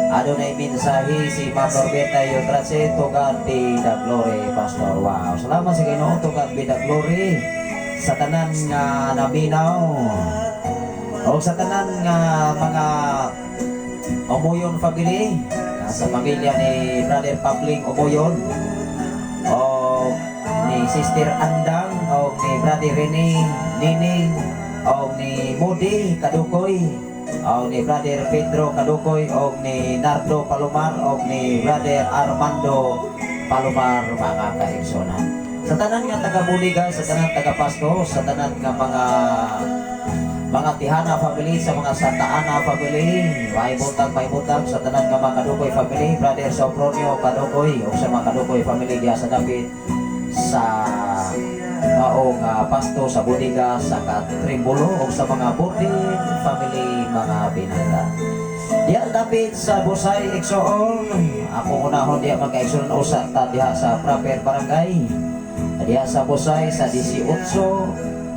Adonay mensahe si Ma'am Norberta Yutratsi, to God be the glory, Pastor. Wow, salamat sa Ginoo, to God be the glory sa tanan nga naminaw, o sa tanan nga mga Umuyon family, sa pamilya ni Brother Papling Omoyon o ni Sister Andang o ni Brother Rene Nining o ni Moody Kadukoy o ni Brother Pedro Kadukoy o ni Nardo Palomar o ni Brother Armando Palomar, mga kaigsonan. Sa tanan nga taga-Buliga, sa tanan taga-Pasto, sa tanan nga mga Tihana family, sa mga Santa Ana family, may butag sa tanan nga mga Kadukoy family, Brother Sopronio Kadukoy o sa mga Kadukoy family diya sa David sa maong Pasto sa Buliga sa Katribulo o sa mga Butin family, mga binangga. Diya David sa Busay Igsoon, ako unahon diya magkaigsoon usa ta diha sa proper barangay. Diya sa Busay sa 18,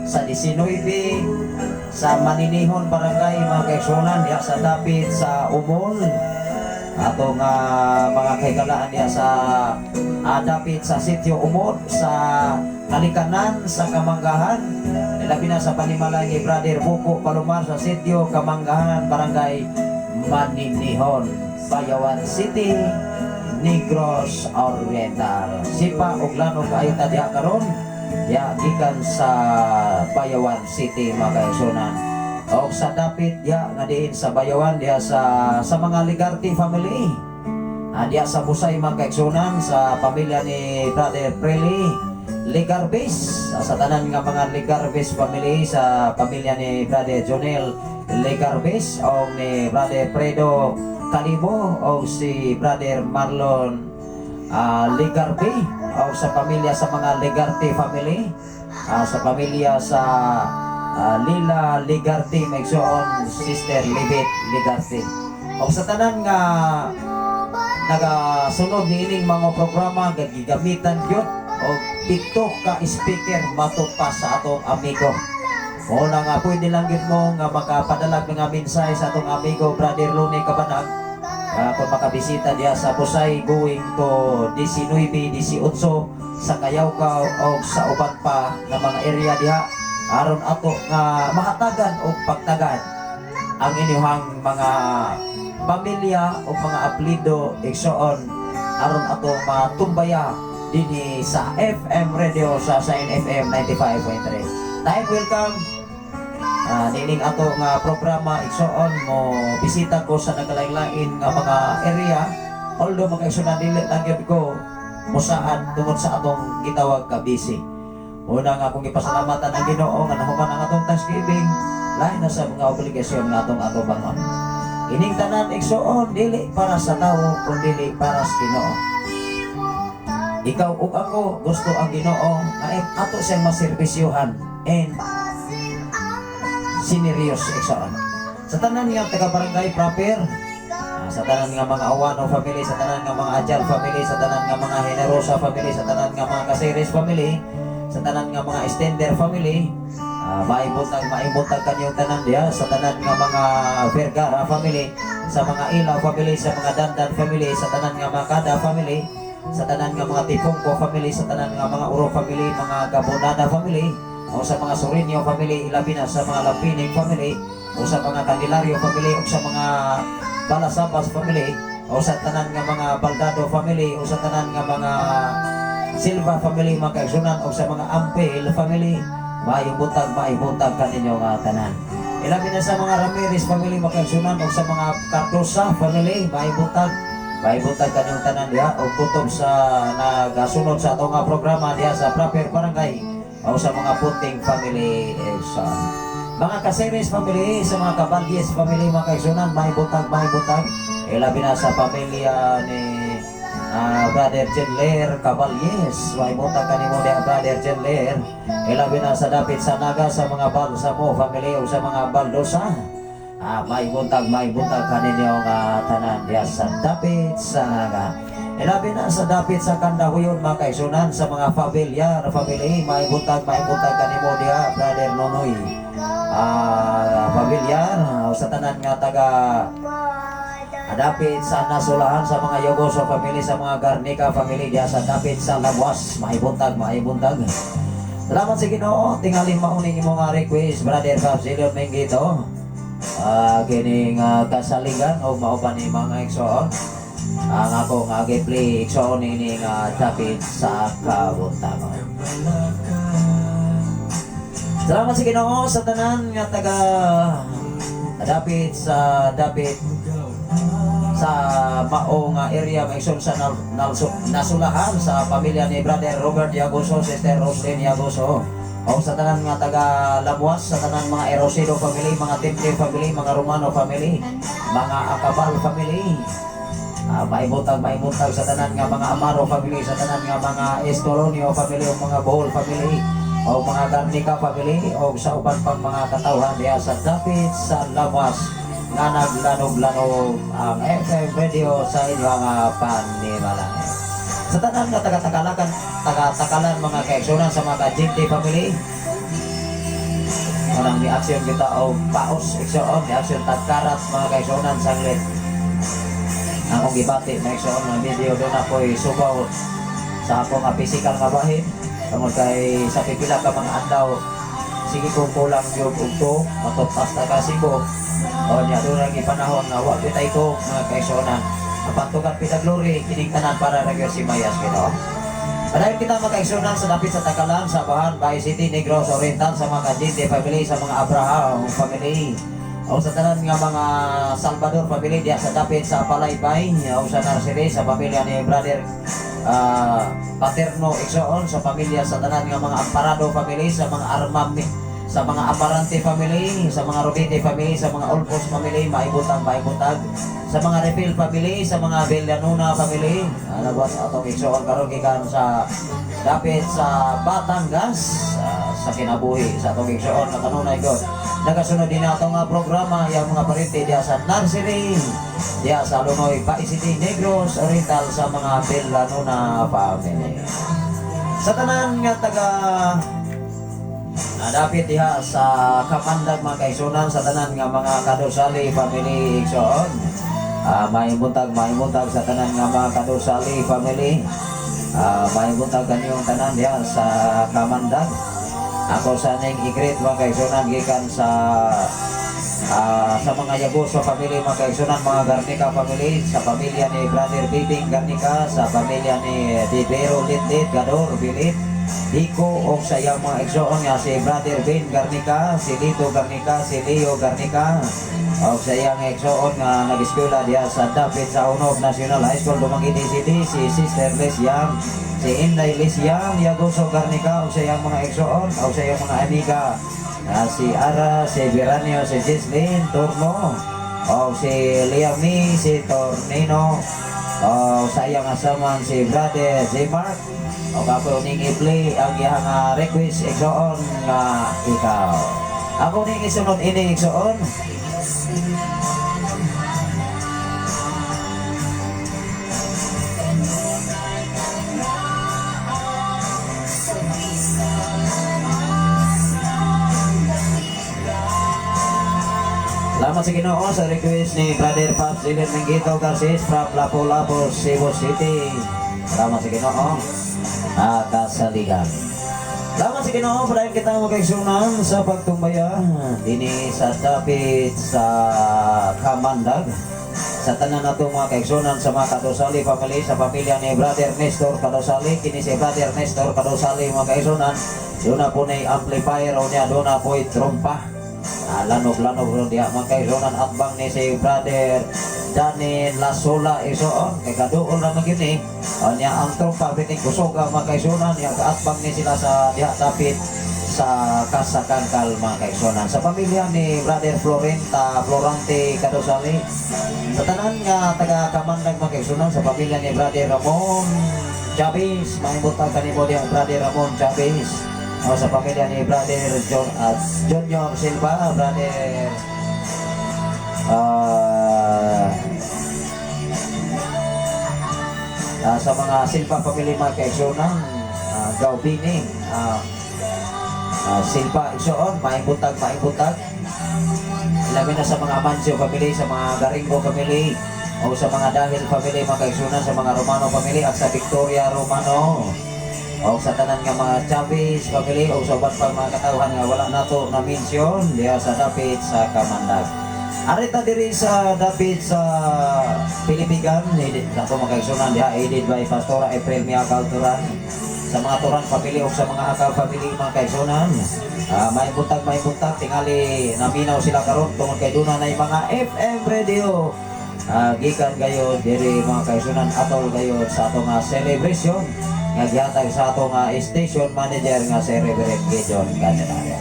sa 19, sa Maninihon barangay, mga kaigsunan diya sa David sa Umol. Ato nga mga kaigalaan diya sa David sa Sitio Umol, sa Kalikanan sa Kamanggahan. Labi na sa panimalay ni Brother Buko Palomar sa Sitio Kamanggahan, barangay Maninihon, Bayawan City, Negros Oriental. Sipa og lano kaayo ta diha karon. Ya gikan sa Bayawan City, mga kaigsunan. O sa Dapit ya nga diin sa Bayawan diha sa mga Ligarty family. Diha sa Busay, mga kaigsunan, sa pamilya ni Brother Preli Ligarbis, sa tanan nga mga Ligarbis family, sa pamilya ni Brother Jonel Ligarbis o ni Brother Fredo Kalibo o si Brother Marlon Ligarbi o sa pamilya sa mga Ligarty family, sa pamilya sa Lila Ligarty, Megsoon Sister Libet Ligarty o sa tanan nga nagasunod niining mga programa gagigamitan gyud o TikTok ka speaker matod pa sa atong amigo. O na nga pwede lang yun mo nga makapadala ng mensahe sa atong amigo Brother Lone Cabanag kung makabisita diya sa Busay going to 19-18 sa Kayawkaw o sa uban pa na mga area diha aron ato nga mahatagan o pagtagad ang inyong mga pamilya o mga aplido igsoon aron ato matumbaya dinhi sa FM radio sa FM 95.3. Time welcome. Nining ato nga programa igsoon mo bisita ko sa nagalain-lain nga mga area, although magkaigsunan dili lang gyud ko musaan tungod sa atong gitawag ka busy. Una nga akong ipasalamatan ang Ginoo nga nahuman ang atong Thanksgiving, lain na sa mga obligasyon nga atong bangon. Ining tanan igsoon dili para sa tawo kundi para sa Ginoo. Ikaw ug ako gusto ang Ginoo nga ato siyang maserbisyuhan and sinerious igsoon. Sa tanan nga taga-barangay proper, sa tanan nga mga Awano family, sa tanan nga mga Adjal family, sa tanan nga mga Generosa family, sa tanan nga mga Caceres family, sa tanan nga mga Extender family, maibutag kanyong tanan diya, sa tanan nga mga Vergara family, sa mga Ilaw family, sa mga Dandan family, sa tanan nga mga Kada family, sa tanan nga mga Tipongko family, sa tanan nga mga Uro family, mga Gabonada family, o sa mga Sorinio family, ilabi na sa mga Lampinig family, o sa mga Candelario family, o sa mga Balasabas family, o sa tanan nga mga Baldado family, o sa tanan nga mga Silva family, mga kaigsunan, o sa mga Ampel family, maibutag kaninyo nga tanan. Ilabi na sa mga Ramirez family, mga kaigsunan, o sa mga Cardosa family, maibutag kaninyong tanan diha, o kutob sa nagasunod sa atong nga programa diha sa proper barangay, o sa mga Puting family, sa mga Caceres family, sa mga Caballes family, mga kaigsunan, maibutag. Ilabi na sa pamilya ni Brother Jenler Caballes, maibutag kanimo diha Brother Jenler. Ilabi na sa Dapit sa Naga, sa mga Balsamo family, o sa mga Baldosa, maibutag kaninyo nga tanan diha sa Dapit sa Naga. Ilabi na sa Dapit sa Kandahuyon, mga kaigsunan, sa mga Fabilyar family, maibutag kanimo diha Brother Nonoy Fabilyar, sa tanan nga taga Dapit sa Nasulahan, sa mga Yogoso family, sa mga Garnica family diha sa Dapit sa Labuas, maibutag. Salamat sa Ginoo, tingali mauning imong request Brother Fabsilio Mengito. Kining kasaligan o mauban ni mga igsoon. ang ako nga gi-play igsoon ini nga dapit sa kabuntagon. Salamat sa Ginoo sa tanan nga taga dapit sa maong area maison sa nasulahan sa pamilya ni Brother Robert Yagoso, Sister Roslyn Yagoso. O sa tanan nga taga Labuas, sa tanan mga Erosido family, mga Temple family, mga Romano family, mga Acabal family. Maibutag sa tanan nga mga Amaro family, sa tanan nga mga Estolonio family, o mga Bohol family, o mga Garnica family, o sa uban pang mga katawhan diya sa dapit sa Labuas nga naglanog-lanog ang FM radio sa inyong panimalangin. Sa tanan nga taga-takalan mga kaigsunan sa mga Jinti family, unang ni-aksyon kita o paos igsoon, ni-aksyon tagkarat mga kaigsunan sanglit. Akong gibati na igsoon ng video doon ako'y subaw sa akong physical nga bahin. Tungod kay sa pipila ka mga andaw, sige kung kulang yung ugto, matutas na kasibo. O niya doon ang ipanahon na wag bitay ko mga kaigsunan. Apantugan pitaglory, kinigtanan para nagyo si Mayas kino. Padayon kita makaigsunan sa dapit sa Takalan, sa Bahan, Bay City, Negros Oriental, sa mga Kajinte family, sa mga Abraham family, o sa tanan nga mga Salvador family, diya sa dapit sa Palaybay, o sa Narcere, sa pamilya ni Brother Paterno Igsoon, sa pamilya sa tanan nga mga Amparado family, sa mga Armami, sa mga Aparante family, sa mga Rodite family, sa mga Olpos family, maibutag, sa mga Refill family, sa mga Villanuna family, alabas atong igsoon karon gikan sa dapit sa Batangas, sa kinabuhi sa atong igsoon na kanunay god. Nagasunod din atong programa yang mga parente diya sa Nursery, diya sa Lunoy, Bay City, Negros Oriental, sa mga Villanuna family. Sa tanan nga taga dapit diha sa Kapandag mga kaigsunan, sa tanan nga mga Kadosali family igsoon. Mahimuntag sa tanan nga mga Kadosali family. Mahimuntag kanyong tanan diha sa Kamandag. Ako sa ning i-greet mga kaigsunan gikan sa mga Yagoso family mga kaigsunan, mga Garnica family, sa pamilya ni Brother Bibing Garnica, sa pamilya ni Dibero Litit Gador Bilit Diko, o sa iyang mga igsoon nga si Brother Ben Garnica, si Lito Garnica, si Leo Garnica, o sa iyang igsoon nga nag-eskwela diya sa dapit sa Unog National High School Dumanguete City, si Sister Lesiang, si Inday Lesiang Yagoso Garnica, o sa iyang mga igsoon, o sa iyang mga amiga, si Ara, si Veranio, si Gislin Turno, o si Liami, si Tornino, o sa iyang asaman si Brother Mark. O ako ning i-play ang iyang request igsoon nga ikaw. Ako ning isunod ini igsoon. Salamat sa Ginoo sa request ni Brother Pops Dylan Mengito Garces from Lapu-Lapu, Cebu City. Salamat sa Ginoo. Kasaligan. Salamat sa Ginoo, padayon kita magkaigsunan sa pagtumbaya dini sa dapit sa Kamandag, sa tanan nato mga kaigsunan sa mga Kadosali family, sa pamilya ni Brother Nestor Kadosali. Kini si Brother Nestor Kadosali mga kaigsunan, doon na po na amplifier o niya, doon na po trompa, lanog-lanog ron diya mga kaigsunan, at bang ni si Brother Dani Lasola isoon kay kaduol na magini niya ang trompa biting kusog ang mga kaigsunan, niya kaatbang ni sila sa diha dapit sa Kasakangkal mga kaigsunan, sa pamilya ni Brother Florante Kadosali, sa tanan nga taga Kamandag mga kaigsunan, sa pamilya ni Brother Ramon Chavez, mahimutag kanimo diha Brother Ramon Chavez, o sa pamilya ni Brother Junior Silva, Brother sa mga Silva family mga kaigsunan, Gaubini, Silva igsoon, maibutag, labi na sa mga Amancio family, sa mga Garingo family, o sa mga Dahil family mga kaigsunan, sa mga Romano family, at sa Victoria Romano, o sa tanan nga mga Chavez family, o sa uban pang mga katawhan nga wala nato na mention diya sa dapit sa Kamandag. Arita diri sa dapit sa Pilipigan, edit na po makaigsunan diha, edit by Pastora April Mia Calturan. Sa mga Turan family o sa mga Akaw family mga kaigsunan, may buntag tingali naminaw sila karon tungod kay duna na mga FM radio. Gikan gayo diri mga kaigsunan atol gayo sa atong celebration nga gihatag sa atong station manager nga si Reverend Gideon Candelaria.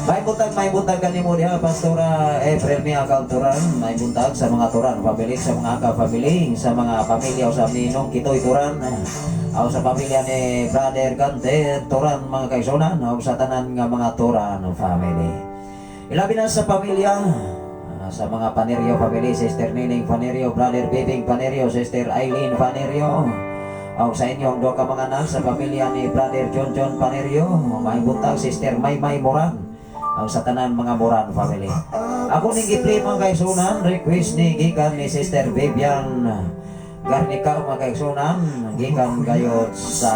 May buntag kanimo diha Pastora April Mia Calturan, may buntag sa mga Turan family, sa mga Akaw family, sa mga pamilya sa Ninong Kitoy Turan, o sa pamilya ni Brother Gante Turan mga kaigsunan, o sa tanan nga mga Turan family. Ilabi na sa pamilya sa mga Panerio family, Sister Nining Panerio, Brother Bibing Panerio, Sister Eileen Panerio, o sa inyong doon ka mga anak sa pamilya ni Brother John Panerio, may buntag Sister Maymay Moran, o sa tanan mga Moran family. Ako ning giplay mga kaigsunan, request ni gikan ni Sister Vivian Garnica mga kaigsunan, gikan gayo sa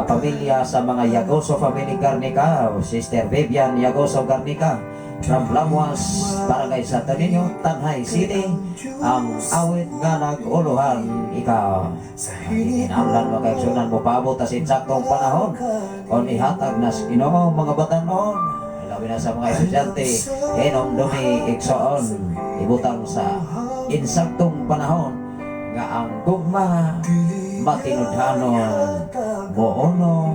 pamilya sa mga Yagoso family Garnica, Sister Vivian Yagoso Garnica from Lamuas, barangay sa Taninyo, Tanhay City, ang awit nga nag-uluhan ikaw. Itinamlan mga kaigsunan mo paabot sa insaktong panahon o ihatag na Ginoo mga batanon. Ilabi na sa mga estudyante, Henom Dumi Iksoon, ibutang sa insaktong panahon nga ang gugma matinudhanon moonong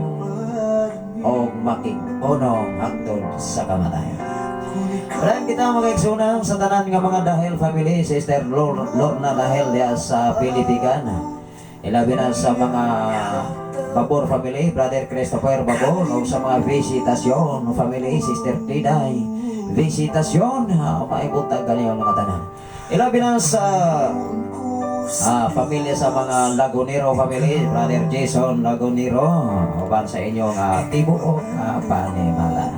o making-unong hangtod sa kamatayan. Maraming kita mga kaigsunan sa tanan nga mga Dahel family, Sister Lorna Dahel diya sa Pilipigan. Ilabi na sa mga Babor family, Brother Christopher Babor, o sa mga Visitasyon family, Sister Tiday Visitasyon, maibuntag ganyan mga tanan. Ilabi na sa pamilya sa mga Lagunero family, Brother Jason Lagunero, uban sa inyong tibuok Panimala.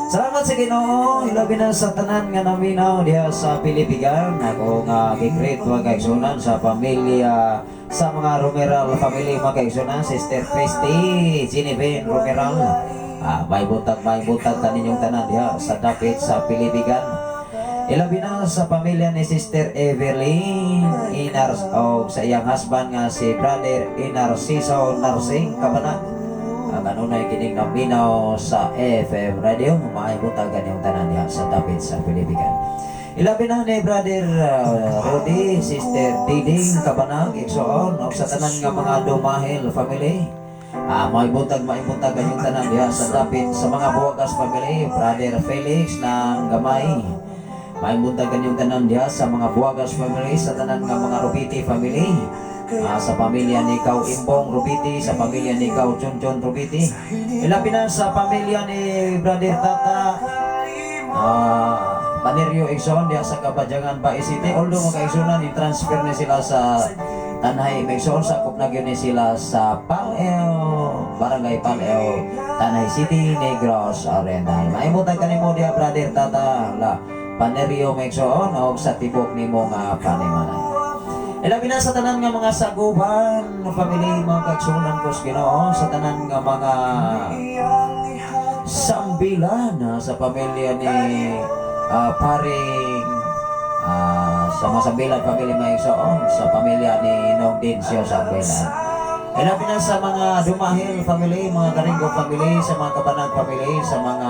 Salamat sa Ginoo, ilabi na sa tanan nga naminaw diha sa Pilipigan. Ako nga gikreat wa kaigsunan sa pamilya sa mga Romeral family mga kaigsunan, Sister Christy Genevieve Romeral. May buntag kaninyong tanan diha sa dapit sa Pilipigan. Ilabi na sa pamilya ni Sister Evelyn Inars o sa iyang husband nga si Brother Inarciso Narsing Kabanag. Kanunay kining naminaw sa FM radio, maibutagan yung tanan niya sa dapit sa Pilipigan. Ilabi na ni Brother Rudy, Sister Diding Kabanag Iksoon, o sa tanan nga mga Dumahil family. Maibutagan yung tanan niya sa dapit sa mga Buwagas family, Brother Felix ng Gamay. Maibutagan yung tanan niya sa mga Buwagas family, sa tanan nga mga Rubiti family. Sa pamilya ni Kau Imbong Rubiti, sa pamilya ni Kau Chunchon Rubiti. Ilabi na sa pamilya ni Brother Tata Panerio Ikson diya sa Kabajangan Bae City. Although mga kaigsunan, i-transfer ni sila sa Tanhay Ikson, sakop na yun sila sa Paleo, Barangay Paleo, Tanhay City, Negros Oriental. Maimutan ka ni mo diya Brother Tata Panerio Ikson o sa tibok ni mo nga Panimala. Ilabi na sa tanan nga mga saguban family mga kaigsunan ko sa Ginoo, sa tanan nga mga sambilan sa pamilya ni paring sa mga sambilan family mga igsoon, sa pamilya ni Nong Dincio Sambilan. Ilabi na sa mga Dumahil family, mga Karingo family, sa mga Kabanag family, sa mga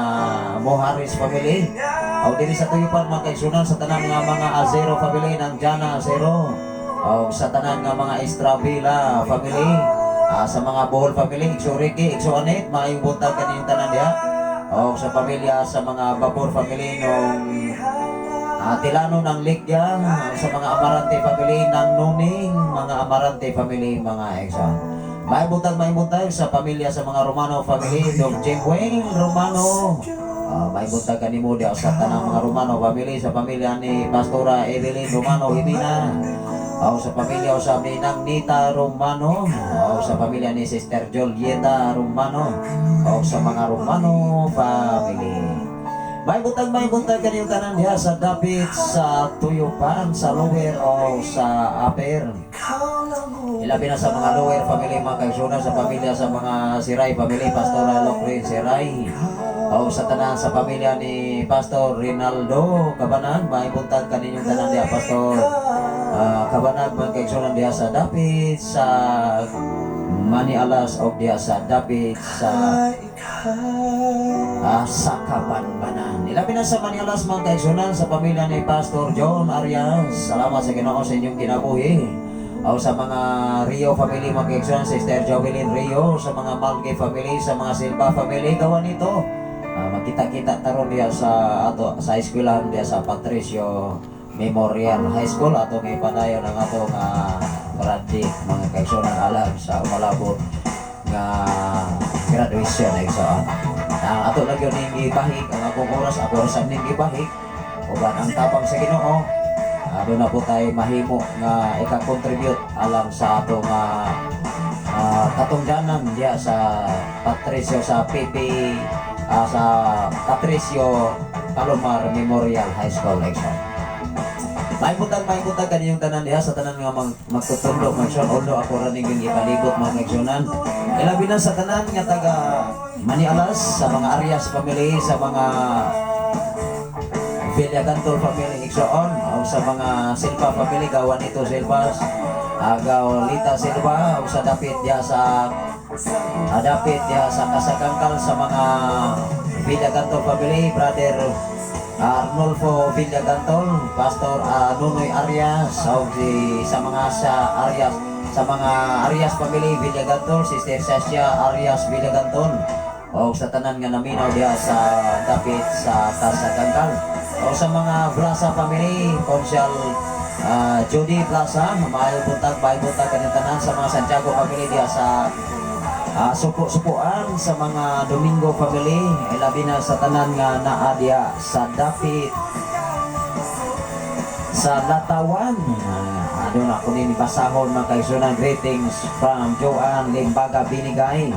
Moharis family, o diri sa Tuyupan mga kaigsunan, sa tanan nga mga Azero family ng Jana Azero, o sa tanan nga mga Estrabila family, sa mga Bohol family, Iksuriki, Iksuanit, maibuntag kaniyong tanan diha. O sa pamilya sa mga Babor family nung Tilano ng Ligya, sa mga Amarante family ng Nuning, mga Amarante family mga Exxon. Maibuntag sa pamilya sa mga Romano family, Dog Jimwing Romano. Maibuntag kanimo diha sa tanang mga Romano family, sa pamilya ni Pastora Evelyn Romano Himina. O sa pamilya sa Ninang Nita Romano, o sa pamilya ni Sister Julieta Romano, o sa mga Romano family. May buntag kaniyong tanan diha sa dapit sa Tuyupan, sa Lower o sa Upper. Ilabi na sa mga Lower family mga kaigsunan, sa pamilya sa mga Siray family, Pastora Locrin Siray. O sa tanan sa pamilya ni Pastor Rinaldo Kabanag, maibuntag kaninyong tanan diha Pastor Kabanag, magkaigsunan diha sa Dapit sa Manialas o diha sa Dapit sa sa Kabanbanan. Ilabi na sa Manialas mga kaigsunan sa pamilya ni Pastor John Arias. Salamat sa Ginoo sa inyong kinabuhi. O sa mga Rio family mga kaigsunan, Sister Jovelyn Rio, sa mga Malge family, sa mga Silva family, gawa nito. Magkita-kita taron diya sa eskwelahan diya sa Patricio Memorial High School ato may padayon ang atong graduate mga kaigsunan alam sa umalabot nga graduation ay sa ato lang yun ning gibahig ang akong oras ako sa ning gibahig uban ang tapang sa Ginoo. Doon na po tayo mahimo nga ika-contribute alang sa atong katungdanan diya sa Patricio sa PP sa Patricio Palomar Memorial High School election. May butang kaniyong tanan diha sa tanan nga magtutundo magsyon although ako ra ning ipalibot mga kaigsunan. Ilabi na sa tanan nga taga Manialas, sa mga Arias family, sa mga Villagantol family igsoon, o sa mga Silva family gawan ito Silvas, Gaulita Silva, o sa dapit diha sa Kasagangkal sa mga Villagantol family, Brother Arnulfo Villagantol, Pastor Nunoy Arias, o sa mga Arias family Villagantol, Sister Sasha Arias Villagantol, o sa tanan nga naminaw diha sa dapit sa Kasagangkal, o sa mga Plaza family, Consyal Jody Plaza, Maayong Buntag kanang tanan, sa mga Santiago family diha sa supo-supuan, sa mga Domingo family, ilabi na sa tanan nga naa diha sa dapit sa Latawan. Doon ako din basahon mga kaigsunan, greetings from Joanne Limbaga Binigay.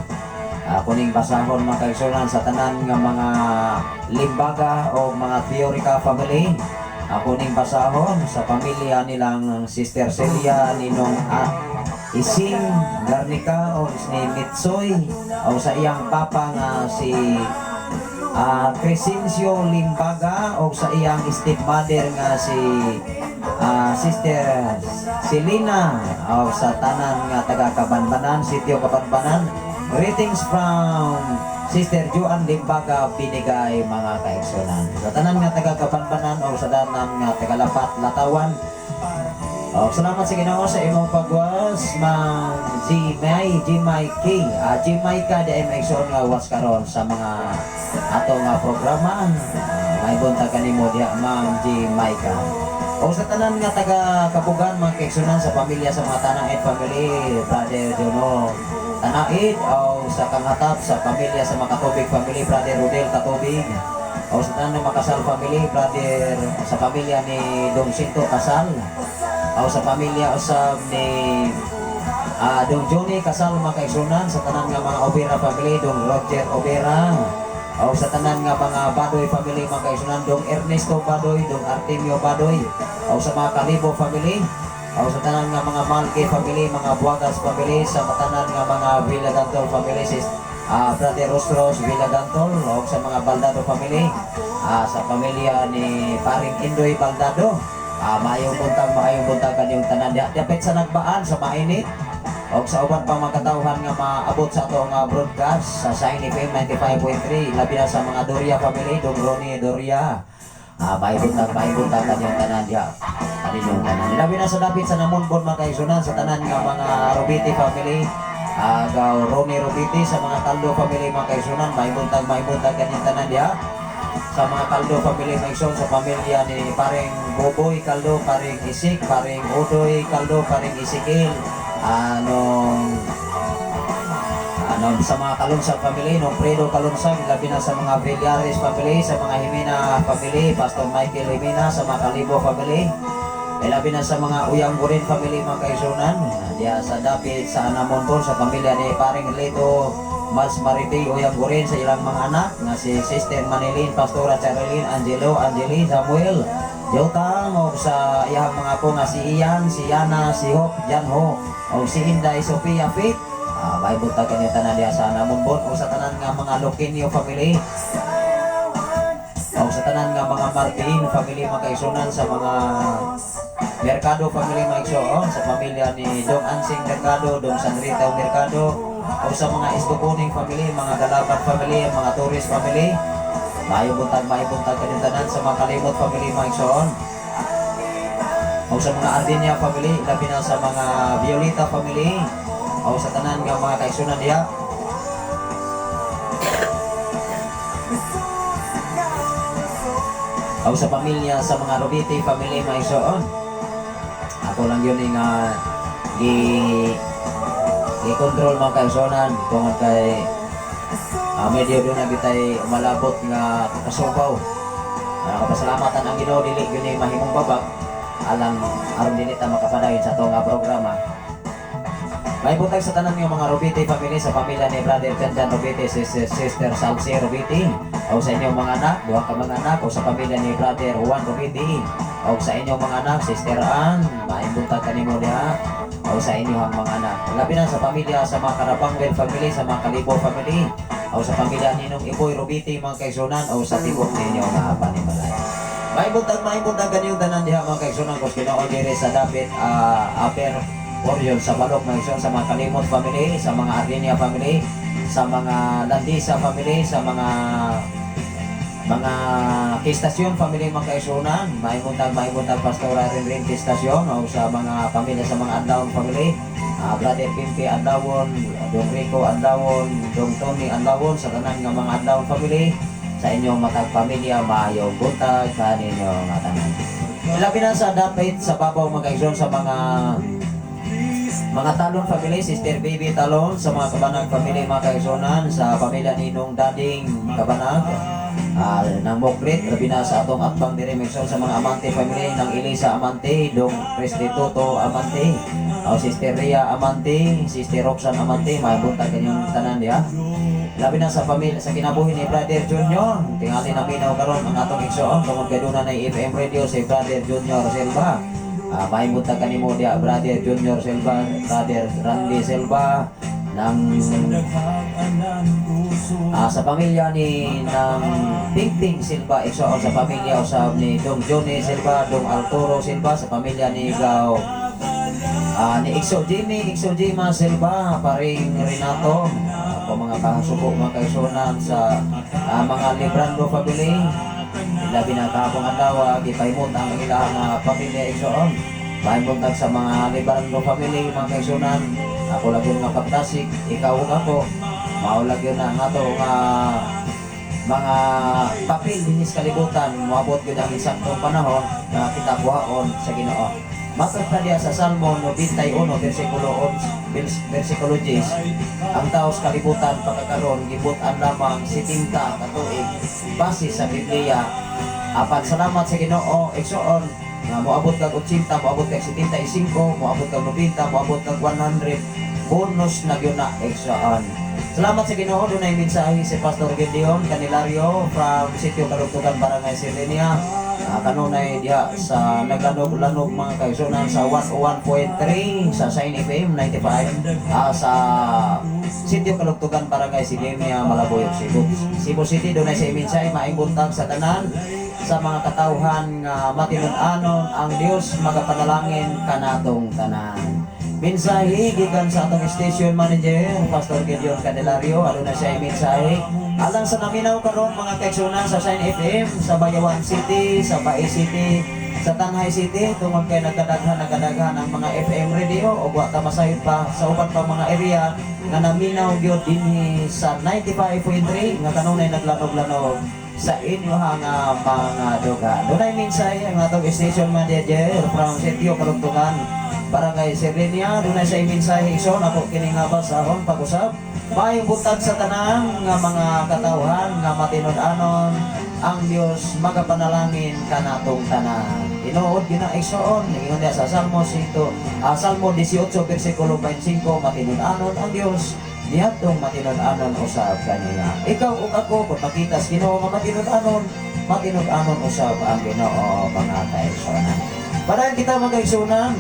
Ako ning basahon mga kaigsunan sa tanan nga mga Limbaga o mga Theorica family. Ako ning basahon sa pamilya nilang Sister Celia Ninong Ising Garnica o ni Mitsoy o sa iyang papa nga si Crescencio Limbaga o sa iyang stepmother nga si Sister Selena o sa tanan nga taga Kabanbanan, Sitio Kabanbanan. Greetings from Sister Joan Limbaga Binigay mga kaigsunan. Sa tanan nga taga Kabanbanan o sa tanan nga taga Lapat Latawan. Salamat sa Ginoo sa imong pagwas mang Jimayka di ay maigsoon nga was karon sa mga ato nga programa. May buntag kanimo diha Ma'am Jimayka. O sa tanan nga taga Kabugan mga kaigsunan, sa pamilya sa mga Tanaid family, Brother Jono Tanaid, o sa Kanghatap sa pamilya sa Makatubig family, Brother Rodel Katubig, o sa tanan ng Makasal family, Brother sa pamilya ni Dong Sinto Kasal, o sa pamilya usab ni Dong Johnny Kasal mga kaigsunan, sa tanan nga mga Obera family, Dong Roger Obera, o sa tanan nga mga Badoy family mga kaigsunan, Dong Ernesto Badoy, Dong Artemio Badoy, o sa mga Kalibo family, o sa tanan nga mga Malke family, mga Buagas family, sa tanan nga mga Villagantol family, Brother Rostros Villagantol, o sa mga Baldado family, sa pamilya ni Paring Indoy Baldado. Maayong buntag kaniyong tanan dapit sa nagbaan sa mainit o sa uban pang mga katawhan nga maabot sa ato nga broadcast sa Shine FM 95.3, labi na sa mga Doria family, Dong Ronnie Doria. Maayong buntag kaniyong tanan diha kaniyong tanan. Labi na sa dapit sa Namunbon mga kaigsunan, sa tanan nga mga Robiti family, Gaw Ronnie Robiti, sa mga Kaldo family mga kaigsunan, maayong buntag kaniyong tanan diha. Sa mga Kaldo family maigsoon, sa pamilya ni Paring Boboy Kaldo, Paring Isik, Paring Odoy Kaldo, Paring Isikil, sa mga Kalunsag family, nung Fredo Kalunsag, labi na sa mga Villares family, sa mga Jimena family, Pastor Michael Jimena, sa mga Kalibo family, labi na sa mga Uyang Gurin family mga kaigsunan, diya sa dapit sa Anamonpon, sa pamilya ni Paring Lito Mas Mariti Uyang Gurin, sa ilang mga anak na si Sister Manilin, Pastora Charlene, Angelo, Angeli, Samuel, Jotang, o sa iyang mga po nga si Ian, si Yana, si Hope, Janho, o si Inday, Sophia, Faith. May buntag kanyo tanan diya sa Namunbon, o sa tanan nga mga Loquenio family, Martin family mga kaigsunan, sa mga Mercado family mga igsoon, sa pamilya ni Dong Ansing Mercado, Dong San Rita Mercado, o sa mga Istukuning family, mga Galaban family, mga Torres family. Maayong buntag kanintanan sa mga Kalimot family mga igsoon. O sa mga Ardinia family, labi na sa mga Violeta family, o sa tanan nga mga kaigsunan diha. O sa pamilya sa mga Robiti family mga igsoon. Ako lang yun nga i-control mga kaigsunan tungod kay medyo doon na bitay umalabot nga kasubaw. Kapasalamatan ang Ginoo dili yun ay mahimong babag alang aron dinit ta makapadayon sa atong programa. May butag sa tanan ng mga Robiti family, sa pamilya ni Brother Kenjan Robiti, Sister Salsi Robiti, o sa inyong mga anak, duha ka mga anak, o sa pamilya ni Brother Juan Robiti, o sa inyong mga anak, Sister Ann, may butag kanimo diha, o sa inyong mga anak. Labi na sa pamilya sa mga Karabangwel family, sa mga Kalibo family, o sa pamilya ninong Iboy Robiti mga kaigsunan, o sa tibok ninyo na Panimalay. May butag ganiyong tanan diha mga kaigsunan, kung Ginoo diri sa David Aper Orion sa Balok mga igsoon, sa mga Kalimot family, sa mga Ardinia family, sa mga Landisa family, sa mga Kistasyon family mga kaigsunan, maimuntag Pastora rin Kistasyon, o sa mga pamilya sa mga Andawon family, Brother Pimpi Andawon, Dong Rico Andawon, Dong Tony Andawon, sa tanan nga mga Andawon family, sa inyong matag pamilya, maayong buntag kaninyo nga tanan. Labi na sa dapit sa babaw mga kaigsoon, sa mga Talon family, Sister Baby Talon, sa mga Kabanag family mga kaigsunan, sa pamilya ninong Dading Kabanag, ng Moklit, labi na sa atong atbang diri mga sa mga Amante family, ng Elisa Amante, Dong Prestituto Amante, Sister Ria Amante, Sister Roxanne Amante, mabuntag kanyang tanan diha. Labi na sa pamilya sa kinabuhi ni Brother Junior, tingali na minaw karon ang atong igsoon tungod kay duna na FM radio si Brother Junior Silva. May buntag kanimo dia Brother Junior Silva, Brother Randy Silva ng sa pamilya ni ng Pingping Silva, igsoon sa pamilya usab ni Dong Johnny Silva, Dong Arturo Silva, sa pamilya ni Gaw ni Ikso Jima Silva, paring Renato, ako mga kahasuko mga kaigsunan sa mga Librando family. Labi na kahapong adlaw gipahimot ang ilang pamilya igsoon. Mahimutag sa mga Librando family mga kaigsunan. Ako lang yung mapagtasik, ikaw ug ako. Maulag yun na ang ato mga papel dinis kalibutan. Moabot yun ang isaktong panahon na kita buhaon sa Ginoo. Matod pa diya sa Salmo 91 versikulo 10. Ang taos kalibutan pagkakaroon gibutan lamang 70 ka tuig base sa Biblia. Apat salamat sa Ginoo igsoon nga moabot kag 80, moabot kag 75, moabot kag 90, moabot kag 100. Bonus na gyud na igsoon. Salamat sa Ginoo. Doon ay mensahe si Pastor Gideon Canilario from Sitio Karugtugan, Barangay Sirenia. Kanunay diha sa naglanog-lanog mga kaigsunan sa 101.3 sa Shine FM 95 sa Sitio Kalugtugan, Barangay Sirenia, Malaboyog, Cebu City. Doon ay sa mensahe maayong buntag sa tanan sa mga katawhan nga matinud-anon ang Dios magapanalangin kanatong tanan. Mensahe gikan sa atong station manager Pastor Gideon Candelario. Ano na siya mensahe alang sa naminaw karon mga kaigsunan sa Shine FM sa Bayawan City, sa Bae City, sa Tanhay City, tungod kay nagkadaghan ang mga FM radio o wa ta masayod pa sa uban pa mga area nga naminaw gyud dinhi sa 95.3 nga kanunay naglanog-lanog sa inyo nga mga dugan. Dunay mensahe ang atong station manager from Sitio Kalugtugan, Barangay Sirenia. Dunay sa mensahe igsoon ako kini nga basahon pag-usab. Maayong butag sa tanan nga mga katawhan nga matinud-anon ang Dios magapanalangin kanatong tanan. Tinuod gina igsoon ingon niya sa Salmo 18 bersikulo 25, matinud-anon ang Dios niadtong matinud-anon usab kaniya. Ikaw ug ako kung makita sa Ginoo nga matinud-anon usab ang Ginoo mga kaigsunan. Para kita mga kaigsunan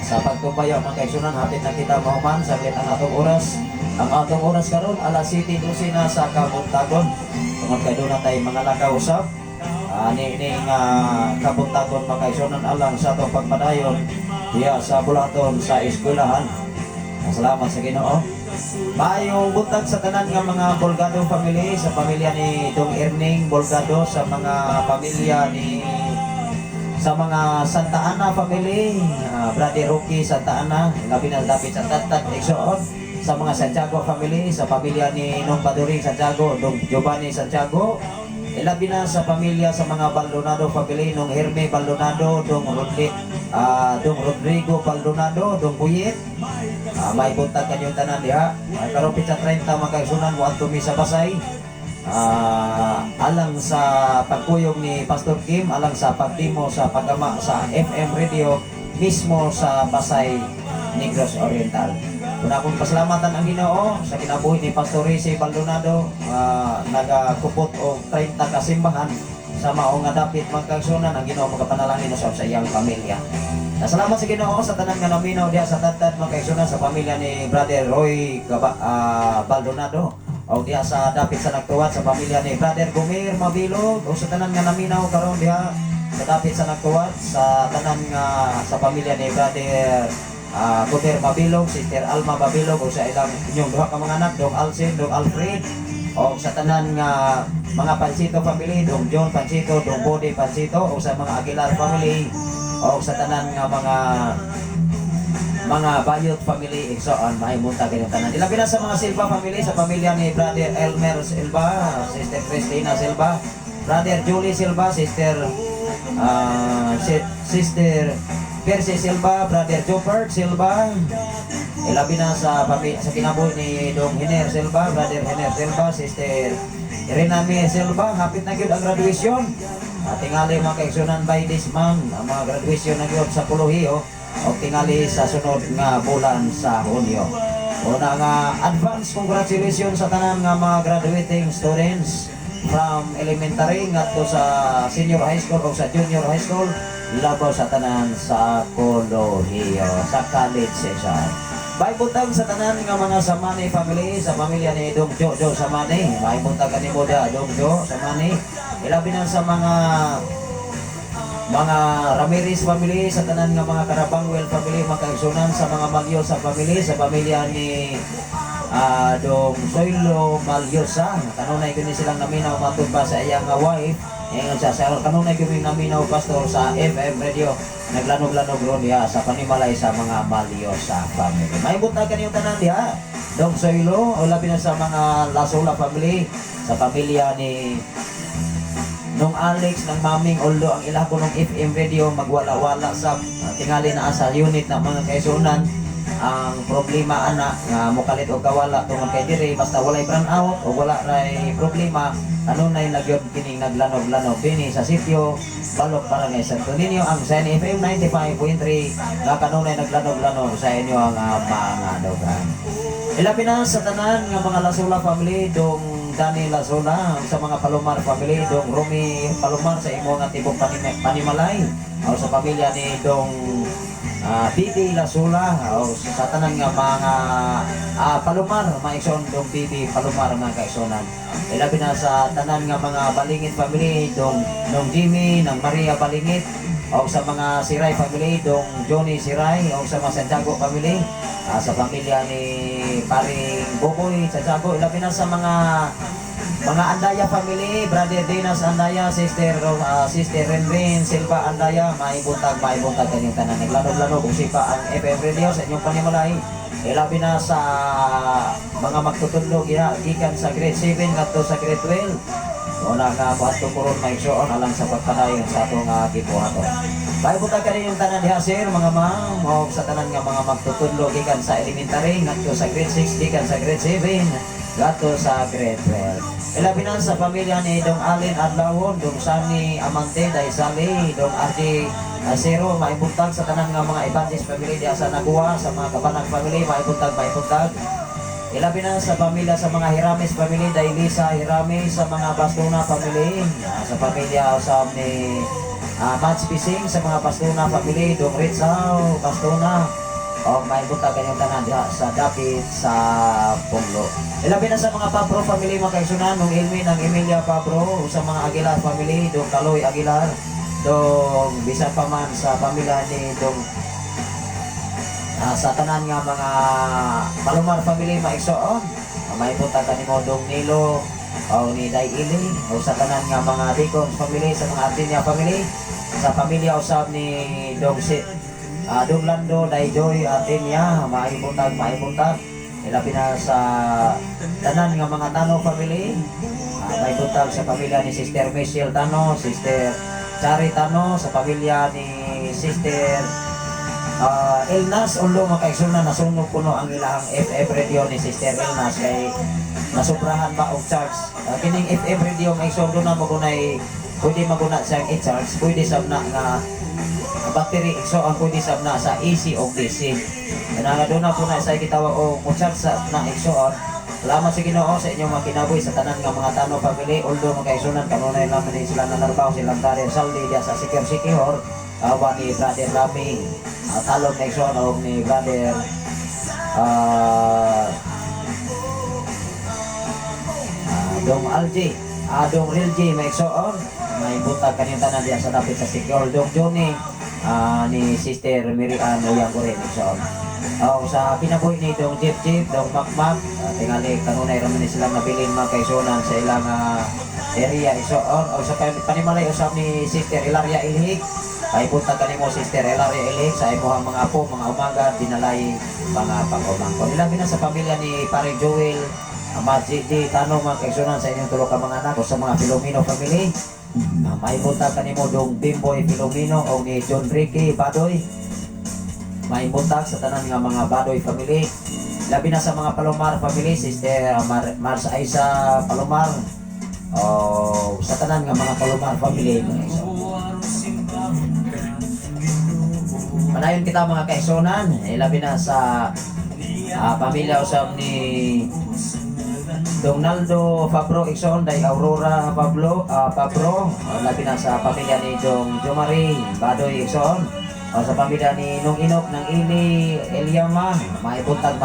sa pagtumpayo mga kaigsunan, hapit na kita mahuman saglit ang atong oras. Ang atong oras karon alas 7:12 na sa kabuntagon. Tungod kay doon na tayo mga nakausap. ni nga kabuntagon makaisunan alang sa atong pagpadayon diya sa bulaton sa eskwelahan. Salamat sa Ginoo. Maayong buntag sa tanan nga mga Bolgado family, sa pamilya ni Dong Erning Bolgado, sa mga pamilya ni sa mga Santa Ana family, Brother Rocky Santa Ana, labi na dapit sa Tatat Exoon, sa mga Santiago family, sa pamilya ni Nong Paduring Santiago, Dong Giovanni Santiago, ilabi na sa pamilya sa mga Baldonado family, Nong Herme Baldonado, Dong Rodrigo Baldonado, Dong Buyit. May buntag kanyang tanan diha. Karon pitsa 30 makaigsunan mo adto mi sa Pasay. Alang sa pagkuyog ni Pastor Kim, alang sa pagdimo sa pagama sa FM radio mismo sa Pasay, Negros Oriental. Una akong pasalamatan ang Ginoo sa kinabuhi ni Pastor Rizy Baldonado, nagakupot og 30 kasimbahan sa mao nga dapit magkagsunan ang Ginoo magapanalangin sa iyang pamilya. Salamat sa Ginoo sa tanan nga naminaw diha sa Tatat magkagsunan sa pamilya ni Brother Roy Baldonado o diha sa dapit sa nagtuwat sa pamilya ni Brother Gumir Mabilog o sa tanan nga naminaw karon diha sa dapit sa nagtuwat sa tanan nga sa pamilya ni Brother Gumir Mabilog, Sister Alma Mabilog o sa ilang inyong duha ka mga anak, Dong Alcin, Dong Alfred o sa tanan nga mga Pansito family, Dong John Pansito, Dong Bode Pansito o sa mga Aguilar family o sa tanan nga mga Bayot family, igsoon mahimunta kayong tanan. Ilabi na sa mga Silva family, sa pamilya ni Brother Elmer Silva, Sister Cristina Silva, Brother Julie Silva, Sister Percy Silva, Brother Jopert Silva. Ilabi na sa kinabuhi ni Dong Hiner Silva, Brother Hiner Silva, Sister Rename Silva. Hapit na gyud ang graduation. Tingali mga kaigsunan by this month, ang mga graduation na gyud sa Puluhiyo o tingali sa sunod nga bulan sa Hunyo. Una nga advance congratulations sa tanan nga mga graduating students from elementary ngadto sa senior high school o sa junior high school, labaw sa tanan sa Puluhiyo sa college session. May buntag sa tanan nga mga Samani family, sa pamilya ni Dong Jojo Samani, may buntag kanimo da Dong Jo Samani. Ilabi na sa mga Ramirez family, sa tanan nga mga Carabangwell family, makaigsunan sa mga Malyosa family, sa pamilya ni Dong Soylo Malyosa. Kanunay gani silang naminaw matud ba sa iyang wife. Ngayon sa kanunay gani naminaw pastor sa FM radio. Naglanog-lanog ron diha sa panimalay sa mga Malyosa family. May buntag kaniyong tanan diha. Dong Soylo, o labi na sa mga Lasola family, sa pamilya ni Nung Alex ng maming, although ang ilah ko ng FM radio magwala-wala sa tingali na sa unit ng mga kaisunan, ang problema anak nga mukalit o kawala tungod kay dire basta walay brand out o wala ray problema kanunay nagyod kining naglanog-lanog dinhi sa sitio Balok Barangay Santo Niño ang Sen FM 95.3 nga kanunay naglanog-lanog sa inyo ang mga dogan. Ilabi na sa tanan nga mga Lasola family, Dong Dani Lasola, sa mga Palomar family, Dong Rumi Palomar sa imo nga tibok Panimalay o sa pamilya ni Dong Bibi Lasola o sa tanan nga mga Palomar, maigsoon Dong Bibi Palomar mga kaigsonan. Ilabi na sa tanan nga mga Balingit family, Dong Jimmy ng Maria Balingit o sa mga Siray family, Dong Johnny Siray o sa mga Santiago family, sa pamilya ni Paring Boboy Santiago. Ilabi na sa mga Andaya family, Brother Dinas Andaya, Sister Renrin Silva Andaya, may buntag kanyang tanan. Naglanog-lanog kung sipa ang FM radio sa inyong panimalay. Ilabi na sa mga magtutulog gikan sa grade 7 ngadto sa grade 12. Una nga buhato kuron may igsoon alang sa pagpadayon sa atong gibuhaton. May buntag kanyang tanan diha sir mga ma'am o sa tanan nga mga magtutulog gikan sa elementary ngadto sa grade 6 gikan sa grade 7 ngadto sa grade 12. Ilabi na sa pamilya ni Dong Alin Adlawon, Dong Sani Amante, Daisali, Dong RJ Zero, maibuntag sa tanan nga mga Evangelist family diya sa Nagua, sa mga Kabanang family, maibuntag. Ilabi na sa pamilya sa mga Hirames family, Dailisa Hirames, sa mga Bastuna family, sa pamilya usab ni Mats Pising, sa mga Bastuna family, Dong Ritzaw Bastuna, O may buta kanyang tanan diha sa dapit sa Punglo. Ilabi na sa mga Pabro family mga kaigsunan, nung Ilmi ng Emilia Pabro, sa mga Aguilar family, dong Kaloy Aguilar, dong bisan pa man sa pamilya ni dong sa tanan nga mga Palomar family maigsoon. May buta kanimo dong Nilo o ni Day Ili o sa tanan nga mga Dicons family, sa mga Artinia family, sa pamilya usab ni dong Dong Lando, Dayjoy, Artinia, maibuntag. Ilabi na sa tanan nga mga Tano family. May buntag sa pamilya ni Sister Michelle Tano, Sister Chari Tano, sa pamilya ni Sister Elnas. Ulo makaigsunan, nasunog kuno ang ilang FM radio ni Sister Elnas kay nasubrahan ba og charge. Kining FM radio may sundo na magunay, pwede maguna siyang i-charge, pwede sab na nga battery so ang pwede sab na sa AC o DC. Nga doon na po na sa gitawa o charge sa na igsoon. Salamat sa Ginoo sa inyong mga kinabuhi sa tanan nga mga Tano family. Although makaigsunan kanunay naman din sila nanarbaho silang Brother Saldi diya sa Sikihor, awa ni Brother Rami, talon na igsoon o ni Brother Dong Alji, Dong Rilji may igsoon. May buntag kanyung tanan diya sa dapit sa Sikihor. Dong Johnny, ni Sister Miriam Uyang Kurin igsoon. Sa kinabuhi ni Dong Jeep, Dong Makmak, tingali kanunay raman ni silang nabilin mga kaigsunan sa ilang area igsoon. O sa panimalay usab ni Sister Ilaria Ilhik, ay punta kanimo Sister Ilaria Ilhik sa imuhang mga apo, mga umaga, dinalay mga pag-umangkon. Ilabi na sa pamilya ni Paring Joel, Majidi Tano mga kaigsunan sa inyong tulo ka mga anak o sa mga Filomeno family. May punta kanimo Dong Bimboy Filomeno o ni John Ricky Badoy. May buntag sa tanan nga mga Badoy family. Labi na sa mga Palomar family, Sister Mars Aisa Palomar o sa tanan nga mga Palomar family. Manayon kita mga kaigsunan, labi na sa pamilya usab ni Dong Naldo Fabro igsoon, Day Aurora Pablo, labi na sa pamilya ni Dong Jomari Badoy igsoon. O sa pamilya ni Nung Inok ng Ili Eliama, maibuntag.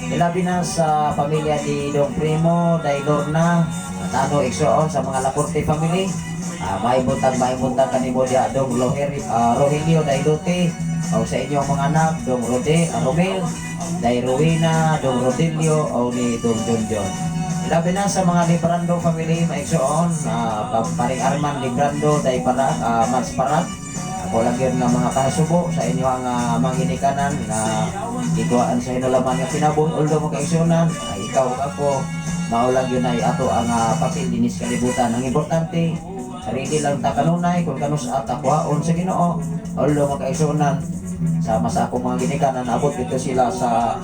Ilabi na sa pamilya ni Dong Primo, Day Lorna, Tano igsoon, sa mga Laporte family. Maibuntag kanimo diya Dong Rogelio Day Lute, o sa inyong mga anak Dong Romel, Day Rowena, Dong Rodilio, o ni Dong John. Ilabi na sa mga Librando family, maigsoon, Paring Arman Librando, Day Mars Parat. Ako lang yun ng mga kahasubo sa inyo ang mga ginikanan na iguaan sa inyo laman nga pinabon. Although mo kaigsunan, ikaw ako, maulang yun ay ato ang papel dinis kalibutan. Ang importante, sarili lang ta kanunay kung kanus at akwaon sa Ginoo. Although mo kaigsunan, sama sa akong mga ginikanan, abot dito sila sa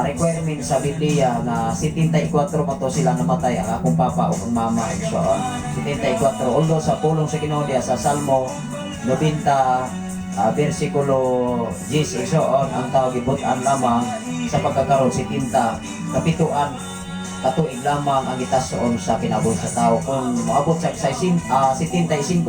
requirement sa Biblia na 74 mo to sila namatay ang akong papa o ang mama. So, 74. Although sa pulong sa Ginoo diya sa Salmo 90, versikulo 10 igsoon, ang tawag ibutan lamang sa pagkakaroon 70 kapituan katuig lamang ang itasoon sa kinabuhi sa tao. Kung maabot sa 75, 80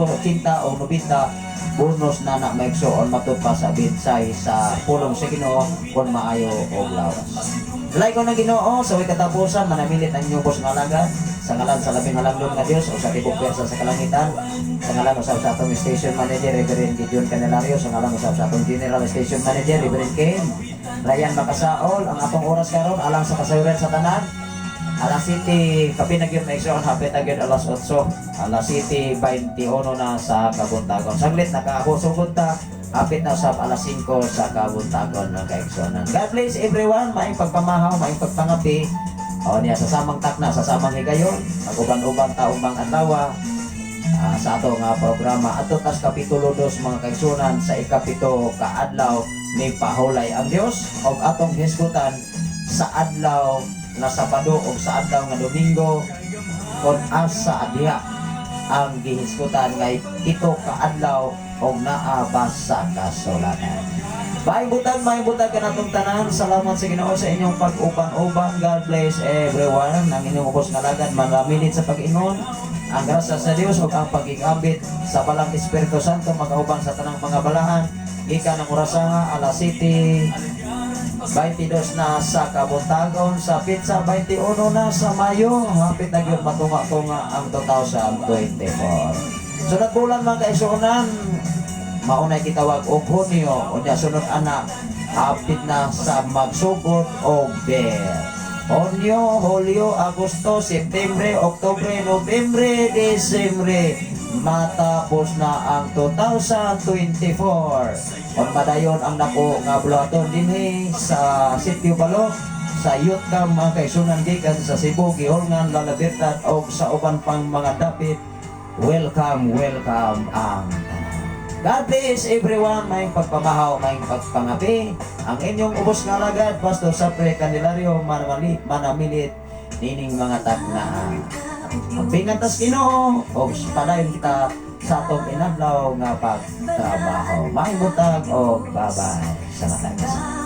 o 90, bonus na maigsoon matupad sa binsay sa pulong sa Ginoo kung maayo o lawas. Dalay ko ng Ginoo sa way katapusan, manamilit ang inyong bos nga alagad sa ngalan sa labing halangdon nga Dios o sa tibok pwersa sa kalangitan, sa ngalan usab sa atong station manager Reverend Gideon Canelario, sa ngalan usab sa atong general station manager Reverend Ken Ryan Makasaol. Ang atong oras karon alang sa kasayuran sa tanan, alas 7 kapinagyon na igsoon, hapit agad alas 8, alas 7:21 na sa kabuntagon. Saglit nakahusugod ta, hapit na usab alas 5 sa kabuntagon ng kaigsonan. God bless everyone, maing pagpamahaw, maing pagpangapi. O niya sa samang takna, sa samang higayon, mag-uban-uban taong bang adlaw sa ato nga programa. Ato tas kapitulo 2 mga kaigsunan, sa ikapito ka adlaw ni pahulay ang Dios og atong hisgutan sa adlaw na Sabado o sa adlaw nga Domingo kon asa diha ang gihisgutan ngay ito ka adlaw og naa sa kasulatan. Maayong butag ka natong tanan. Salamat sa Ginoo sa inyong pag-uban-uban. God bless everyone. Nang inyong ubos nga lagad, manamilit sa pag-ingon. Ang grasya sa Dios o ang pag-ingambit sa balang Espiritu Santo magauban sa tanang mga balahan. ika ng orasaha alas 7, 22 na sa Kabuntagon, sa Pizza 21 na sa Mayo, hapit na yun matunga-tunga ang 2024. Sunod bulan mga kaisunan, maunay kitawag og Hunyo, unya sunod anak, hapit na sa magsugod og Ber. Hunyo, Hulyo, Agosto, Septembre, Oktubre, Nobyembre, Desembre, matapos na ang 2024. Kung padayon ang nako nga bulaton dinhi sa Sitio Balok, sa Youth Camp mga kaisunan gikan sa Cebu, Gihorngan, La Libertad o sa uban pang mga dapit, welcome ang God bless everyone, may pagpamahaw, may pagpangapi. Ang inyong ubos nga lagad, Pastor Sapre Candelario, manamilit, nining mga tagnaan. Ang pingantas Ginoo, o padayon kita sa atong inadlaw nga pagtrabaho. May butag o babay sa matag.